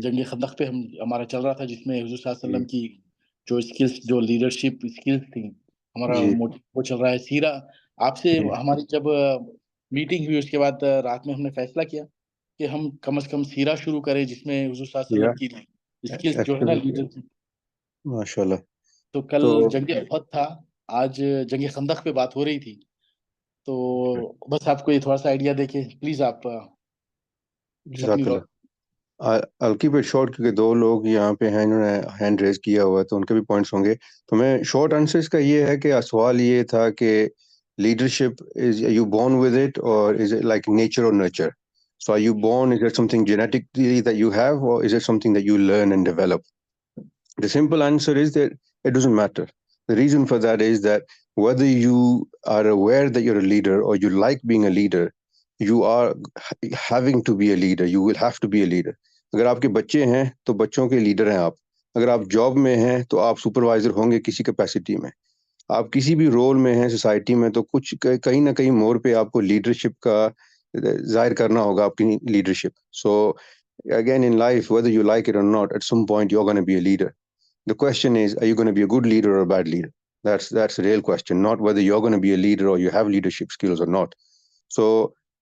جنگ خندق پہ ہمارا چل رہا تھا، جس میں حضور صلی اللہ علیہ وسلم کی جو اسکلس، جو لیڈرشپ اسکلس تھیں، ہمارا جی وہ چل رہا ہے سیرہ. آپ سے ہماری جب میٹنگ ہوئی اس کے بعد رات میں ہم نے فیصلہ کیا کہ ہم کم از کم سیرہ شروع کریں جس میں حضور صلی اللہ علیہ وسلم کی اسکلس جو ہے نا لیڈر کی. ماشاء اللہ. تو کل جنگ احد تھا، آج جنگ خندق پہ بات ہو رہی تھی، تو بس آپ کو یہ تھوڑا سا آئیڈیا دے کے پلیز آپ. جزاک اللہ. I'll keep it short کیونکہ دو لوگ یہاں پہ ہیں انہوں نے ہینڈ ریز کیا ہوا ہے تو ان کے بھی پوائنٹس ہوں گے. تو میں شارٹ آنسر اس کا یہ ہے کہ سوال یہ تھا کہ leadership is you born with it اور از اٹ لائک نیچر اور nurture. So are you born, is it something genetically that you have, or is it something that you learn and develop? The simple answer is that it doesn't matter. The reason for that is that whether you are aware that you're a leader or you like being a leader, you are having to be a leader. You will have to be a leader. اگر آپ کے بچے ہیں تو بچوں کے leader ہیں آپ. اگر آپ جاب میں ہیں تو آپ سپروائزر ہوں گے کسی کیپیسٹی میں. آپ کسی بھی رول میں ہیں سوسائٹی میں تو کچھ کہیں نہ کہیں موڑ پہ آپ کو لیڈرشپ کا ظاہر کرنا ہوگا آپ کی leadership. So again in life whether you like it or not, at some point you're going to be a leader. The question is, are you going to be a good leader or a bad leader? That's the real question, not whether you're going to be a leader or you have leadership skills or not. So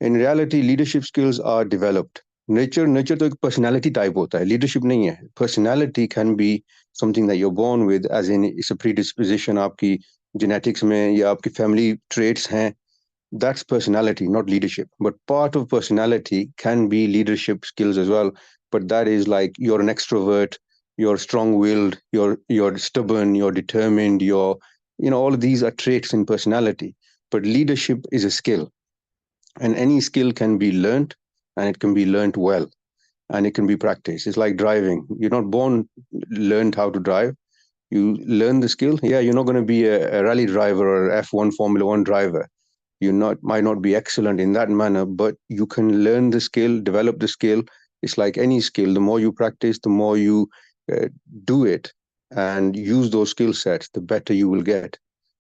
in reality leadership skills are developed. Nature تو ایک personality type ہوتا ہے, leadership نہیں ہے. Personality can be something that you're born with, as in it's a predisposition آپ کی genetics میں یا آپ کی family traits ہیں. That's personality, not leadership. But part of personality can be leadership skills as well. But that is like you're an extrovert, you're strong-willed, you're stubborn, you're determined, all of these are traits in personality. But leadership is a skill, and any skill can be learned, and it can be learned well, and it can be practiced. It's like driving. You're not born learned how to drive. You learn the skill. Yeah, you're not going to be a rally driver or F1 Formula 1 driver. You might not be excellent in that manner, but you can learn the skill, develop the skill. It's like any skill. The more you practice, the more you do it and use those skill sets, the better you will get.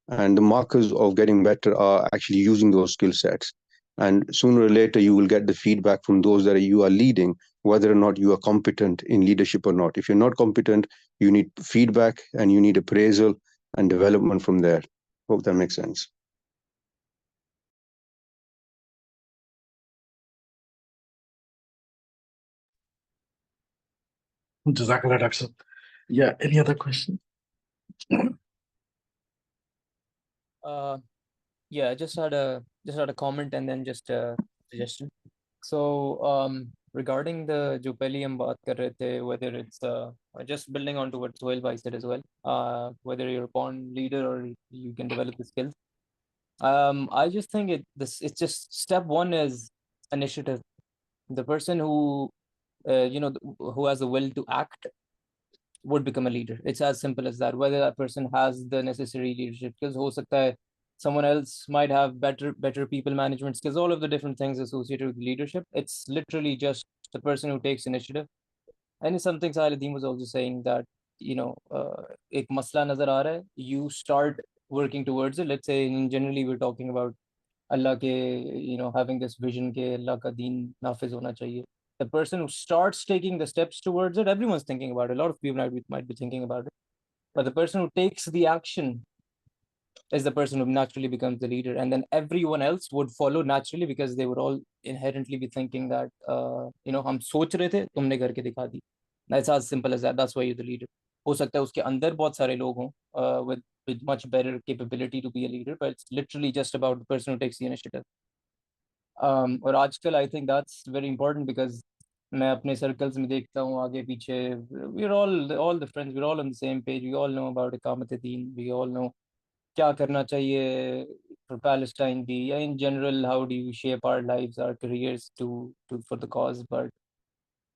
And the markers of getting better are actually using those skill sets. And sooner or later, you will get the feedback from those that you are leading, whether or not you are competent in leadership or not. If you're not competent, you need feedback and you need appraisal and development from there. Hope that makes sense. Jazakallah, Dr. Yeah, any other question? Yeah, I just had a comment and then just a suggestion. So regarding the jo pehli hum baat kar rahe the, whether it's just building on to what Sohail bhai said as well, whether you're a born leader or you can develop the skills. I just think it's just step one is initiative. The person who who has the will to act would become a leader. It's as simple as that. Whether that person has the necessary leadership skills, ho sakta hai someone else might have better people management skills, all of the different things associated with leadership. It's literally just the person who takes initiative. And it's something Sailuddin was also saying that, ek masla nazar aa raha hai, you start working towards it. Let's say generally we're talking about Allah ke, having this vision ke Allah ka deen nafiz hona chahiye. The person who starts taking the steps towards it, everyone's thinking about it. A lot of people might be thinking about it. But the person who takes the action is the person who naturally becomes the leader. And then everyone else would follow naturally because they would all inherently be thinking that, hum soch rahe the, tumne karke dikha di. That's as simple as that. That's why you're the leader. Ho sakta hai uske andar bahut sare log hon with much better capability to be a leader, but it's literally just about the person who takes the initiative. اور آج کل I think that's very important because میں اپنے circles میں دیکھتا ہوں آگے پیچھے we're all the friends, we're all on the same page, we all know about اقامت دین, we all know کیا کرنا چاہیے for Palestine بھی, یا in general how do you shape our lives, our careers for the cause, but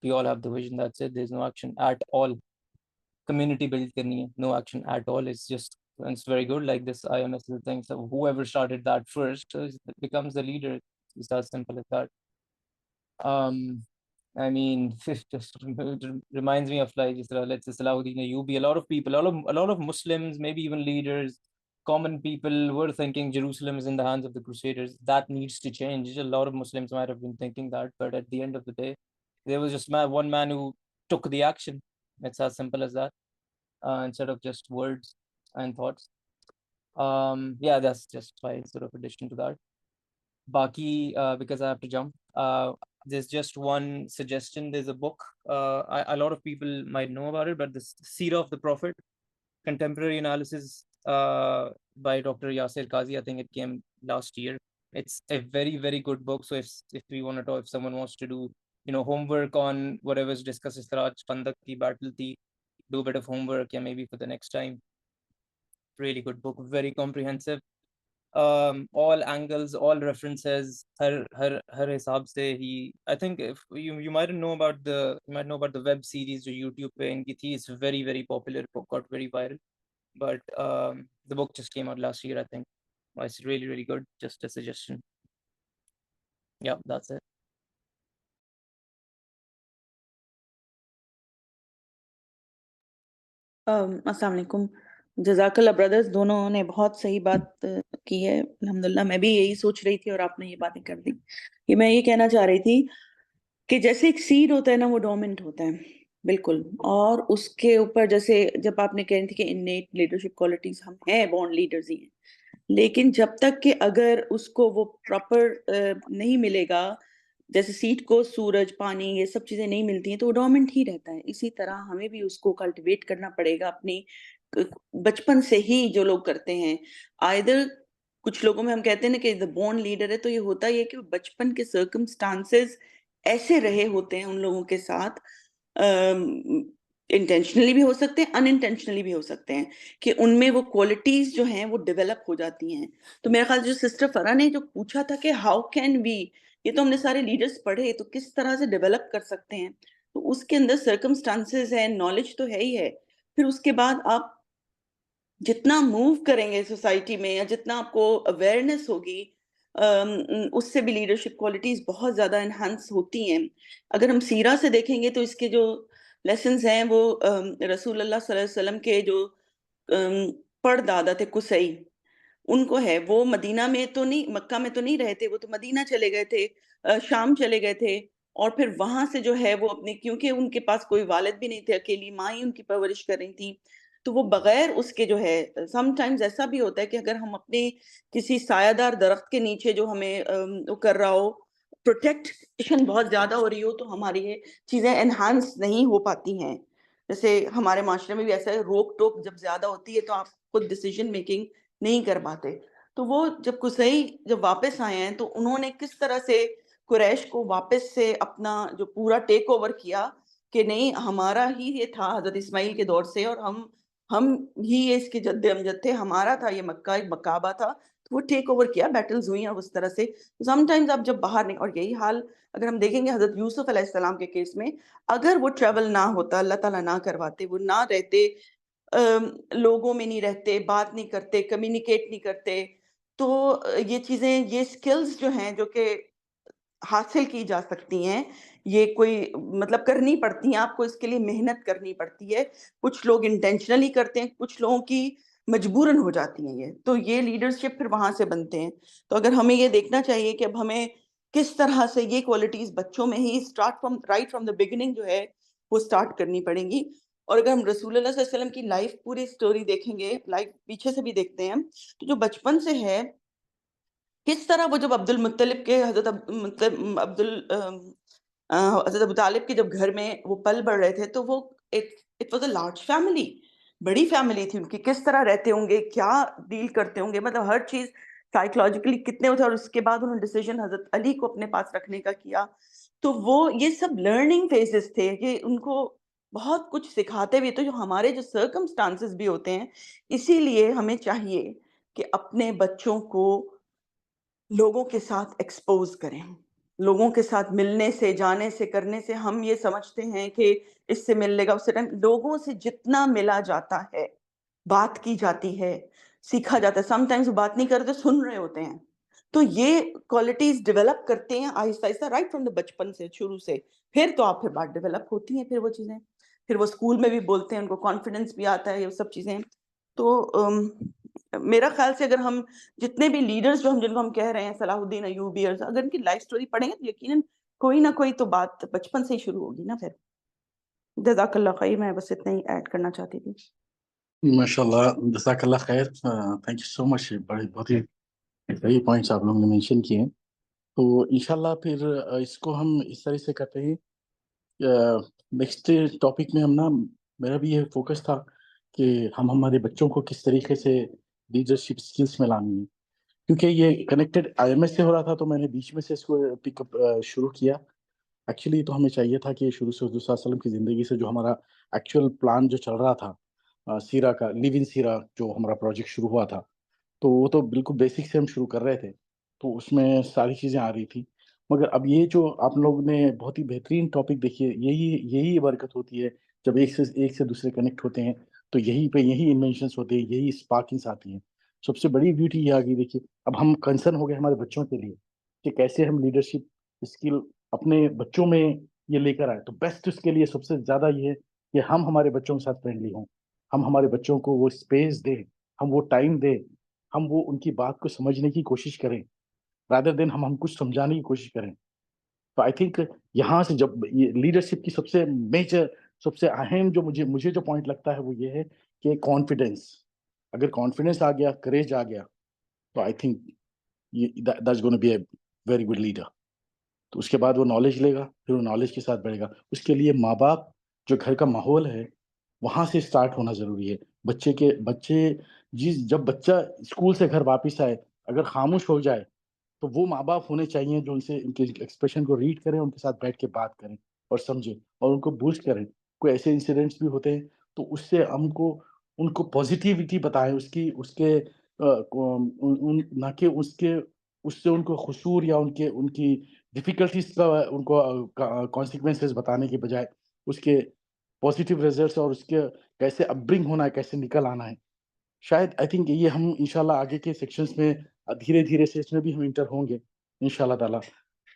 we all have the vision, that's it, there's no action at all. Community build کرنی ہے, no action at all. It's very good like this IMS thing, so whoever started that first becomes the leader. It's as simple as that. I mean, it just reminds me of like let's say Salahuddin Ayyubi. A lot of people, a lot of Muslims, maybe even leaders, common people were thinking Jerusalem is in the hands of the Crusaders. That needs to change. A lot of Muslims might have been thinking that, but at the end of the day, there was just one man who took the action. It's as simple as that, instead of just words and thoughts. Yeah, that's just my sort of addition to that. Baki, because I have to jump, there's just one suggestion. There's a book, a lot of people might know about it, but the Seerah of the Prophet, contemporary analysis by Dr. Yasir Qazi. I think it came last year. It's a very, very good book. So if we want to talk, if someone wants to do homework on whatever's discussed. اس طرح خندق کی battle تھی, do a bit of homework, yeah, maybe for the next time. Really good book, very comprehensive. All angles, all references, her حساب سے he, I think if you might know about the web series جو YouTube پہ ان کی تھی. It's very very popular, got very viral, but the book just came out last year, I think. It's really really good, just a suggestion. Yeah, that's it. السلام علیکم. جزاک اللہ brothers, دونوں نے بہت صحیح بات کی ہے الحمدللہ. میں بھی یہی سوچ رہی تھی اور آپ نے یہ باتیں کر دی. میں یہ کہنا چاہ رہی تھی کہ جیسے ایک سیڈ ہوتا ہے نا، وہ ڈومنٹ ہوتا ہے بالکل، اور اس کے اوپر جیسے جب آپ نے کہہ رہی تھی کہ انیٹ لیڈرشپ کوالٹیز ہم ہیں، بورن لیڈرز ہی ہیں، لیکن جب تک کہ اگر اس کو وہ پراپر نہیں ملے گا، جیسے سیڈ کو سورج، پانی، یہ سب چیزیں نہیں ملتی ہیں تو وہ ڈورمنٹ ہی رہتا ہے. اسی طرح ہمیں بھی اس کو کلٹیویٹ کرنا پڑے گا اپنی بچپن سے ہی. جو لوگ کرتے ہیں آئدر کچھ لوگوں میں ہم کہتے ہیں نا کہ دا بورن لیڈر ہے، تو یہ ہوتا یہ کہ بچپن کے سرکمسٹانسز ایسے رہے ہوتے ہیں ان لوگوں کے ساتھ، انٹینشنلی بھی ہو سکتے ہیں، ان انٹینشنلی بھی ہو سکتے ہیں، کہ ان میں وہ کوالٹیز جو ہیں وہ ڈیولپ ہو جاتی ہیں. تو میرا خیال جو سسٹر فرا نے جو پوچھا تھا کہ ہاؤ کین وی، یہ تو ہم نے سارے لیڈرز پڑھے، تو کس طرح سے ڈیولپ کر سکتے ہیں؟ تو اس کے اندر سرکمسٹانسز ہے، نالج تو ہے ہی ہے. پھر اس کے بعد آپ جتنا موو کریں گے سوسائٹی میں، یا جتنا آپ کو اویئرنیس ہوگی، اس سے بھی لیڈرشپ کوالٹیز بہت زیادہ انہانس ہوتی ہیں. اگر ہم سیرہ سے دیکھیں گے تو اس کے جو لیسنز ہیں وہ رسول اللہ صلی اللہ علیہ وسلم کے جو پڑ دادا تھے قصی، ان کو ہے. وہ مدینہ میں تو نہیں، مکہ میں تو نہیں رہے تھے، وہ تو مدینہ چلے گئے تھے، شام چلے گئے تھے، اور پھر وہاں سے جو ہے وہ اپنے، کیونکہ ان کے پاس کوئی والد بھی نہیں تھے، اکیلی ماں ہی ان کی پرورش کر رہی تھی، تو وہ بغیر اس کے جو ہے، سم ٹائمز ایسا بھی ہوتا ہے کہ اگر ہم اپنے کسی سایہ دار درخت کے نیچے جو ہمیں وہ کر رہا ہو، پروٹیکشن بہت زیادہ ہو رہی ہو، تو ہماری یہ چیزیں انہانس نہیں ہو پاتی ہیں. جیسے ہمارے معاشرے میں بھی ایسا ہے، روک ٹوک جب زیادہ ہوتی ہے تو آپ خود ڈیسیجن میکنگ نہیں کر پاتے. تو وہ جب قصی جب واپس آئے ہیں تو انہوں نے کس طرح سے قریش کو واپس سے اپنا جو پورا ٹیک اوور کیا، کہ نہیں ہمارا ہی یہ تھا حضرت اسماعیل کے دور سے، اور ہم ہی اس کے جد امجد تھے، ہمارا تھا یہ مکہ، ایک مکابہ تھا، تو وہ ٹیک اوور کیا، بیٹلز ہوئی، اور اس طرح سے سم ٹائمز آپ جب باہر نہیں. اور یہی حال اگر ہم دیکھیں گے حضرت یوسف علیہ السلام کے کیس میں، اگر وہ ٹریول نہ ہوتا، اللہ تعالیٰ نہ کرواتے، وہ نہ رہتے، لوگوں میں نہیں رہتے، بات نہیں کرتے، کمیونیکیٹ نہیں کرتے، تو یہ چیزیں، یہ سکلز جو ہیں جو کہ حاصل کی جا سکتی ہیں، یہ کوئی مطلب کرنی پڑتی ہیں، آپ کو اس کے لیے محنت کرنی پڑتی ہے. کچھ لوگ انٹینشنلی کرتے ہیں، کچھ لوگوں کی مجبوراً ہو جاتی ہیں تو یہ لیڈرشپ پھر وہاں سے بنتے ہیں. تو اگر ہمیں یہ دیکھنا چاہیے کہ اب ہمیں کس طرح سے یہ کوالٹیز بچوں میں ہی رائٹ فرام دا بگننگ جو ہے وہ اسٹارٹ کرنی پڑیں گی. اور اگر ہم رسول اللہ صلی اللہ علیہ وسلم کی لائف پوری سٹوری دیکھیں گے، لائف پیچھے سے بھی دیکھتے ہیں، تو جو بچپن سے ہے، کس طرح وہ جب عبد المطلب کے حضرت حضرت ابو طالب کے جب گھر میں وہ پل بڑھ رہے تھے، تو وہ it was a large family, بڑی فیملی تھی ان کی. کس طرح رہتے ہوں گے، کیا ڈیل کرتے ہوں گے، مطلب ہر چیز سائیکولوجیکلی کتنے ہوتے. اور اس کے بعد انہوں نے ڈیسیجن حضرت علی کو اپنے پاس رکھنے کا کیا. تو وہ یہ سب لرننگ فیزز تھے کہ ان کو بہت کچھ سکھاتے ہوئے. تو جو ہمارے جو سرکمسٹانسز بھی ہوتے ہیں، اسی لیے ہمیں چاہیے کہ اپنے بچوں کو لوگوں کے ساتھ ایکسپوز کریں. لوگوں کے ساتھ ملنے سے، جانے سے، کرنے سے ہم یہ سمجھتے ہیں کہ اس سے مل لے گا، اس سے لوگوں سے جتنا ملا جاتا ہے، بات کی جاتی ہے، سیکھا جاتا ہے. سم ٹائمز وہ بات نہیں کرتے، سن رہے ہوتے ہیں. تو یہ کوالٹیز ڈیولپ کرتے ہیں آہستہ آہستہ، رائٹ فرام دا بچپن سے، شروع سے. پھر تو آپ پھر بات ڈیولپ ہوتی ہیں، پھر وہ چیزیں، پھر وہ اسکول میں بھی بولتے ہیں، ان کو کانفیڈنس بھی آتا ہے، یہ سب چیزیں. تو میرا خیال سے اگر ہم جتنے بھی لیڈرز جو جن کو ہم کہہ رہے ہیں، صلاح الدین ایوبی، اگر ان کی لائف سٹوری پڑھیں گے تو یقیناً کوئی نہ کوئی تو بات بچپن سے ہی شروع ہوگی نا. پھر جزاک اللہ خیر، میں بس اتنا ہی ایڈ کرنا چاہتی تھی. ماشاء اللہ، جزاک اللہ خیر، تھینک یو سو مچ. بہت ہی صحیح پوائنٹس آپ لوگوں نے مینشن کیے ہیں. تو انشاءاللہ پھر اس کو ہم اس طرح سے کرتے ہیں. نیکسٹ ٹاپک میں ہم نا، میرا بھی یہ فوکس تھا کہ ہم ہمارے بچوں کو کس طریقے سے لیڈرشپ اسکلس میں لانی ہے، کیونکہ یہ کنیکٹڈ IMS سے ہو رہا تھا، تو میں نے بیچ میں سے اس کو پک اپ شروع کیا. ایکچولی تو ہمیں چاہیے تھا کہ شروع سے حضور صلی اللہ علیہ وسلم کی زندگی سے جو ہمارا ایکچوئل پلان جو چل رہا تھا سیرہ کا، لیو ان سیرہ جو ہمارا پروجیکٹ شروع ہوا تھا، تو وہ تو بالکل بیسک سے ہم شروع کر رہے تھے، تو اس میں ساری چیزیں آ رہی تھی. مگر اب یہ جو آپ لوگ نے بہت ہی بہترین ٹاپک دیکھی ہے، یہی برکت ہوتی ہے جب ایک سے دوسرے کنیکٹ ہوتے ہیں، تو یہی انوینشنس ہوتے ہیں، یہی اسپارکنگس آتی ہیں. سب سے بڑی بیوٹی یہ آ گئی. دیکھیے اب ہم کنسرن ہو گئے ہمارے بچوں کے لیے کہ کیسے ہم لیڈرشپ اسکل اپنے بچوں میں یہ لے کر آئے. تو بیسٹ اس کے لیے سب سے زیادہ یہ ہے کہ ہم ہمارے بچوں کے ساتھ فرینڈلی ہوں، ہم ہمارے بچوں کو وہ اسپیس دیں، ہم وہ ٹائم دیں، ہم وہ ان کی بات کو سمجھنے کی کوشش کریں رادر دین ہم کچھ سمجھانے کی کوشش کریں. تو آئی تھنک یہاں سے جب یہ لیڈرشپ کی سب سے میجر، سب سے اہم جو مجھے جو پوائنٹ لگتا ہے وہ یہ ہے کہ کانفیڈینس. اگر کانفیڈینس آ گیا، کریج آ گیا، تو I think that's gonna be a very good leader. تو اس کے بعد وہ نالج لے گا، پھر وہ نالج کے ساتھ بڑھے گا. اس کے لیے ماں باپ جو گھر کا ماحول ہے وہاں سے اسٹارٹ ہونا ضروری ہے. جب بچہ اسکول سے گھر واپس آئے اگر خاموش ہو جائے تو وہ ماں باپ ہونے چاہیے جو ان کے ایکسپریشن کو ریڈ کریں، ان کے ساتھ بیٹھ کے بات کریں اور سمجھیں اور ان کو بوسٹ کریں. کوئی ایسے انسیڈنٹس بھی ہوتے ہیں تو اس سے ان کو پازیٹیوٹی بتائیں، نہ کہ اس سے ان کو قصور یا ان کی ڈیفیکلٹیز کا ان کو کانسیکوینسز بتانے کے بجائے اس کے پازیٹیو ریزلٹس اور اس کے کیسے اپ برنگ ہونا ہے، کیسے نکل آنا ہے. شاید آئی تھنک یہ ہم انشاءاللہ آگے کے سیکشنز میں دھیرے دھیرے سے اس میں بھی ہم انٹر ہوں گے انشاءاللہ تعالیٰ.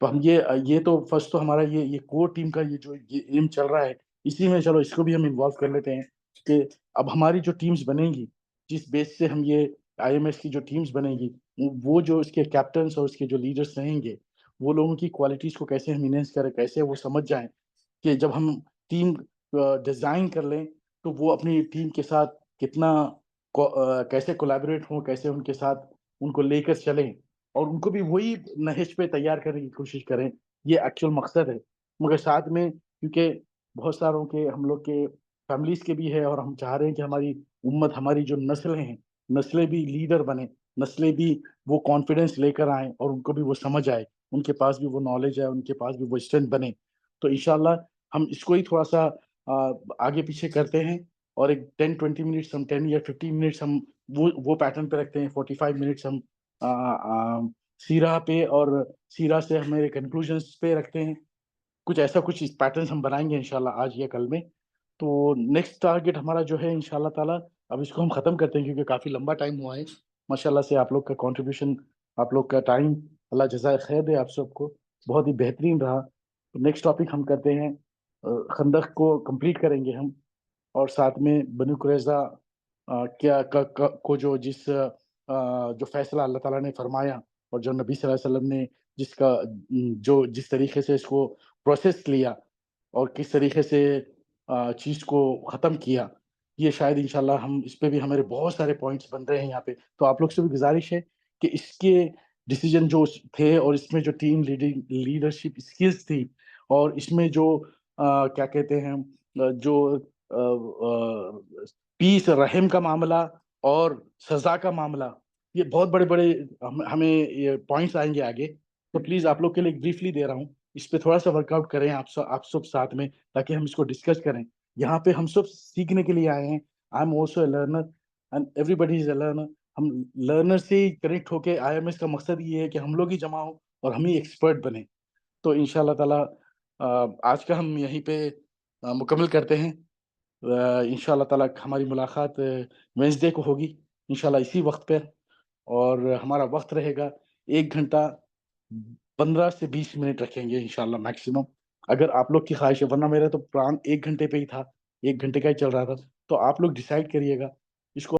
تو ہم یہ تو فرسٹ تو ہمارا یہ کور ٹیم کا یہ ایم چل رہا ہے، اسی میں چلو اس کو بھی ہم انوالو کر لیتے ہیں کہ اب ہماری جو ٹیمز بنیں گی، جس بیس سے ہم یہ آئی ایم ایس کی جو ٹیمز بنیں گی، وہ جو اس کے کیپٹنس اور اس کے جو لیڈرز رہیں گے، وہ لوگوں کی کوالٹیز کو کیسے ہم انہینس کریں، کیسے وہ سمجھ جائیں کہ جب ہم ٹیم ڈیزائن کر لیں تو وہ اپنی ٹیم کے ساتھ کتنا کیسے کولیبریٹ ہوں، کیسے ان کے ساتھ ان کو لے کر چلیں اور ان کو بھی وہی نہج پہ تیار کرنے کی کوشش کریں. یہ ایکچوئل مقصد ہے. مگر ساتھ میں کیونکہ بہت ساروں کے ہم لوگ کے فیملیز کے بھی ہے اور ہم چاہ رہے ہیں کہ ہماری امت، ہماری جو نسلیں بھی لیڈر بنیں، نسلیں بھی وہ کانفیڈنس لے کر آئیں اور ان کو بھی وہ سمجھ آئے، ان کے پاس بھی وہ نالج ہے، ان کے پاس بھی وہ اسٹرینتھ بنے. تو انشاءاللہ ہم اس کو ہی تھوڑا سا آگے پیچھے کرتے ہیں اور ایک 10-20 منٹس ہم 10 یا 15 منٹس ہم وہ پیٹرن پہ رکھتے ہیں. 45 منٹس ہم سیرہ پہ اور سیرہ سے ہم میرے کنکلوژنس پہ رکھتے ہیں. کچھ پیٹرنس ہم بنائیں گے انشاءاللہ آج یا کل میں. تو نیکسٹ ٹارگیٹ ہمارا جو ہے انشاءاللہ تعالیٰ، اب اس کو ہم ختم کرتے ہیں کیونکہ کافی لمبا ٹائم ہوا ہے. ماشاءاللہ سے آپ لوگ کا کنٹریبیوشن، آپ لوگ کا ٹائم، اللہ جزائے خیر دے آپ سب کو، بہت ہی بہترین رہا. نیکسٹ ٹاپک ہم کرتے ہیں خندق کو کمپلیٹ کریں گے ہم، اور ساتھ میں بنو قریظہ کو جو فیصلہ اللہ تعالیٰ نے فرمایا اور جو نبی صلی اللہ علیہ وسلم نے جس طریقے سے اس کو پروسیس لیا اور کس طریقے سے چیز کو ختم کیا، یہ شاید انشاءاللہ ہم اس پہ بھی ہمارے بہت سارے پوائنٹس بن رہے ہیں یہاں پہ. تو آپ لوگ سے بھی گزارش ہے کہ اس کے ڈیسیجن جو تھے اور اس میں جو ٹیم لیڈرشپ اسکلز تھی اور اس میں جو کیا کہتے ہیں جو پیس رحم کا معاملہ اور سزا کا معاملہ، یہ بہت بڑے ہمیں یہ پوائنٹس آئیں گے آگے. تو پلیز آپ لوگ کے لیے بریفلی دے رہا ہوں، اس پہ تھوڑا سا ورک آؤٹ کریں آپ سب ساتھ میں، تاکہ ہم اس کو ڈسکس کریں. یہاں پہ ہم سب سیکھنے کے لیے آئے ہیں. I am also a learner and everybody is a learner. ہم لرنر سے ہی کنیکٹ ہو کے آئی ایم ایس کا مقصد یہ ہے کہ ہم لوگ ہی جمع ہوں اور ہم ہی ایکسپرٹ بنیں. تو انشاءاللہ تعالیٰ آج کا ہم یہیں پہ مکمل کرتے ہیں. انشاءاللہ تعالیٰ ہماری ملاقات وینسڈے کو ہوگی انشاءاللہ اسی وقت پر، اور ہمارا وقت رہے گا 1 گھنٹہ 15 سے 20 منٹ رکھیں گے انشاءاللہ میکسیمم، اگر آپ لوگ کی خواہش ہے. ورنہ میرا تو پلان 1 گھنٹے پہ ہی تھا، 1 گھنٹے کا ہی چل رہا تھا. تو آپ لوگ ڈیسائیڈ کریے گا اس کو.